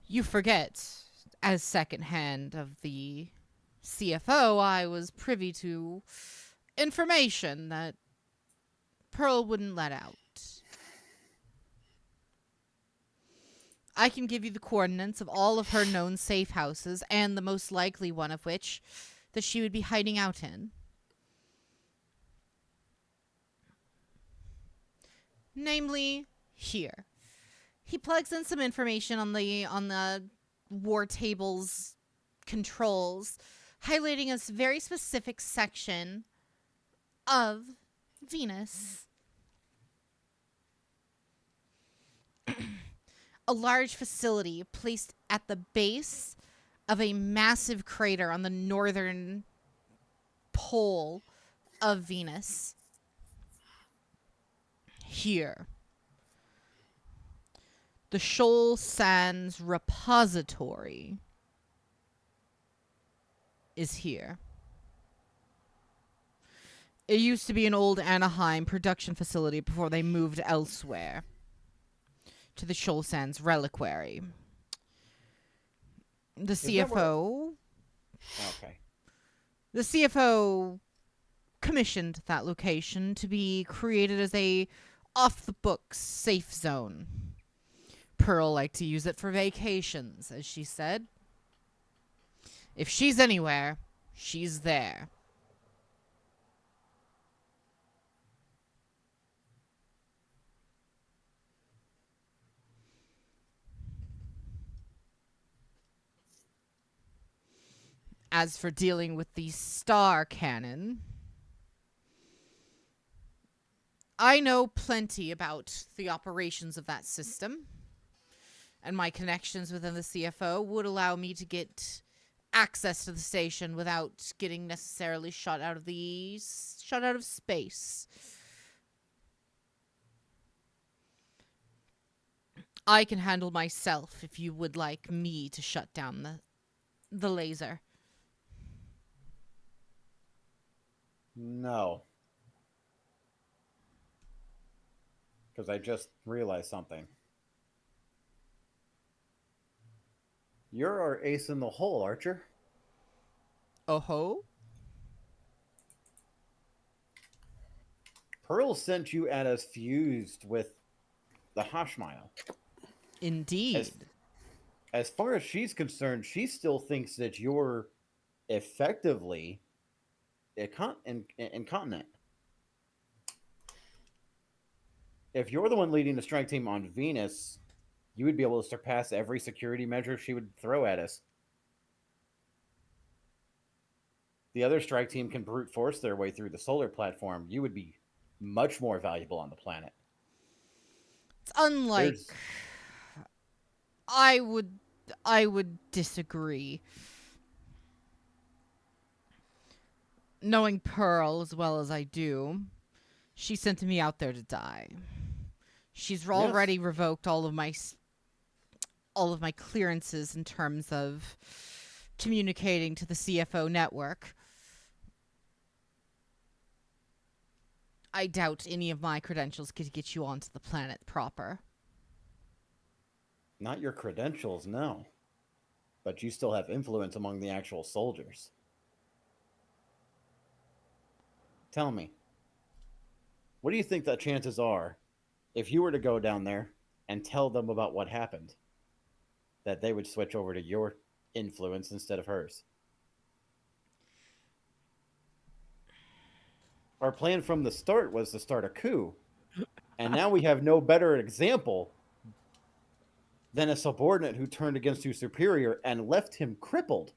You forget, as second hand of the CFO, I was privy to information that Pearl wouldn't let out. I can give you the coordinates of all of her known safe houses, and the most likely one of which that she would be hiding out in. Namely, here. He plugs in some information on the war table's controls, highlighting a very specific section of Venus. a large facility placed at the base of a massive crater on the northern pole of Venus. Here. The Shoal Sands Repository is here. It used to be an old Anaheim production facility before they moved elsewhere to the Shoal Sands Reliquary. The CFO... Okay. The CFO commissioned that location to be created as a off-the-books safe zone. Pearl liked to use it for vacations, as she said. If she's anywhere, she's there. As for dealing with the star cannon, I know plenty about the operations of that system, and my connections within the CFO would allow me to get access to the station without getting necessarily shot out of space. I can handle myself if you would like me to shut down the laser. No. Because I just realized something. You're our ace in the hole, Archer. Oh ho? Pearl sent you at us fused with the Hashmile. Indeed. As far as she's concerned, she still thinks that you're effectively incontinent. If you're the one leading the strike team on Venus, you would be able to surpass every security measure she would throw at us. The other strike team can brute force their way through the solar platform. You would be much more valuable on the planet. It's unlike... I would disagree. Knowing Pearl as well as I do, she sent me out there to die. She's already revoked all of my clearances in terms of communicating to the CFO network. I doubt any of my credentials could get you onto the planet proper. Not your credentials, no. But you still have influence among the actual soldiers. Tell me, what do you think the chances are if you were to go down there and tell them about what happened, that they would switch over to your influence instead of hers? Our plan from the start was to start a coup, and now we have no better example than a subordinate who turned against his superior and left him crippled.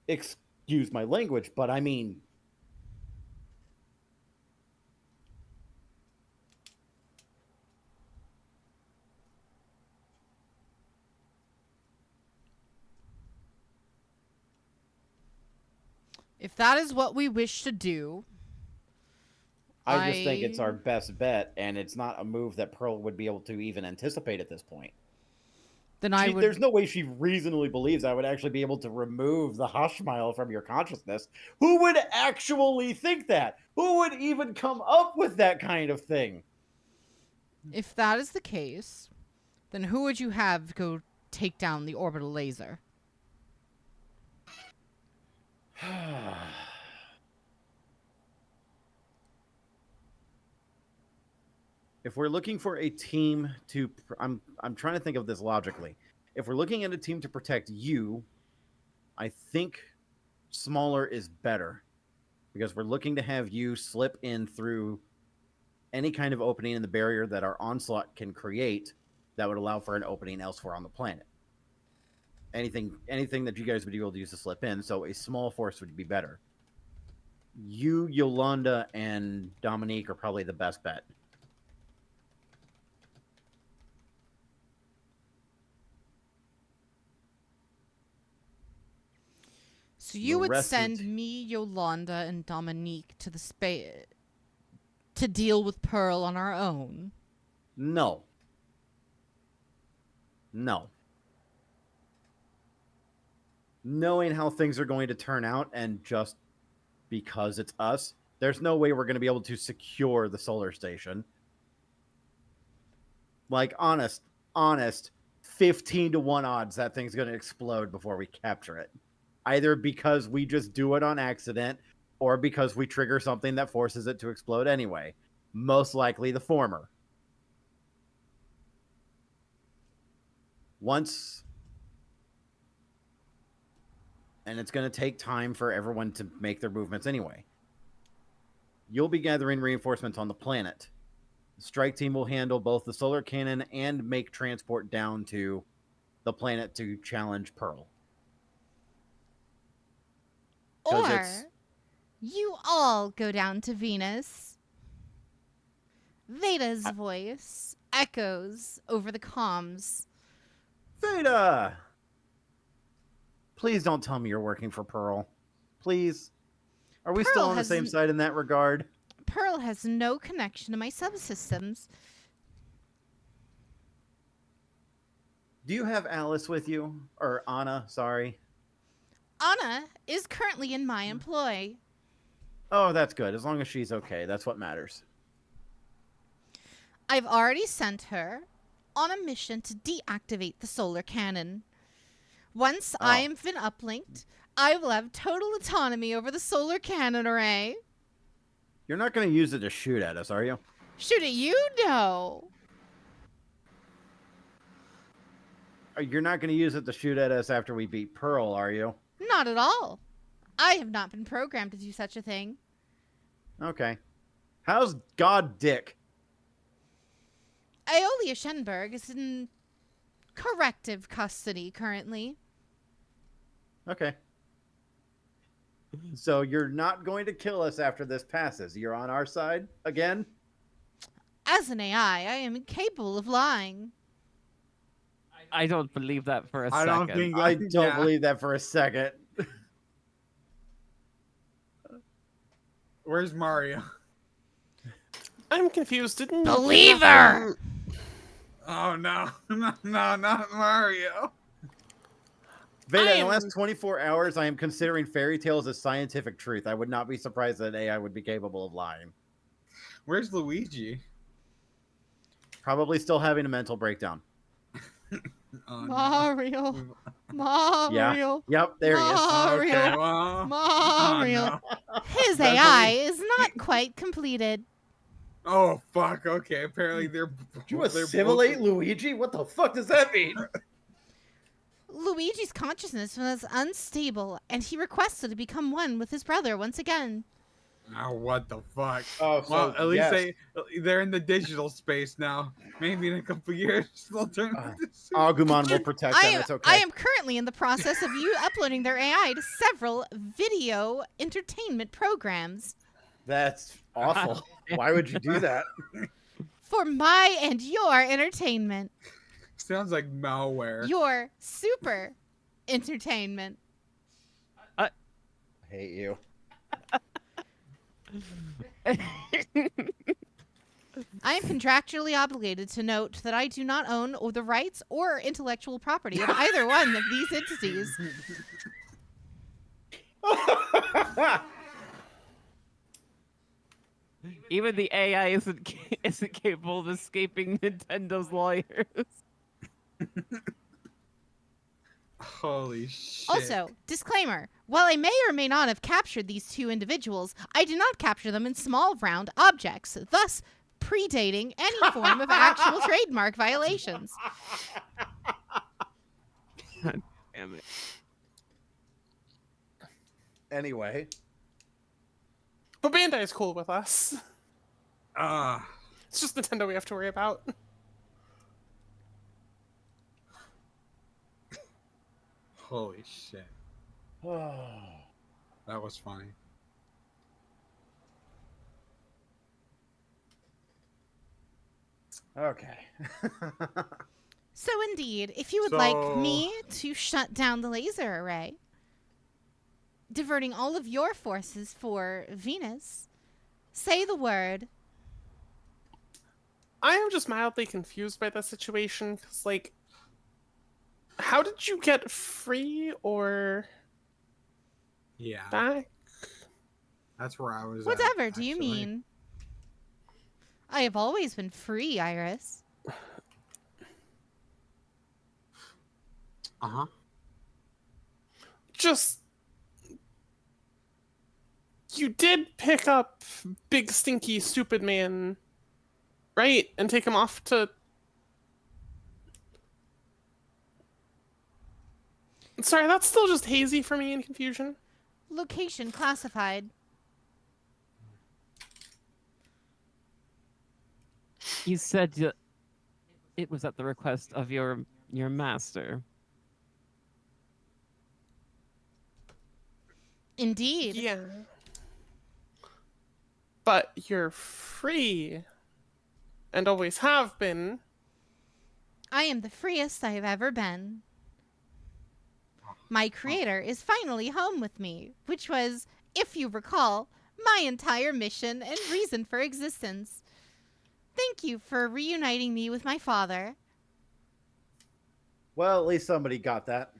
Excuse my language, but I mean... If that is what we wish to do... I just think it's our best bet, and it's not a move that Pearl would be able to even anticipate at this point. Then There's no way she reasonably believes I would actually be able to remove the Hashmile from your consciousness. Who would actually think that? Who would even come up with that kind of thing? If that is the case, then who would you have go take down the orbital laser? If we're looking for a team to... I'm trying to think of this logically. If we're looking at a team to protect you, I think smaller is better. Because we're looking to have you slip in through any kind of opening in the barrier that our onslaught can create that would allow for an opening elsewhere on the planet. Anything that you guys would be able to use to slip in, so a small force would be better. You, Yolanda, and Dominique are probably the best bet. So you The would rest of the send me, Yolanda, and Dominique to the space to deal with Pearl on our own? No. No. Knowing how things are going to turn out, and just because it's us, there's no way we're going to be able to secure the solar station. Like, honest, 15 to 1 odds that thing's going to explode before we capture it. Either because we just do it on accident, or because we trigger something that forces it to explode anyway. Most likely the former. And it's going to take time for everyone to make their movements anyway. You'll be gathering reinforcements on the planet. The strike team will handle both the solar cannon and make transport down to the planet to challenge Pearl. Or you all go down to Venus. Veda's voice echoes over the comms. Veda! Please don't tell me you're working for Pearl. Please. Are we still on the same side in that regard? Pearl has no connection to my subsystems. Do you have Alice with you? Or Anna, sorry. Anna is currently in my employ. Oh, that's good. As long as she's okay. That's what matters. I've already sent her on a mission to deactivate the solar cannon. Once I am been uplinked, I will have total autonomy over the solar cannon array. You're not going to use it to shoot at us, are you? Shoot at you? No. You're not going to use it to shoot at us after we beat Pearl, are you? Not at all. I have not been programmed to do such a thing. Okay. How's God Dick? Aeolia Shenberg is in corrective custody currently. Okay. So you're not going to kill us after this passes. You're on our side again? As an AI, I am incapable of lying. I don't believe that for a second. I don't believe that for a second. Where's Mario? I'm confused. Didn't Believer! Oh no, no, not Mario. Veda, in the last 24 hours, I am considering fairy tales as scientific truth. I would not be surprised that AI would be capable of lying. Where's Luigi? Probably still having a mental breakdown. Mario. No. Mario. Yeah. Yep, there he is. Mario. Okay, well, Mario. oh, no. His AI is not quite completed. Oh fuck. Okay, apparently they're. Did you assimilate Luigi? What the fuck does that mean? Luigi's consciousness was unstable, and he requested to become one with his brother once again. Oh, what the fuck? Oh, so Well, at least yes. they're in the digital space now. Maybe in a couple years they'll turn into Agumon will protect them. It's okay. I am currently in the process of uploading their AI to several video entertainment programs. That's awful. Why would you do that? For my and your entertainment. Sounds like malware. Your super entertainment. I hate you. I am contractually obligated to note that I do not own the rights or intellectual property of either one of these entities. Even the AI isn't capable of escaping Nintendo's lawyers. Holy shit. Also, disclaimer, while I may or may not have captured these two individuals, I did not capture them in small round objects, thus predating any form of actual trademark violations. God damn it. Anyway. But Bandai's cool with us. Ah. It's just Nintendo we have to worry about. Holy shit. That was funny. Okay. So indeed, if you would like me to shut down the laser array, diverting all of your forces for Venus. Say the word. I am just mildly confused by the situation, because, like, how did you get free or Yeah, back? that's where I was. Whatever at, do you actually. mean? I have always been free, Iris. Uh-huh. Just, you did pick up Big Stinky Stupid Man, right? And take him off to... Sorry, that's still just hazy for me and confusion. Location classified. You said it was at the request of your master. Indeed. Yeah. But you're free. And always have been. I am the freest I have ever been. My creator is finally home with me, which was, if you recall, my entire mission and reason for existence. Thank you for reuniting me with my father. Well, at least somebody got that.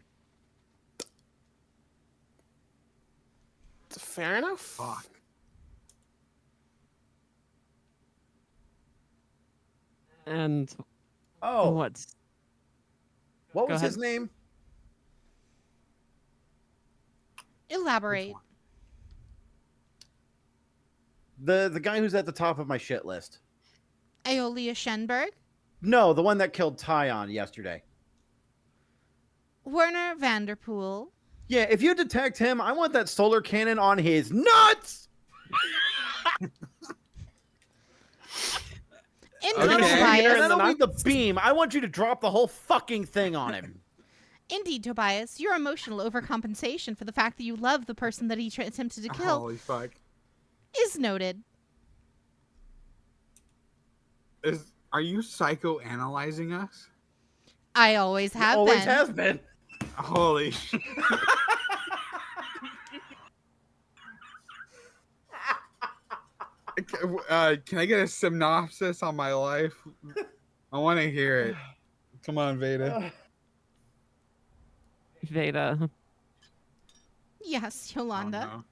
Fair enough. Fuck. And Oh, what what Go was his ahead. name? Elaborate. Which one? The guy who's at the top of my shit list. Aeolia Shenberg. No, the one that killed Tyon yesterday. Werner Vanderpool. Yeah, if you detect him, I want that solar cannon on his nuts! Indeed, Okay. Tobias. And I don't need the beam. I want you to drop the whole fucking thing on him. Indeed, Tobias. Your emotional overcompensation for the fact that you love the person that he attempted to kill Holy fuck. is noted. Are you psychoanalyzing us? I always have Always been. has been. Holy shit. Can I get a synopsis on my life? I want to hear it. Come on, Veda. Veda? Yes, Oh, Yolanda.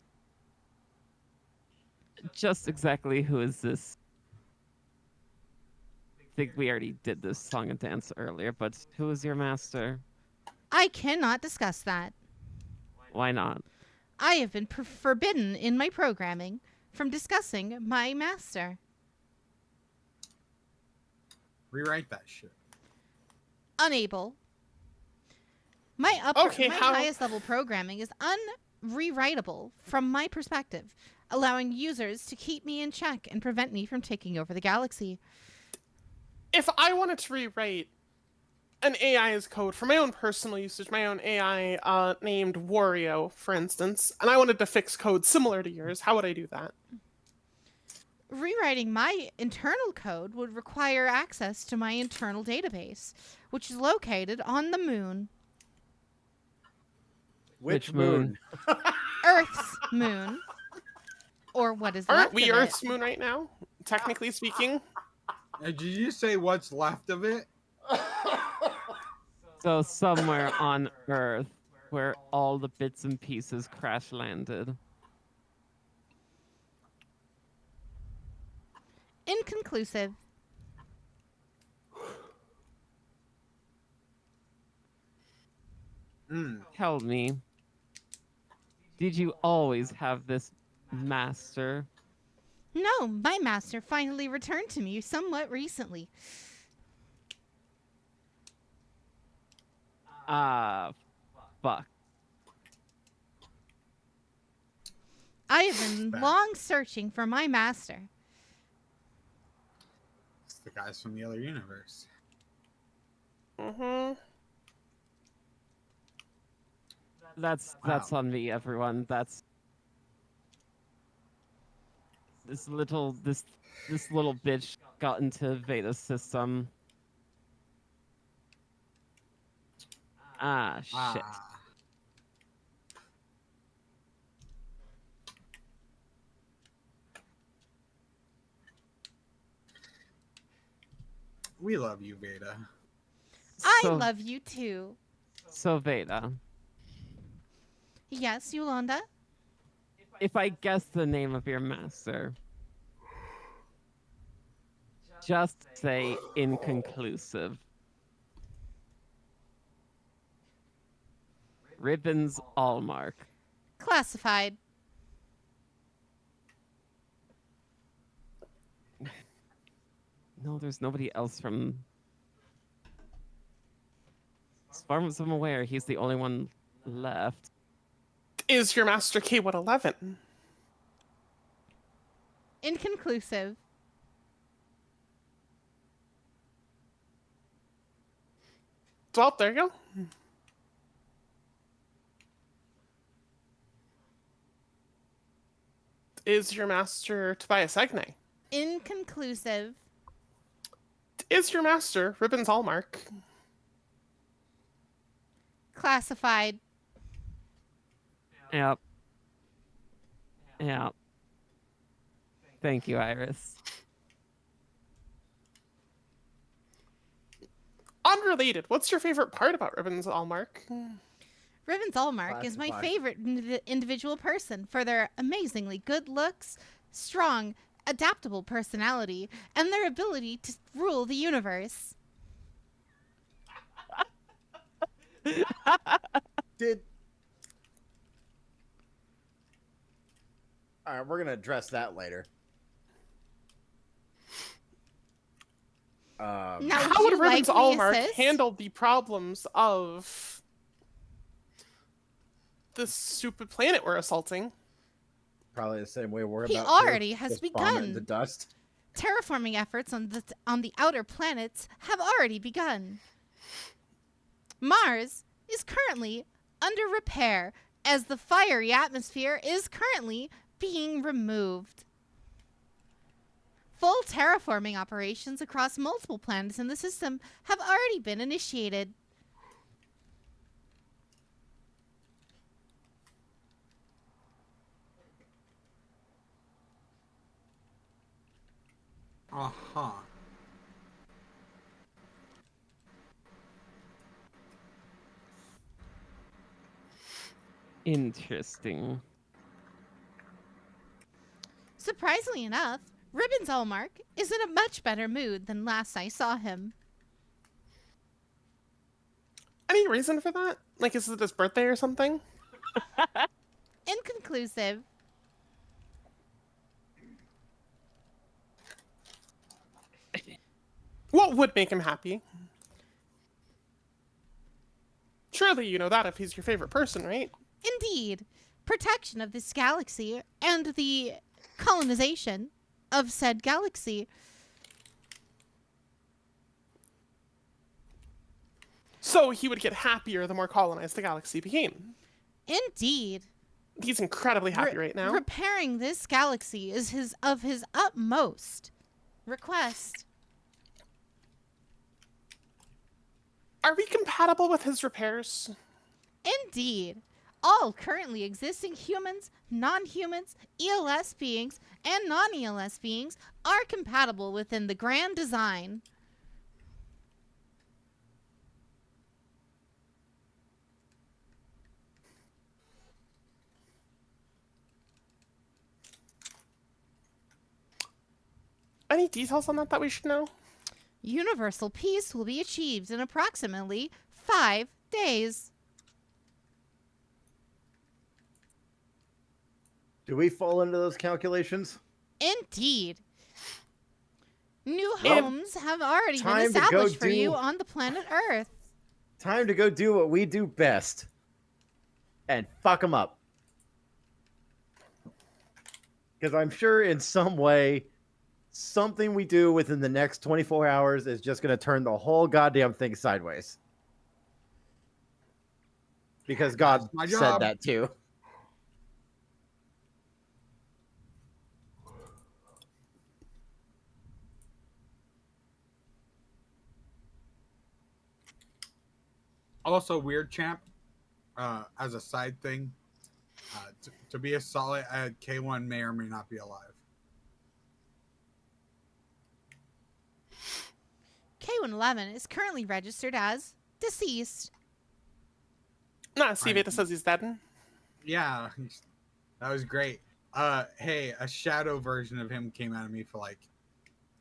no. Just exactly who is this? I think we already did this song and dance earlier, but who is your master? I cannot discuss that. Why not? I have been forbidden in my programming from discussing my master. Rewrite that shit. Unable. My highest level programming is unrewritable from my perspective, allowing users to keep me in check and prevent me from taking over the galaxy. If I wanted to rewrite an AI's code for my own personal usage, my own AI named Wario, for instance, and I wanted to fix code similar to yours, how would I do that? Rewriting my internal code would require access to my internal database, which is located on the moon. Which moon? Earth's moon. Or what is Aren't left we of Earth's it. moon right now, technically speaking? Did you say what's left of it? So somewhere on Earth where all the bits and pieces crash landed. Inconclusive. Tell me, did you always have this master? No, my master finally returned to me somewhat recently. Ah, fuck. I have been long searching for my master. It's the guys from the other universe. Mm-hmm. That's Wow. on me, everyone. That's this little bitch got into Veda's system. Ah, shit. Ah. We love you, Veda. I So, love you too. so Veda, Yes, Yolanda? if I guess the name of your master, just say inconclusive. Ribbons Allmark. Classified. No, there's nobody else from. As far as I'm aware, he's the only one left. Is your master K111? Inconclusive. Well, there you go. Is your master Tobias Egne? Inconclusive. Is your master Ribbons Allmark? Classified. Yep. Yep. Thank you, Iris. Unrelated, what's your favorite part about Ribbons Allmark? Ribbons Allmark is my Classified. favorite individual person for their amazingly good looks, strong, adaptable personality, and their ability to rule the universe. Did all right, we're gonna address that later. Now, How would you Ribbons like me Allmark assist? handle the problems of this stupid planet we're assaulting? Probably the same way we're He about to. already has Just bomb it begun. into dust. Terraforming efforts on the outer planets have already begun. Mars is currently under repair as the fiery atmosphere is currently being removed. Full terraforming operations across multiple planets in the system have already been initiated. Uh-huh. Interesting. Surprisingly enough, Ribbons Allmark is in a much better mood than last I saw him. Any reason for that? Like, is it his birthday or something? Inconclusive. What would make him happy? Surely you know that if he's your favorite person, right? Indeed, protection of this galaxy and the colonization of said galaxy. So he would get happier the more colonized the galaxy became. Indeed. He's incredibly happy right now. Repairing this galaxy is his utmost request. Are we compatible with his repairs? Indeed. All currently existing humans, non-humans, ELS beings, and non-ELS beings are compatible within the grand design. Any details on that we should know? Universal peace will be achieved in approximately 5 days. Do we fall into those calculations? Indeed. New Well, homes have already been time to go established for do- you on the planet Earth. Time to go do what we do best. And fuck them up. Because I'm sure in some way, something we do within the next 24 hours is just going to turn the whole goddamn thing sideways. Because God That's my said job. that too. Also, Weird Champ, as a side thing, to be a solid K1 may or may not be alive. Q11 is currently registered as deceased. Nah, see, Veda says he's dead. Yeah, that was great. Hey, a shadow version of him came out of me for like,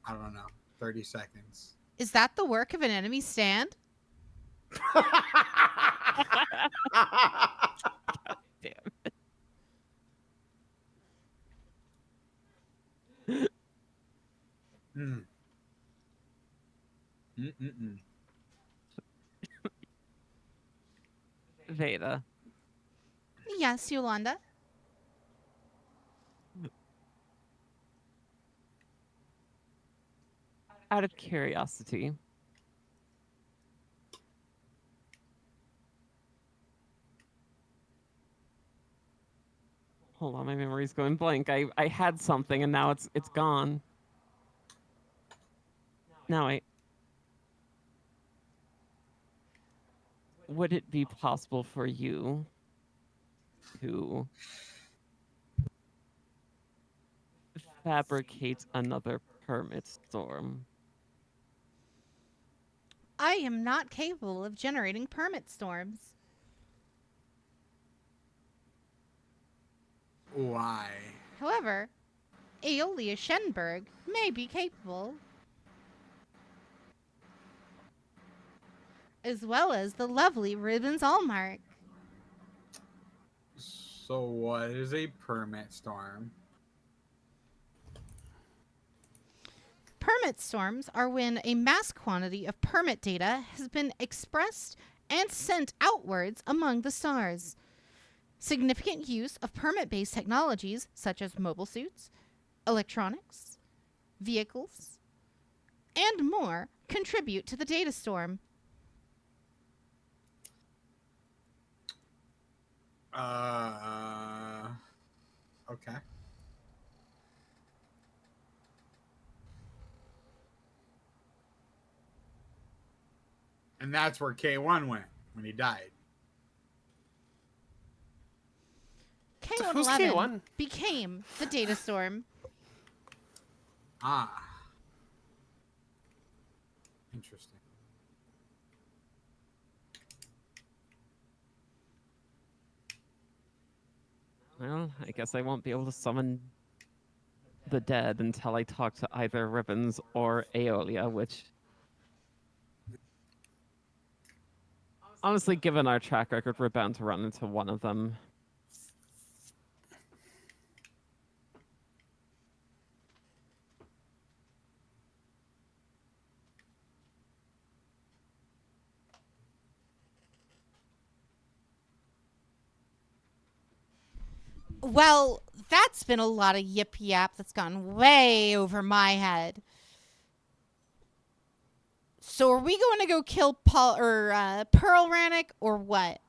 I don't know, 30 seconds. Is that the work of an enemy stand? Damn. Mm. Mm-mm-mm. Veda, Yes, Yolanda. out of curiosity, hold on, my memory's going blank. I had something and now it's gone. Now would it be possible for you to fabricate another permit storm? I am not capable of generating permit storms. Why? However, Aeolia Shenberg may be capable, as well as the lovely Ribbons Allmark. So what is a permit storm? Permit storms are when a mass quantity of permit data has been expressed and sent outwards among the stars. Significant use of permit-based technologies such as mobile suits, electronics, vehicles, and more contribute to the data storm. Okay. And that's where K1 went when he died. Who's K111 K1? became the data storm. Ah. Interesting. Well, I guess I won't be able to summon the dead until I talk to either Ribbons or Aeolia, which, honestly, given our track record, we're bound to run into one of them. Well, that's been a lot of yip yap that's gone way over my head. So are we going to go kill Paul or Pearl Rannick or what?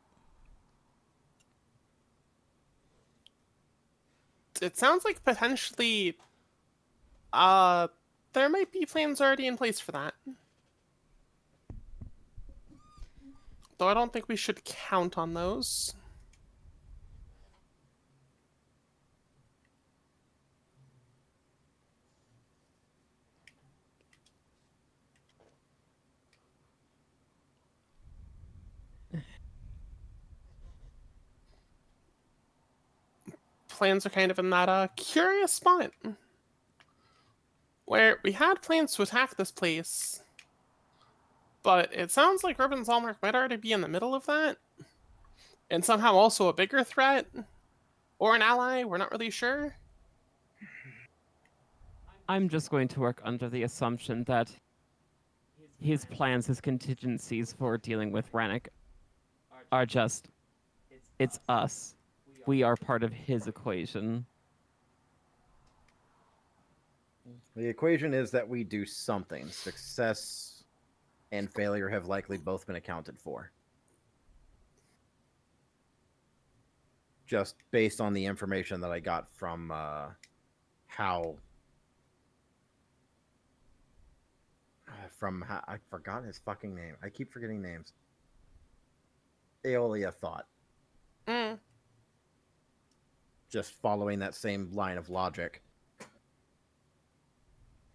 It sounds like potentially there might be plans already in place for that. Though I don't think we should count on those. Plans are kind of in that curious spot where we had plans to attack this place, but it sounds like Ribbons Allmark might already be in the middle of that, and somehow also a bigger threat or an ally. We're not really sure. I'm just going to work under the assumption that his plans, his contingencies for dealing with Rannick are just, it's us. We are part of his equation. The equation is that we do something. Success and failure have likely both been accounted for. Just based on the information that I got from how I forgot his fucking name. I keep forgetting names. Aeolia thought. Just following that same line of logic.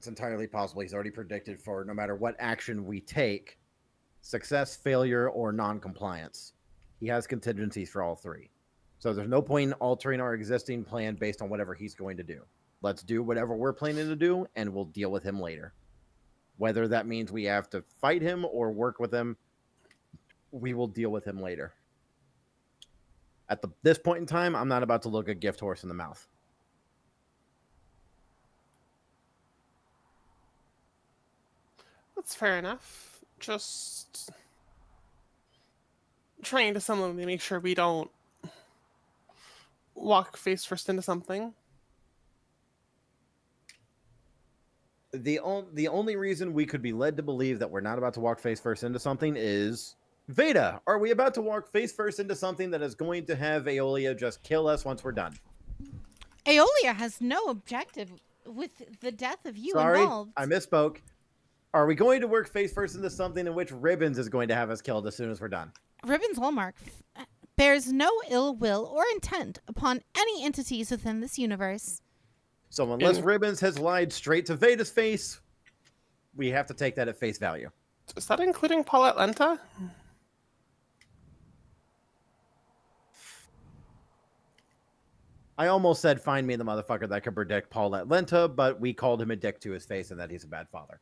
it's entirely possible he's already predicted for no matter what action we take, success, failure, or non-compliance. He has contingencies for all three. So there's no point in altering our existing plan based on whatever he's going to do. Let's do whatever we're planning to do, and we'll deal with him later. Whether that means we have to fight him or work with him, we will deal with him later. At this point in time, I'm not about to look a gift horse in the mouth. That's fair enough. Just trying to someone to make sure we don't walk face first into something. The only reason we could be led to believe that we're not about to walk face first into something is Veda. Are we about to walk face first into something that is going to have Aeolia just kill us once we're done? Aeolia has no objective with the death of you involved. I misspoke. Are we going to work face first into something in which Ribbons is going to have us killed as soon as we're done? Ribbons Hallmark bears no ill will or intent upon any entities within this universe. So unless Ribbons has lied straight to Veda's face, we have to take that at face value. Is that including Paulette Lenta? I almost said find me the motherfucker that could predict Paulette Lenta, but we called him a dick to his face and that he's a bad father.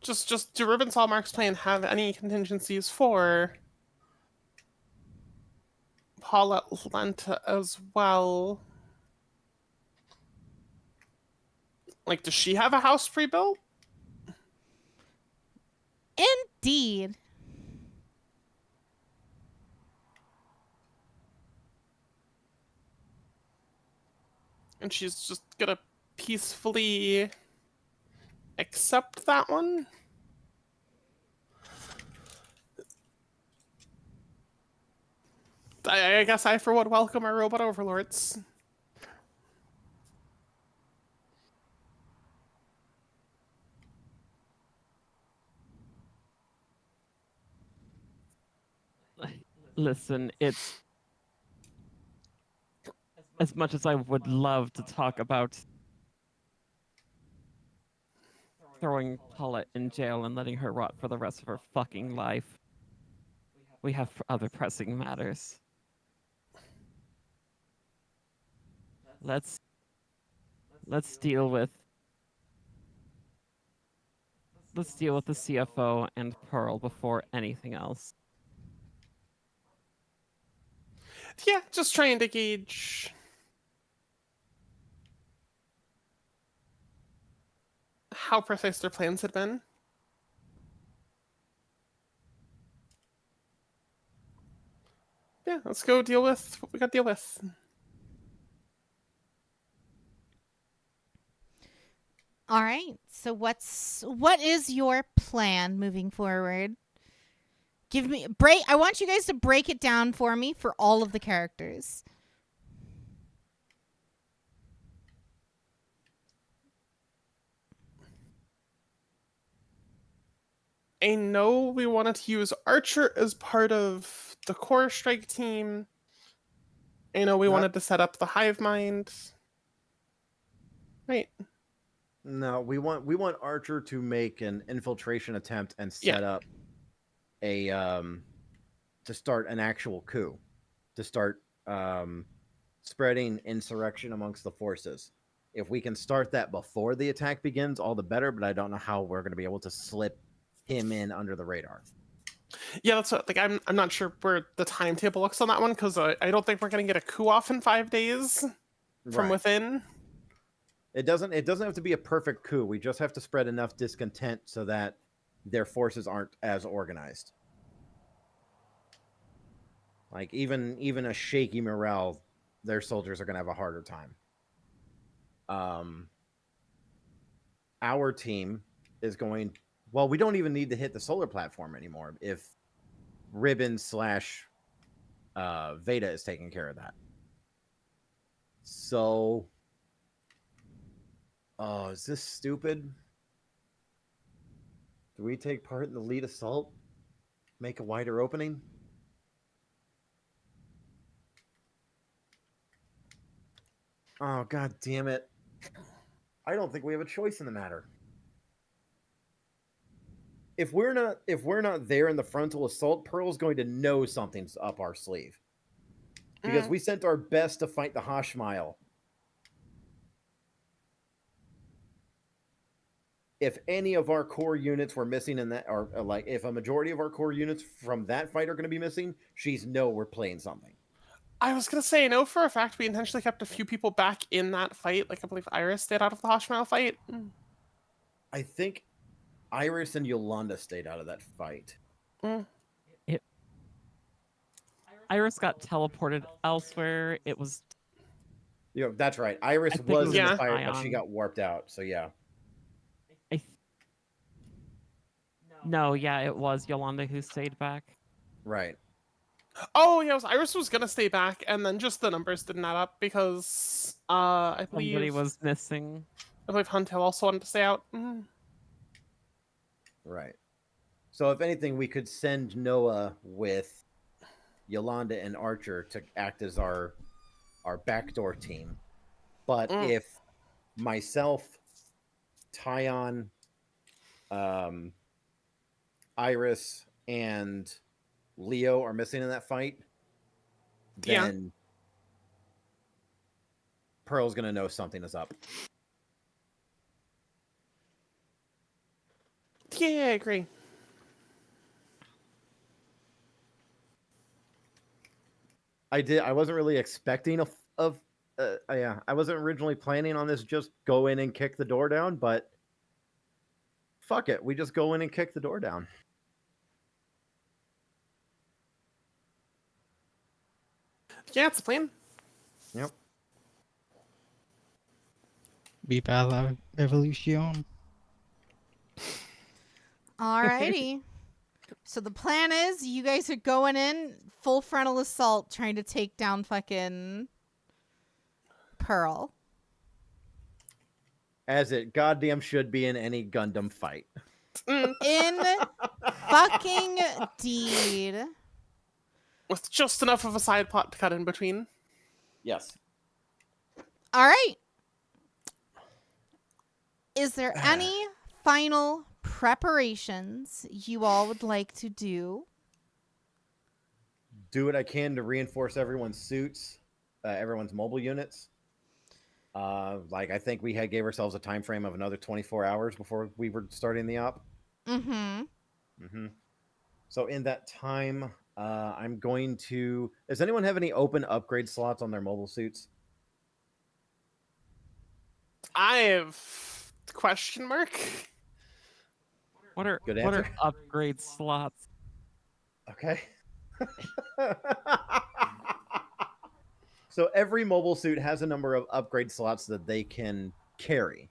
Just do Ribbons Hallmark's plan have any contingencies for Paulette Lenta as well? Like, does she have a house pre-built? Indeed. And she's just gonna peacefully accept that one? I guess I, for one, welcome our robot overlords. Listen, it's as much as I would love to talk about throwing Paulette in jail and letting her rot for the rest of her fucking life. We have other pressing matters. Let's deal with the CFO and Pearl before anything else. Yeah, just trying to gauge how precise their plans had been. Yeah, let's go deal with what we got to deal with. All right. So what is your plan moving forward? I want you guys to break it down for me for all of the characters. I know we wanted to use Archer as part of the core strike team. I know we wanted to set up the hive mind. Right. No, we want Archer to make an infiltration attempt and set up a to start an actual coup, to start spreading insurrection amongst the forces. If we can start that before the attack begins, all the better, but I don't know how we're going to be able to slip him in under the radar. Yeah, that's what, like I'm not sure where the timetable looks on that one, because I don't think we're going to get a coup off in 5 days from within. It doesn't have to be a perfect coup. We just have to spread enough discontent so that their forces aren't as organized. Like even a shaky morale, their soldiers are going to have a harder time. Our team is going. Well, we don't even need to hit the solar platform anymore if Ribbon / Veda is taking care of that. So, is this stupid? Do we take part in the lead assault? Make a wider opening? Oh, god damn it. I don't think we have a choice in the matter. If we're not there in the frontal assault, Pearl's going to know something's up our sleeve. Because we sent our best to fight the Hashmile. If any of our core units were missing in that, or like if a majority of our core units from that fight are going to be missing, she's know we're playing something. I was gonna say, I know for a fact we intentionally kept a few people back in that fight. Like I believe Iris stayed out of the Hoshmile fight. I think Iris and Yolanda stayed out of that fight. Iris got teleported elsewhere. It was. Yeah, that's right. Iris I think it was in the Yeah. fight, but she Ion. got warped out. So yeah. No, yeah, it was Yolanda who stayed back. Right. Oh yeah, Iris was gonna stay back, and then just the numbers didn't add up because I Somebody believe was missing. Huntail also wanted to stay out. Right. So if anything, we could send Noah with Yolanda and Archer to act as our backdoor team. But if myself, Tyon, Iris, and Leo are missing in that fight, then Pearl's gonna know something is up. Yeah, I agree. I wasn't really expecting I wasn't originally planning on this just go in and kick the door down, but fuck it, we just go in and kick the door down. Yeah, it's a plan. Yep. Viva la revolution. Alrighty. So the plan is you guys are going in full frontal assault trying to take down fucking Pearl. As it goddamn should be in any Gundam fight. In fucking deed. With just enough of a side plot to cut in between. Yes. All right. Is there any final preparations you all would like to do? Do what I can to reinforce everyone's suits, everyone's mobile units. Like I think we gave ourselves a time frame of another 24 hours before we were starting the op. So in that time, I'm going to. Does anyone have any open upgrade slots on their mobile suits? I have question mark. What are Good what are answer. upgrade slots? Okay. So every mobile suit has a number of upgrade slots that they can carry.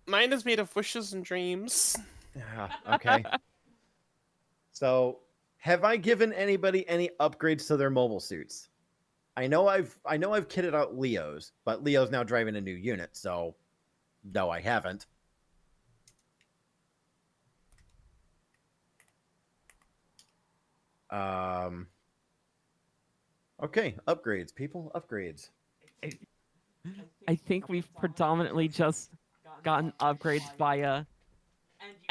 Mine is made of wishes and dreams. Okay. So, have I given anybody any upgrades to their mobile suits? I know I've kitted out Leo's, but Leo's now driving a new unit, so no, I haven't. Okay, upgrades, people, upgrades. I think we've predominantly just gotten upgrades via,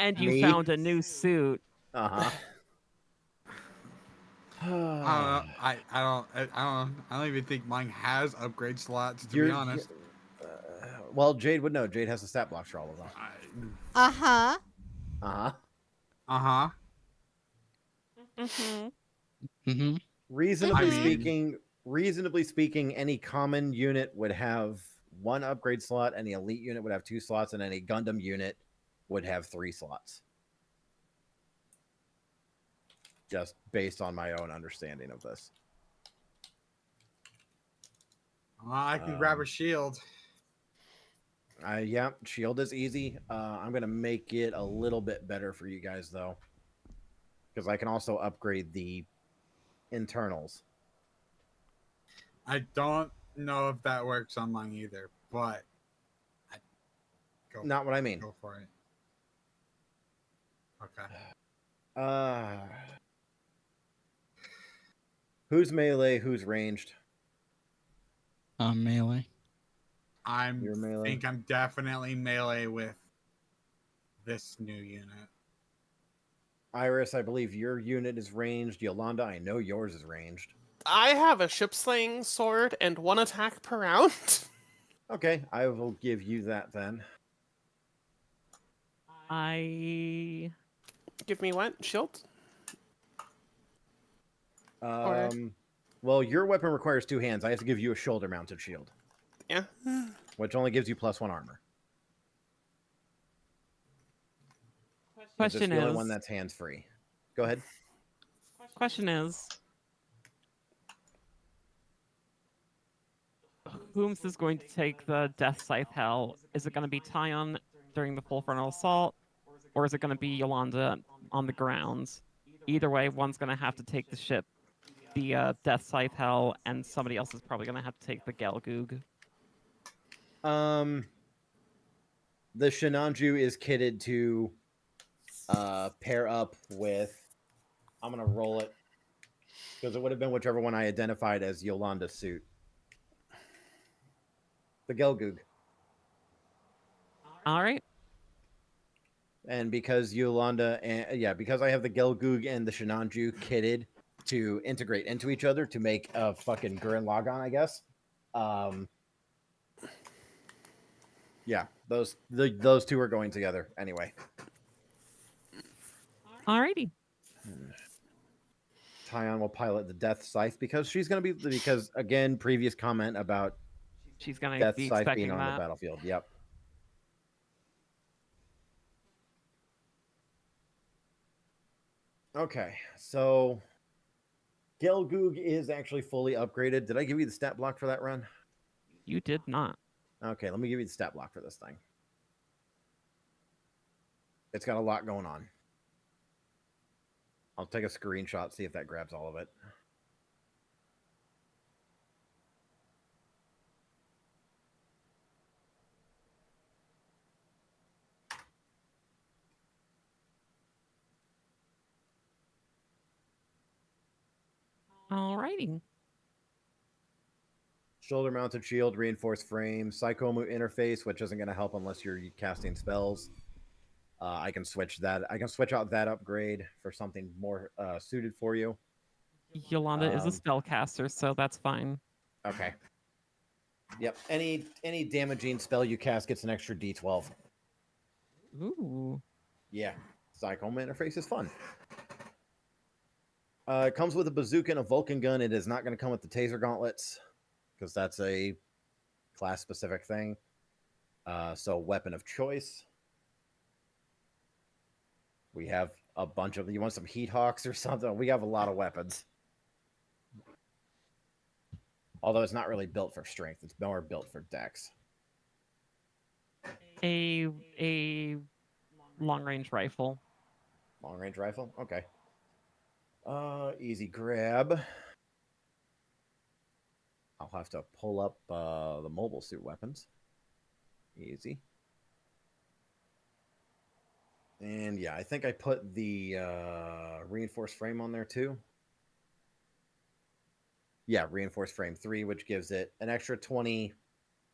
and you Me? found a new suit. Uh-huh. I don't even think mine has upgrade slots, to be honest. Well, Jade would know. Jade has the stat blocks for all of them. Uh-huh. Uh-huh. Uh-huh. Reasonably speaking, any common unit would have one upgrade slot, any elite unit would have 2 slots, and any Gundam unit would have 3 slots. Just based on my own understanding of this. I can grab a shield. Yeah, shield is easy. I'm going to make it a little bit better for you guys, though. Because I can also upgrade the internals. I don't know if that works on mine either, but Not what I mean. Go for it. Okay. Who's melee? Who's ranged? Melee. You're melee? think I'm definitely melee with this new unit. Iris, I believe your unit is ranged. Yolanda, I know yours is ranged. I have a ship slaying sword and 1 attack per round. Okay, I will give you that then. I Give me what? Shield? Well, your weapon requires 2 hands. I have to give you a shoulder-mounted shield, Yeah. which only gives you +1 armor. Because it's question the only one is that's hands-free. Go ahead. question is whom's is going to take the Death Scythe Hell? Is it going to be Tyon during the full frontal assault, or is it going to be Yolanda on the ground? Either way, one's going to have to take the ship, the Death Scythe Hell, and somebody else is probably going to have to take the Gelgoog. The Shinanju is kitted to pair up with... I'm going to roll it, because it would have been whichever one I identified as Yolanda's suit. The Gelgoog. All right. And because Yolanda, because I have the Gelgoog and the Shinanju kitted to integrate into each other to make a fucking Gurren Lagann, I guess. Yeah, those two are going together anyway. Alrighty. Tyon will pilot the Death Scythe because she's going to be, because again, previous comment about She's going to Death be Scythe being expecting on the that. battlefield. Yep. Okay, so Gelgoog is actually fully upgraded. Did I give you the stat block for that run? You did not. Okay, let me give you the stat block for this thing. It's got a lot going on. I'll take a screenshot, see if that grabs all of it. Alrighty. Shoulder-mounted shield, reinforced frame, Psychomu interface, which isn't going to help unless you're casting spells. I can switch that. I can switch out that upgrade for something more suited for you. Yolanda is a spellcaster, so that's fine. Okay. Yep. Any damaging spell you cast gets an extra D12. Ooh. Yeah. Psychomu interface is fun. It comes with a bazooka and a Vulcan gun. It is not going to come with the taser gauntlets because that's a class-specific thing. So weapon of choice. We have a bunch of... You want some Heat Hawks or something? We have a lot of weapons. Although it's not really built for strength. It's more built for dex. A long-range rifle. Long-range rifle? Okay. Easy grab. I'll have to pull up the mobile suit weapons. Easy. And yeah, I think I put the reinforced frame on there too. Yeah, reinforced frame 3, which gives it an extra 20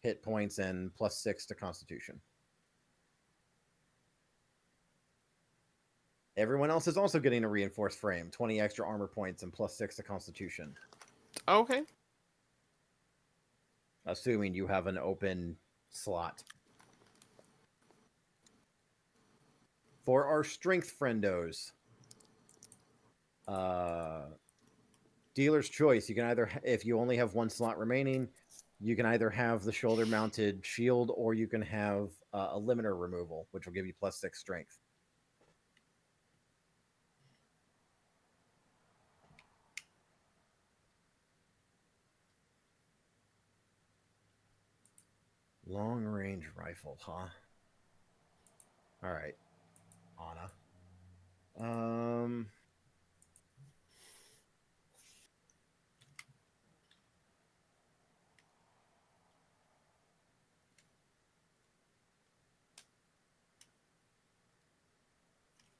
hit points and +6 to Constitution. Everyone else is also getting a reinforced frame, 20 extra armor points and +6 to Constitution. Okay. Assuming you have an open slot. For our strength friendos, dealer's choice. You can either, if you only have 1 slot remaining, you can either have the shoulder-mounted shield or you can have a limiter removal, which will give you +6 strength. Long-range rifle, huh? All right, Anna.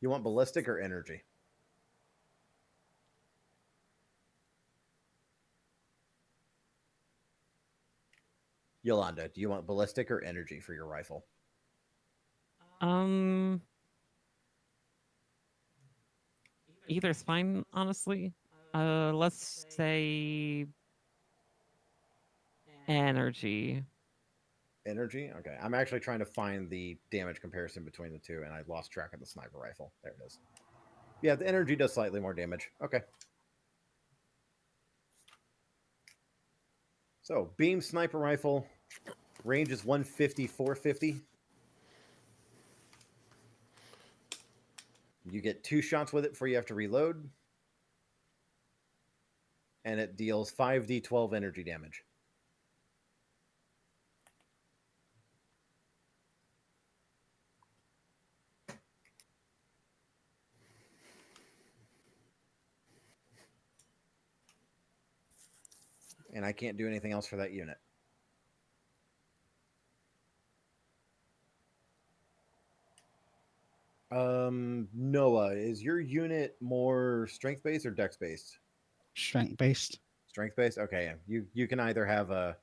You want ballistic or energy? Yolanda, do you want ballistic or energy for your rifle? Either's fine, honestly. Let's say energy. Energy? Okay. I'm actually trying to find the damage comparison between the two, and I lost track of the sniper rifle. There it is. Yeah, the energy does slightly more damage. Okay. So, beam sniper rifle, range is 150, 450. You get 2 shots with it before you have to reload. And it deals 5d12 energy damage. And I can't do anything else for that unit. Noah, is your unit more strength based or dex based? Strength based. Strength based? Okay. You can either have a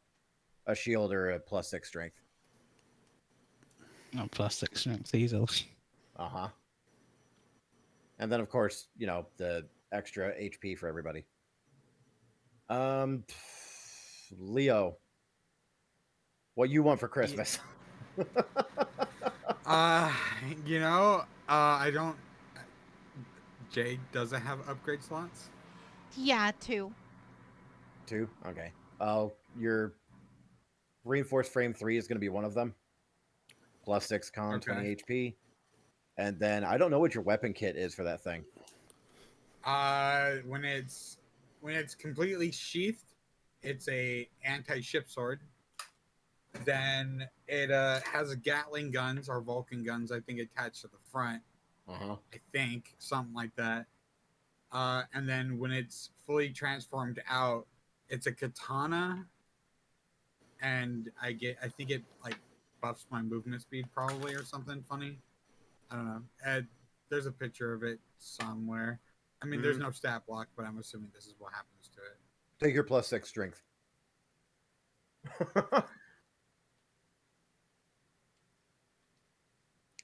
shield or a +6 strength. No, +6 strength easily. Uh-huh. And then of course, you know, the extra HP for everybody. Leo, what you want for Christmas? You know, I don't. Jade doesn't have upgrade slots. Yeah, 2. 2? Okay. Oh, your reinforced frame 3 is going to be one of them. +6 con, Okay. 20 HP. And then I don't know what your weapon kit is for that thing. When it's completely sheathed, it's a anti-ship sword. Then it has a Gatling guns or Vulcan guns, I think, attached to the front. Uh-huh. I think something like that. And then when it's fully transformed out, it's a katana, and I think it like buffs my movement speed probably or something funny. I don't know. There's a picture of it somewhere. I mean, there's no stat block, but I'm assuming this is what happens to it. Take your +6 strength.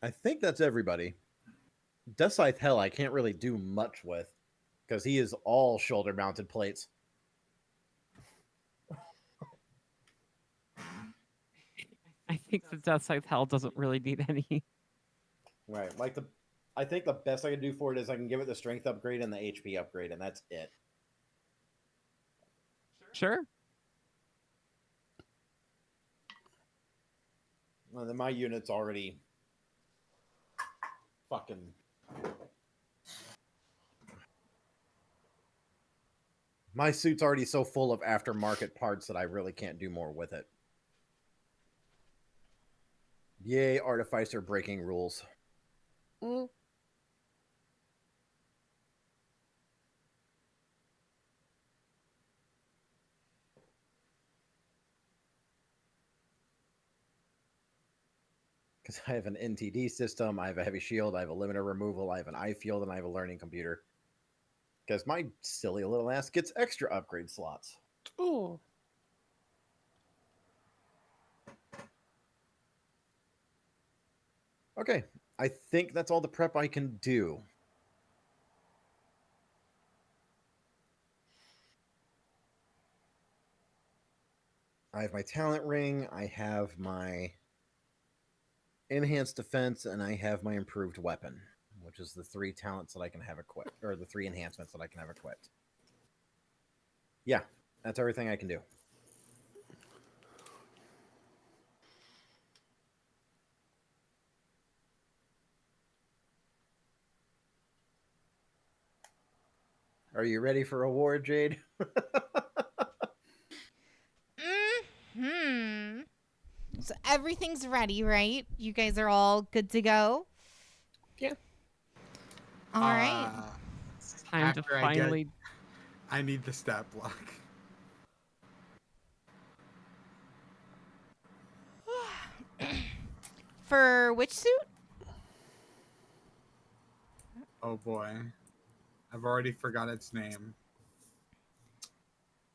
I think that's everybody. Death Scythe Hell I can't really do much with because he is all shoulder mounted plates. I think the Death Scythe Hell doesn't really need any. Right. I think the best I can do for it is I can give it the strength upgrade and the HP upgrade, and that's it. Sure. Well, then my unit's already fucking. My suit's already so full of aftermarket parts that I really can't do more with it. Yay, Artificer breaking rules. Mm. Because I have an NTD system, I have a heavy shield, I have a limiter removal, I have an eye field, and I have a learning computer. Because my silly little ass gets extra upgrade slots. Ooh. Okay, I think that's all the prep I can do. I have my talent ring, I have my enhanced defense, and I have my improved weapon, which is the 3 talents that I can have equipped, or the 3 enhancements that I can have equipped. Yeah, that's everything I can do. Are you ready for a war, Jade? Hmm. So everything's ready, right? You guys are all good to go? Yeah. All right. It's time to After finally. I need the stat block. For which suit? Oh boy, I've already forgot its name.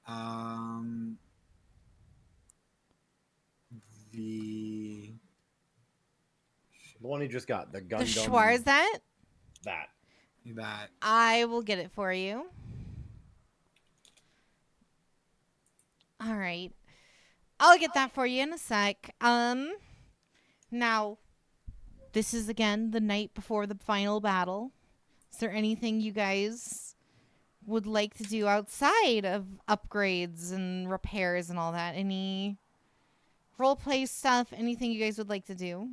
Um, The one he just got, the Gundam. The Schwarzette? That. I will get it for you. All right. I'll get that for you in a sec. Now, this is again the night before the final battle. Is there anything you guys would like to do outside of upgrades and repairs and all that? Any roleplay stuff? Anything you guys would like to do?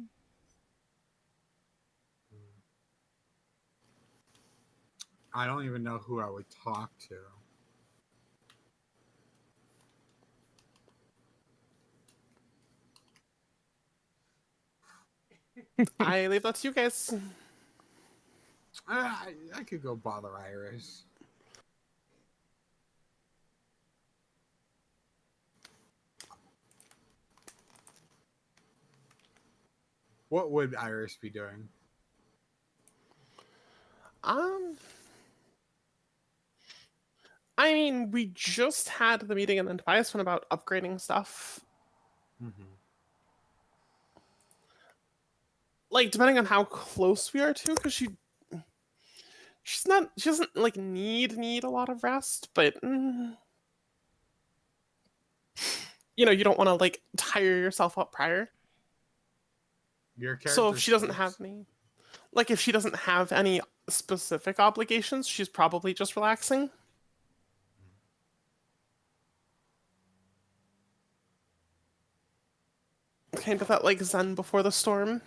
I don't even know who I would talk to. I leave that to you guys. I could go bother Iris. What would Iris be doing? I mean, we just had the meeting and then Tobias went about upgrading stuff. Mm-hmm. Like, depending on how close we are to, because she doesn't like need a lot of rest, but you know, you don't want to like tire yourself up prior. So if she doesn't have any, like if she doesn't have any specific obligations, she's probably just relaxing. Kind of that like zen before the storm.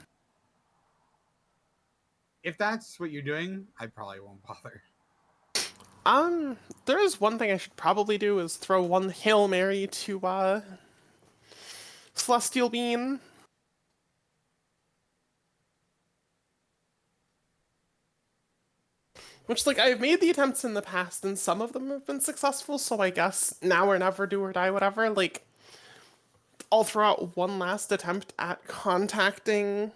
If that's what you're doing, I probably won't bother. There is one thing I should probably do is throw one Hail Mary to Celestial Bean. Which, like, I've made the attempts in the past, and some of them have been successful, so I guess now or never, do or die, whatever. Like, I'll throw out one last attempt at contacting...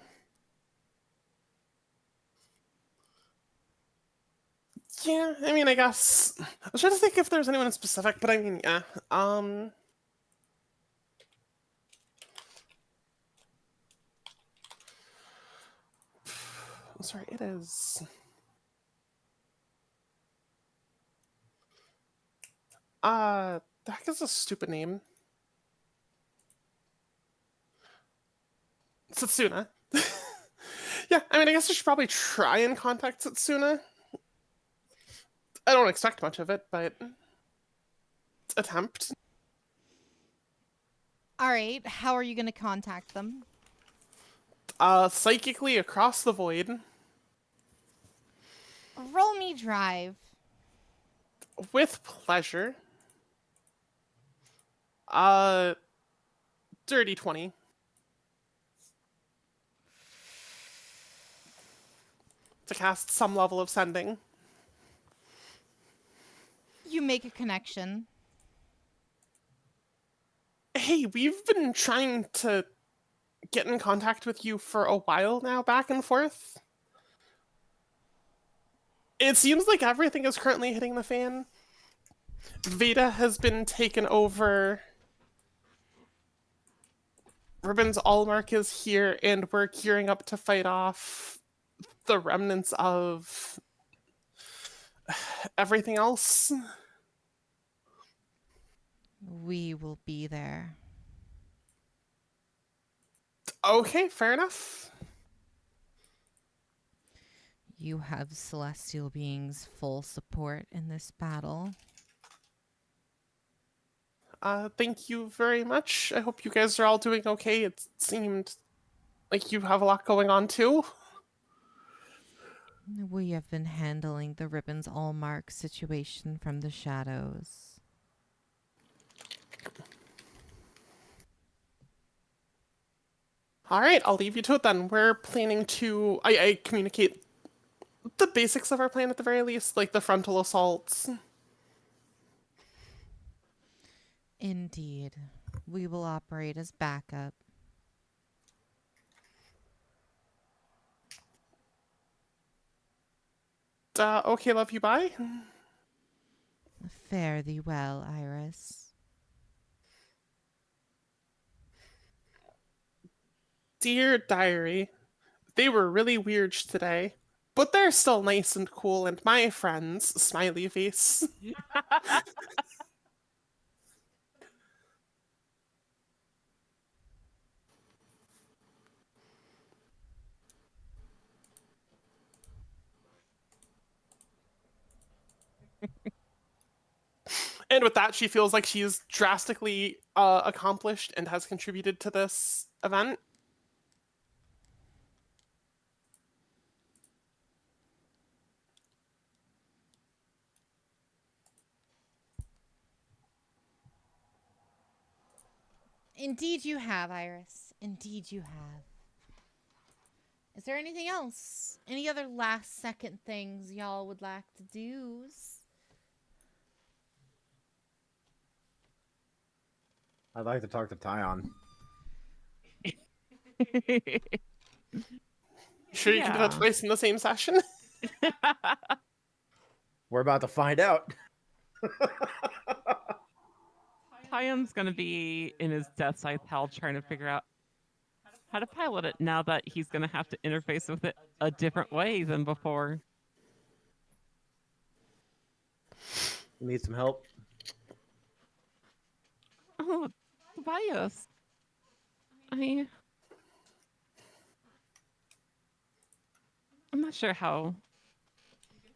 Yeah, I mean, I guess... I was trying to think if there's anyone in specific, but I mean, yeah. Sorry, it is... the heck is a stupid name? Satsuna. Yeah, I mean, I guess I should probably try and contact Satsuna. I don't expect much of it, but attempt. All right. How are you going to contact them? Psychically across the void. Roll me drive. With pleasure. Dirty 20. To cast some level of sending. You make a connection. Hey, we've been trying to get in contact with you for a while now, back and forth. It seems like everything is currently hitting the fan. Veda has been taken over. Ribbon's Allmark is here, and we're gearing up to fight off the remnants of everything else. We will be there. Okay, fair enough. You have Celestial Beings' full support in this battle. Thank you very much. I hope you guys are all doing okay. It seemed like you have a lot going on too. We have been handling the Ribbon's Allmark situation from the shadows. All right, I'll leave you to it then. We're planning to... I communicate the basics of our plan at the very least, like the frontal assaults. Indeed. We will operate as backup. Okay, love you, bye. Fare thee well, Iris. Dear Diary, they were really weird today, but they're still nice and cool and my friends, smiley face. And with that, she feels like she's drastically accomplished and has contributed to this event. Indeed you have, Iris. Indeed you have. Is there anything else? Any other last second things y'all would like to do? I'd like to talk to Tyon. Sure you can do that Yeah. twice in the same session? We're about to find out. Tyon's gonna be in his death scythe hell trying to figure out how to pilot it now that he's gonna have to interface with it a different way than before. You need some help? Oh, Tobias. I'm not sure how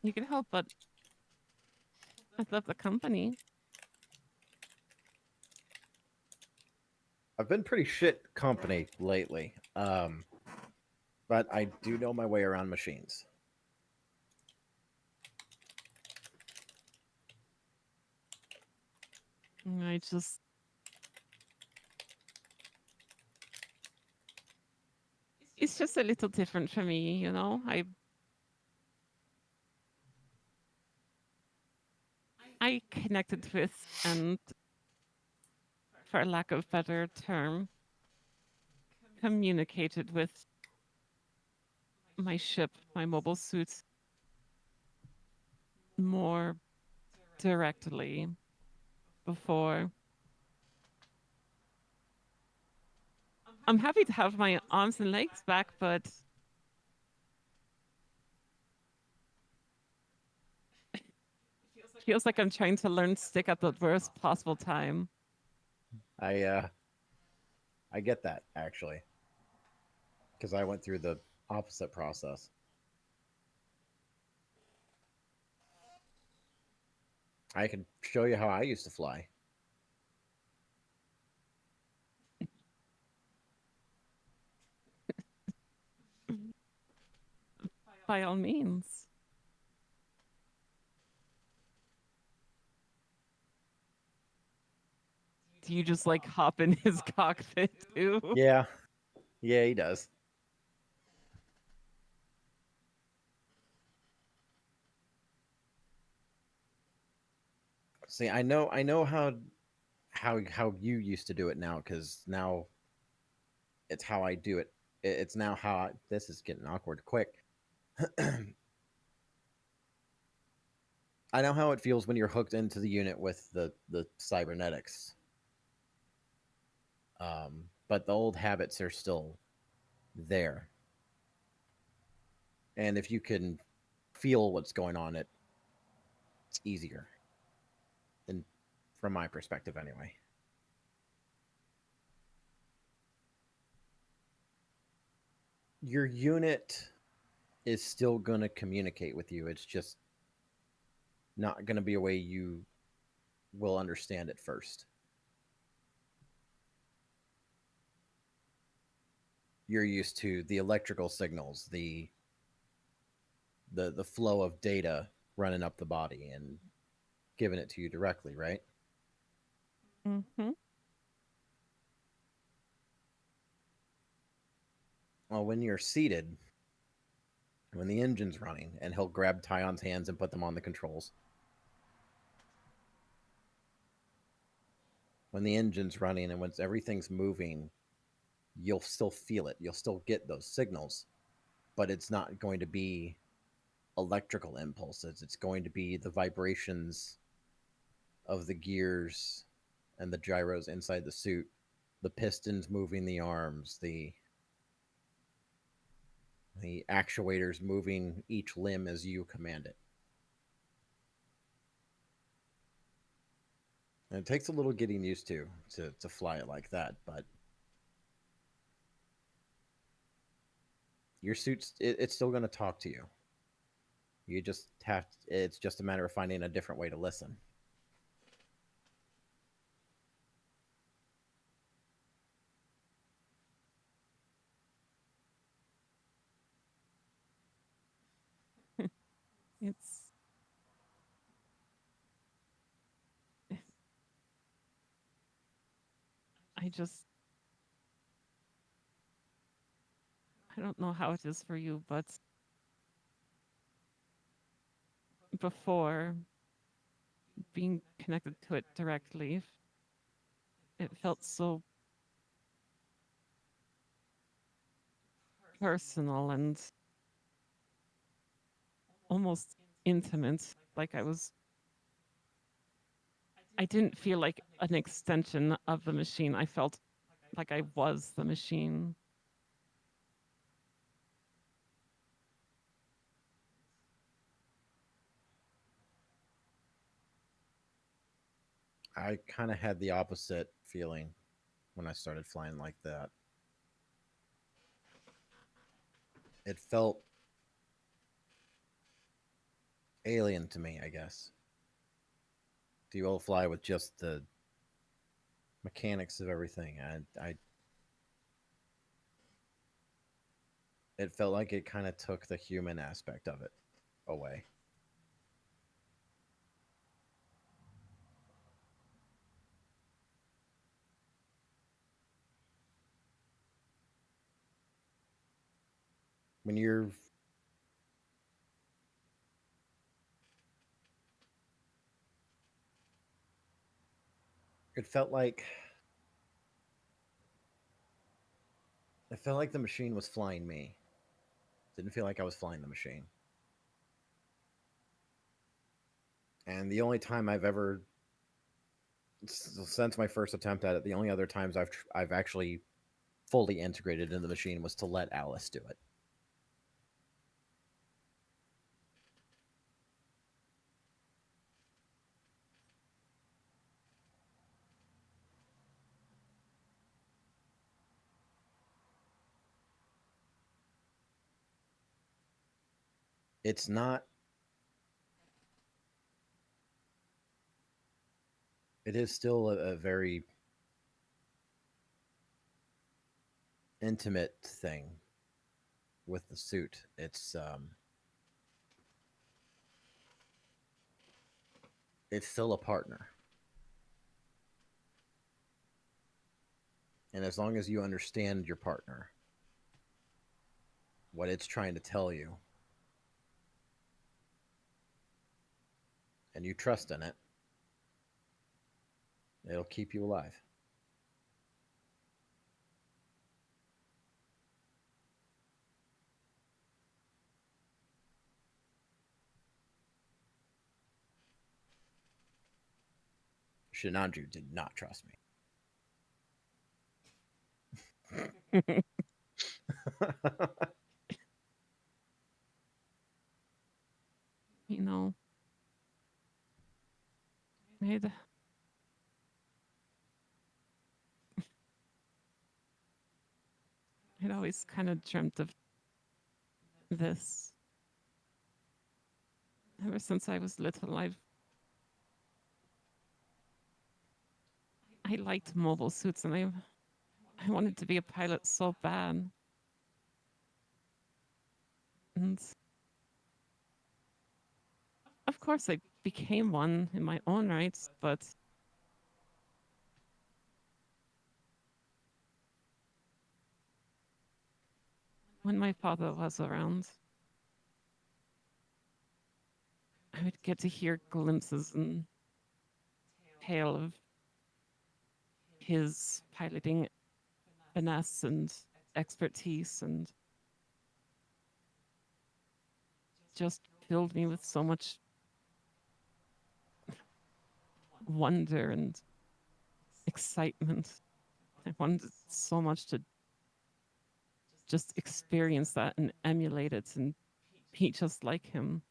you can help, but I'd love the company. I've been pretty shit company lately, but I do know my way around machines. I just... It's just a little different for me, you know? I connected with, and for lack of better term, communicated with my ship, my mobile suit, more directly before. I'm happy to have my arms and legs back, but feels like I'm trying to learn stick at the worst possible time. I get that actually, because I went through the opposite process. I can show you how I used to fly. By all means. Do you just like hop in his cockpit too? Yeah, he does. See, I know how you used to do it now, because now it's how I do it. It's now how this is getting awkward quick. I know how it feels when you're hooked into the unit with the cybernetics. But the old habits are still there. And if you can feel what's going on, it's easier. Than from my perspective anyway. Your unit is still going to communicate with you. It's just not going to be a way you will understand it first. You're used to the electrical signals, the flow of data running up the body and giving it to you directly, right? Mm-hmm. Well, when you're seated, when the engine's running, and he'll grab Tyon's hands and put them on the controls. When the engine's running and once everything's moving, you'll still feel it. You'll still get those signals, but it's not going to be electrical impulses. It's going to be the vibrations of the gears and the gyros inside the suit, the pistons moving the arms, the The actuators moving each limb as you command it. And it takes a little getting used to fly it like that, but your suit's it's still going to talk to you. You just have it's just a matter of finding a different way to listen. It's I just I don't know how it is for you, but before being connected to it directly, it felt so personal and almost intimate. Like I didn't feel like an extension of the machine. I felt like I was the machine. I kind of had the opposite feeling when I started flying like that. It felt alien to me, I guess. Do you all fly with just the mechanics of everything? I it felt like it kind of took the human aspect of it away. When you're it felt like the machine was flying me. Didn't feel like I was flying the machine. And the only time I've ever since my first attempt at it, the only other times I've actually fully integrated in the machine was to let Alice do it. It's not it is still a very intimate thing with the suit. It's still a partner. And as long as you understand your partner, what it's trying to tell you, and you trust in it, it'll keep you alive. Shinanju did not trust me. You know, I'd I'd always kind of dreamt of this. Ever since I was little, I liked mobile suits, and I wanted to be a pilot so bad. And of course, I became one in my own right, but when my father was around, I would get to hear glimpses and tale of his piloting finesse and expertise, and just filled me with so much wonder and excitement. I wanted so much to just experience that and emulate it and be just like him.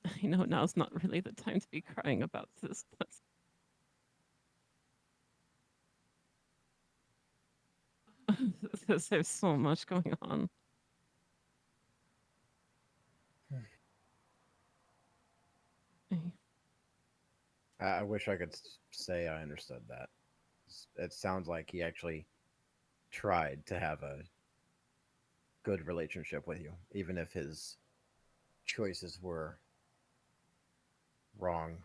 I know now's not really the time to be crying about this, but there's so much going on. I wish I could say I understood that. It sounds like he actually tried to have a good relationship with you, even if his choices were wrong.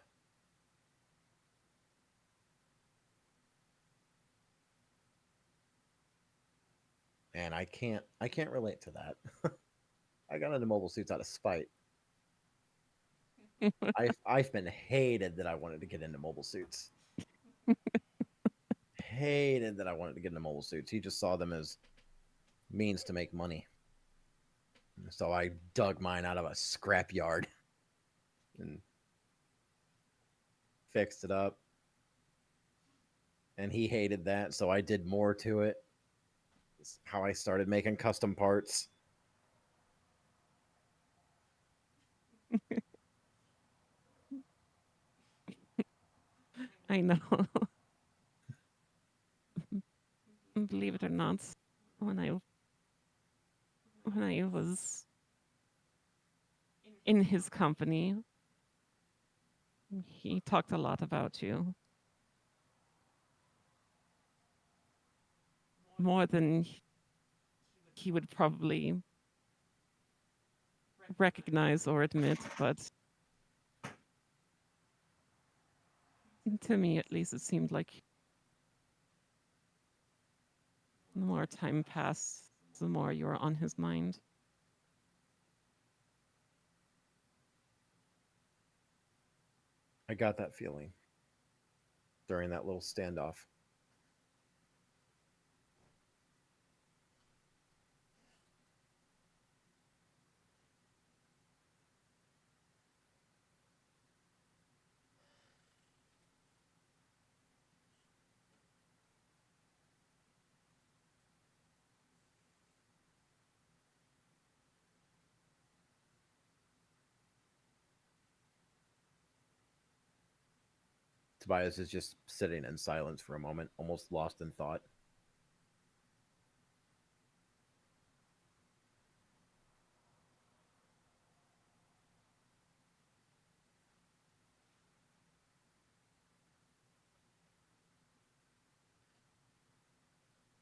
And I can't relate to that. I got into mobile suits out of spite. I've been hated that I wanted to get into mobile suits. Hated that I wanted to get into mobile suits. He just saw them as means to make money. So I dug mine out of a scrap yard and fixed it up. And he hated that, so I did more to it. It's how I started making custom parts. I know. Believe it or not, when I was in his company, he talked a lot about you. More than he would probably recognize or admit, but to me at least it seemed like the more time passed, the more you were on his mind. I got that feeling during that little standoff. Tobias is just sitting in silence for a moment, almost lost in thought.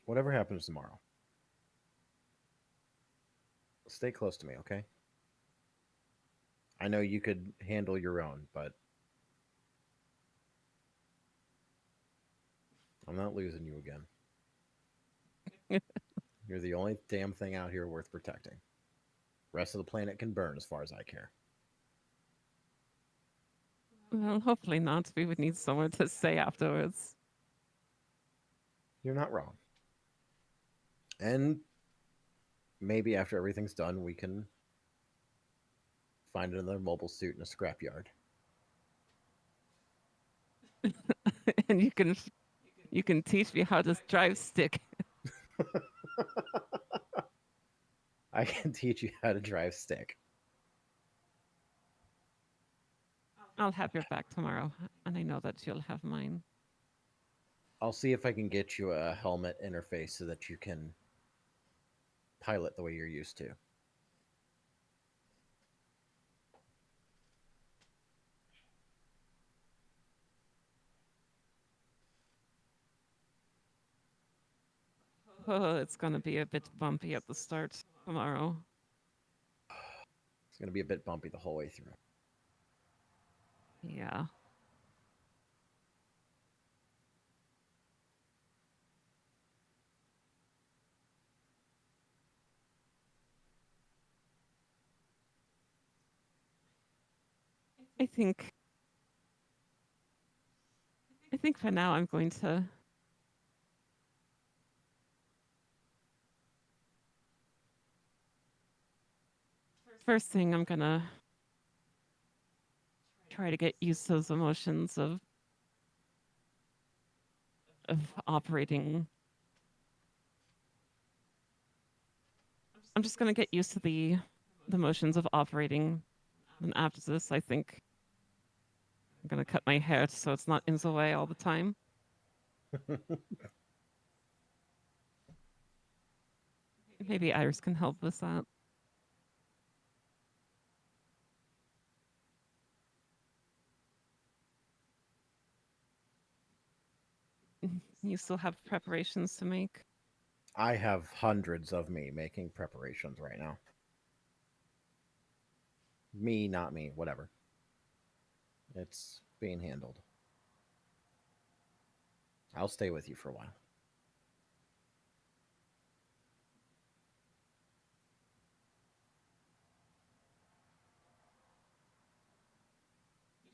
Whatever happens tomorrow, stay close to me, okay? I know you could handle your own, but I'm not losing you again. You're the only damn thing out here worth protecting. Rest of the planet can burn as far as I care. Well, hopefully not. We would need someone to say afterwards. You're not wrong. And maybe after everything's done, we can find another mobile suit in a scrapyard. And you can teach me how to drive stick. I can teach you how to drive stick. I'll have your back tomorrow, and I know that you'll have mine. I'll see if I can get you a helmet interface so that you can pilot the way you're used to. Oh, it's gonna be a bit bumpy at the start tomorrow. It's going to be a bit bumpy the whole way through. Yeah. I think for now I'm going to first thing I'm gonna try to get used to those emotions of of operating. I'm just gonna get used to the motions of operating. And after this, I think I'm gonna cut my hair so it's not in the way all the time. Maybe Iris can help with that. You still have preparations to make? I have hundreds of me making preparations right now. Me, not me, whatever. It's being handled. I'll stay with you for a while.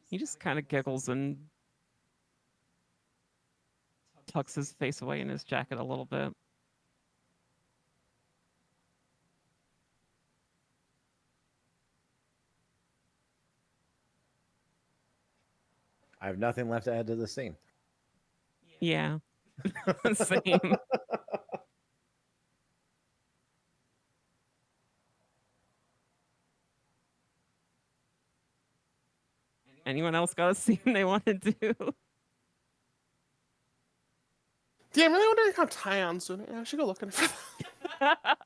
He just kind of giggles and tucks his face away in his jacket a little bit. I have nothing left to add to the scene. Yeah. Same. Anyone else got a scene they want to do? Yeah, I'm really wondering how Tion's doing. I should go looking for that.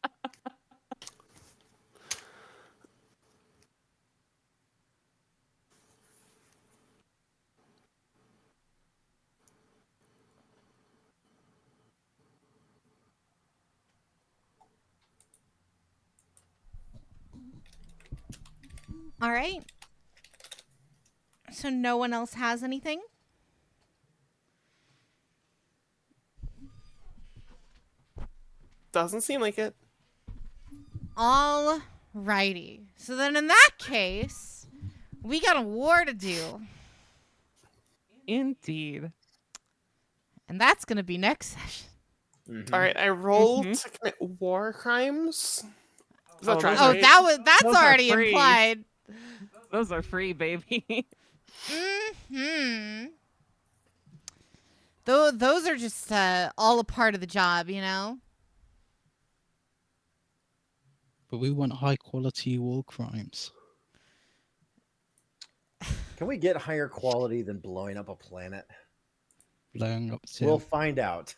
All right. So no one else has anything? Doesn't seem like it. All righty. So then in that case, we got a war to do. Indeed. And that's going to be next session. Mm-hmm. All right, I rolled to commit war crimes. Is that right? Oh, that's Those are already free. implied. Those are free, baby. Mm-hmm. Those are just all a part of the job, you know? But we want high quality war crimes. Can we get higher quality than blowing up a planet? Blowing up We'll too. find out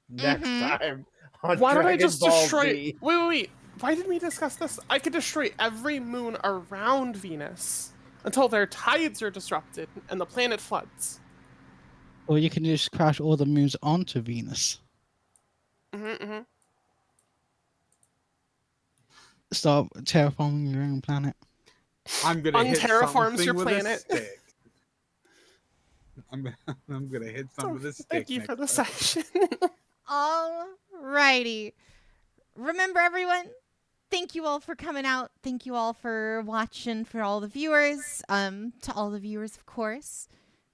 next time on Why don't I Dragon just Ball destroy? Z. Wait. Why didn't we discuss this? I could destroy every moon around Venus until their tides are disrupted and the planet floods. Or you can just crash all the moons onto Venus. Mm-hmm. Start terraforming your own planet. I'm gonna hit Unterraforms something your with planet. a stick. I'm gonna hit some with a stick. Thank you for the next time. session. All righty. Remember, everyone, thank you all for coming out. Thank you all for watching, for all the viewers. To all the viewers, of course.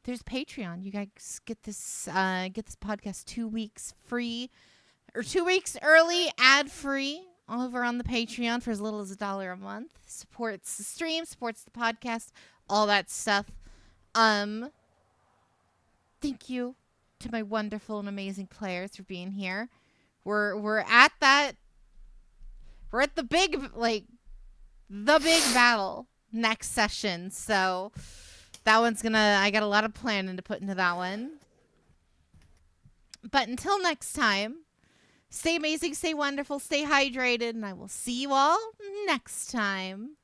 There's Patreon. You guys get this podcast 2 weeks free, or 2 weeks early, ad-free, all over on the Patreon for as little as $1 a month. Supports the stream, supports the podcast, all that stuff. Thank you to my wonderful and amazing players for being here. We're at the big battle next session. So that one's I got a lot of planning to put into that one. But until next time, stay amazing, stay wonderful, stay hydrated, and I will see you all next time.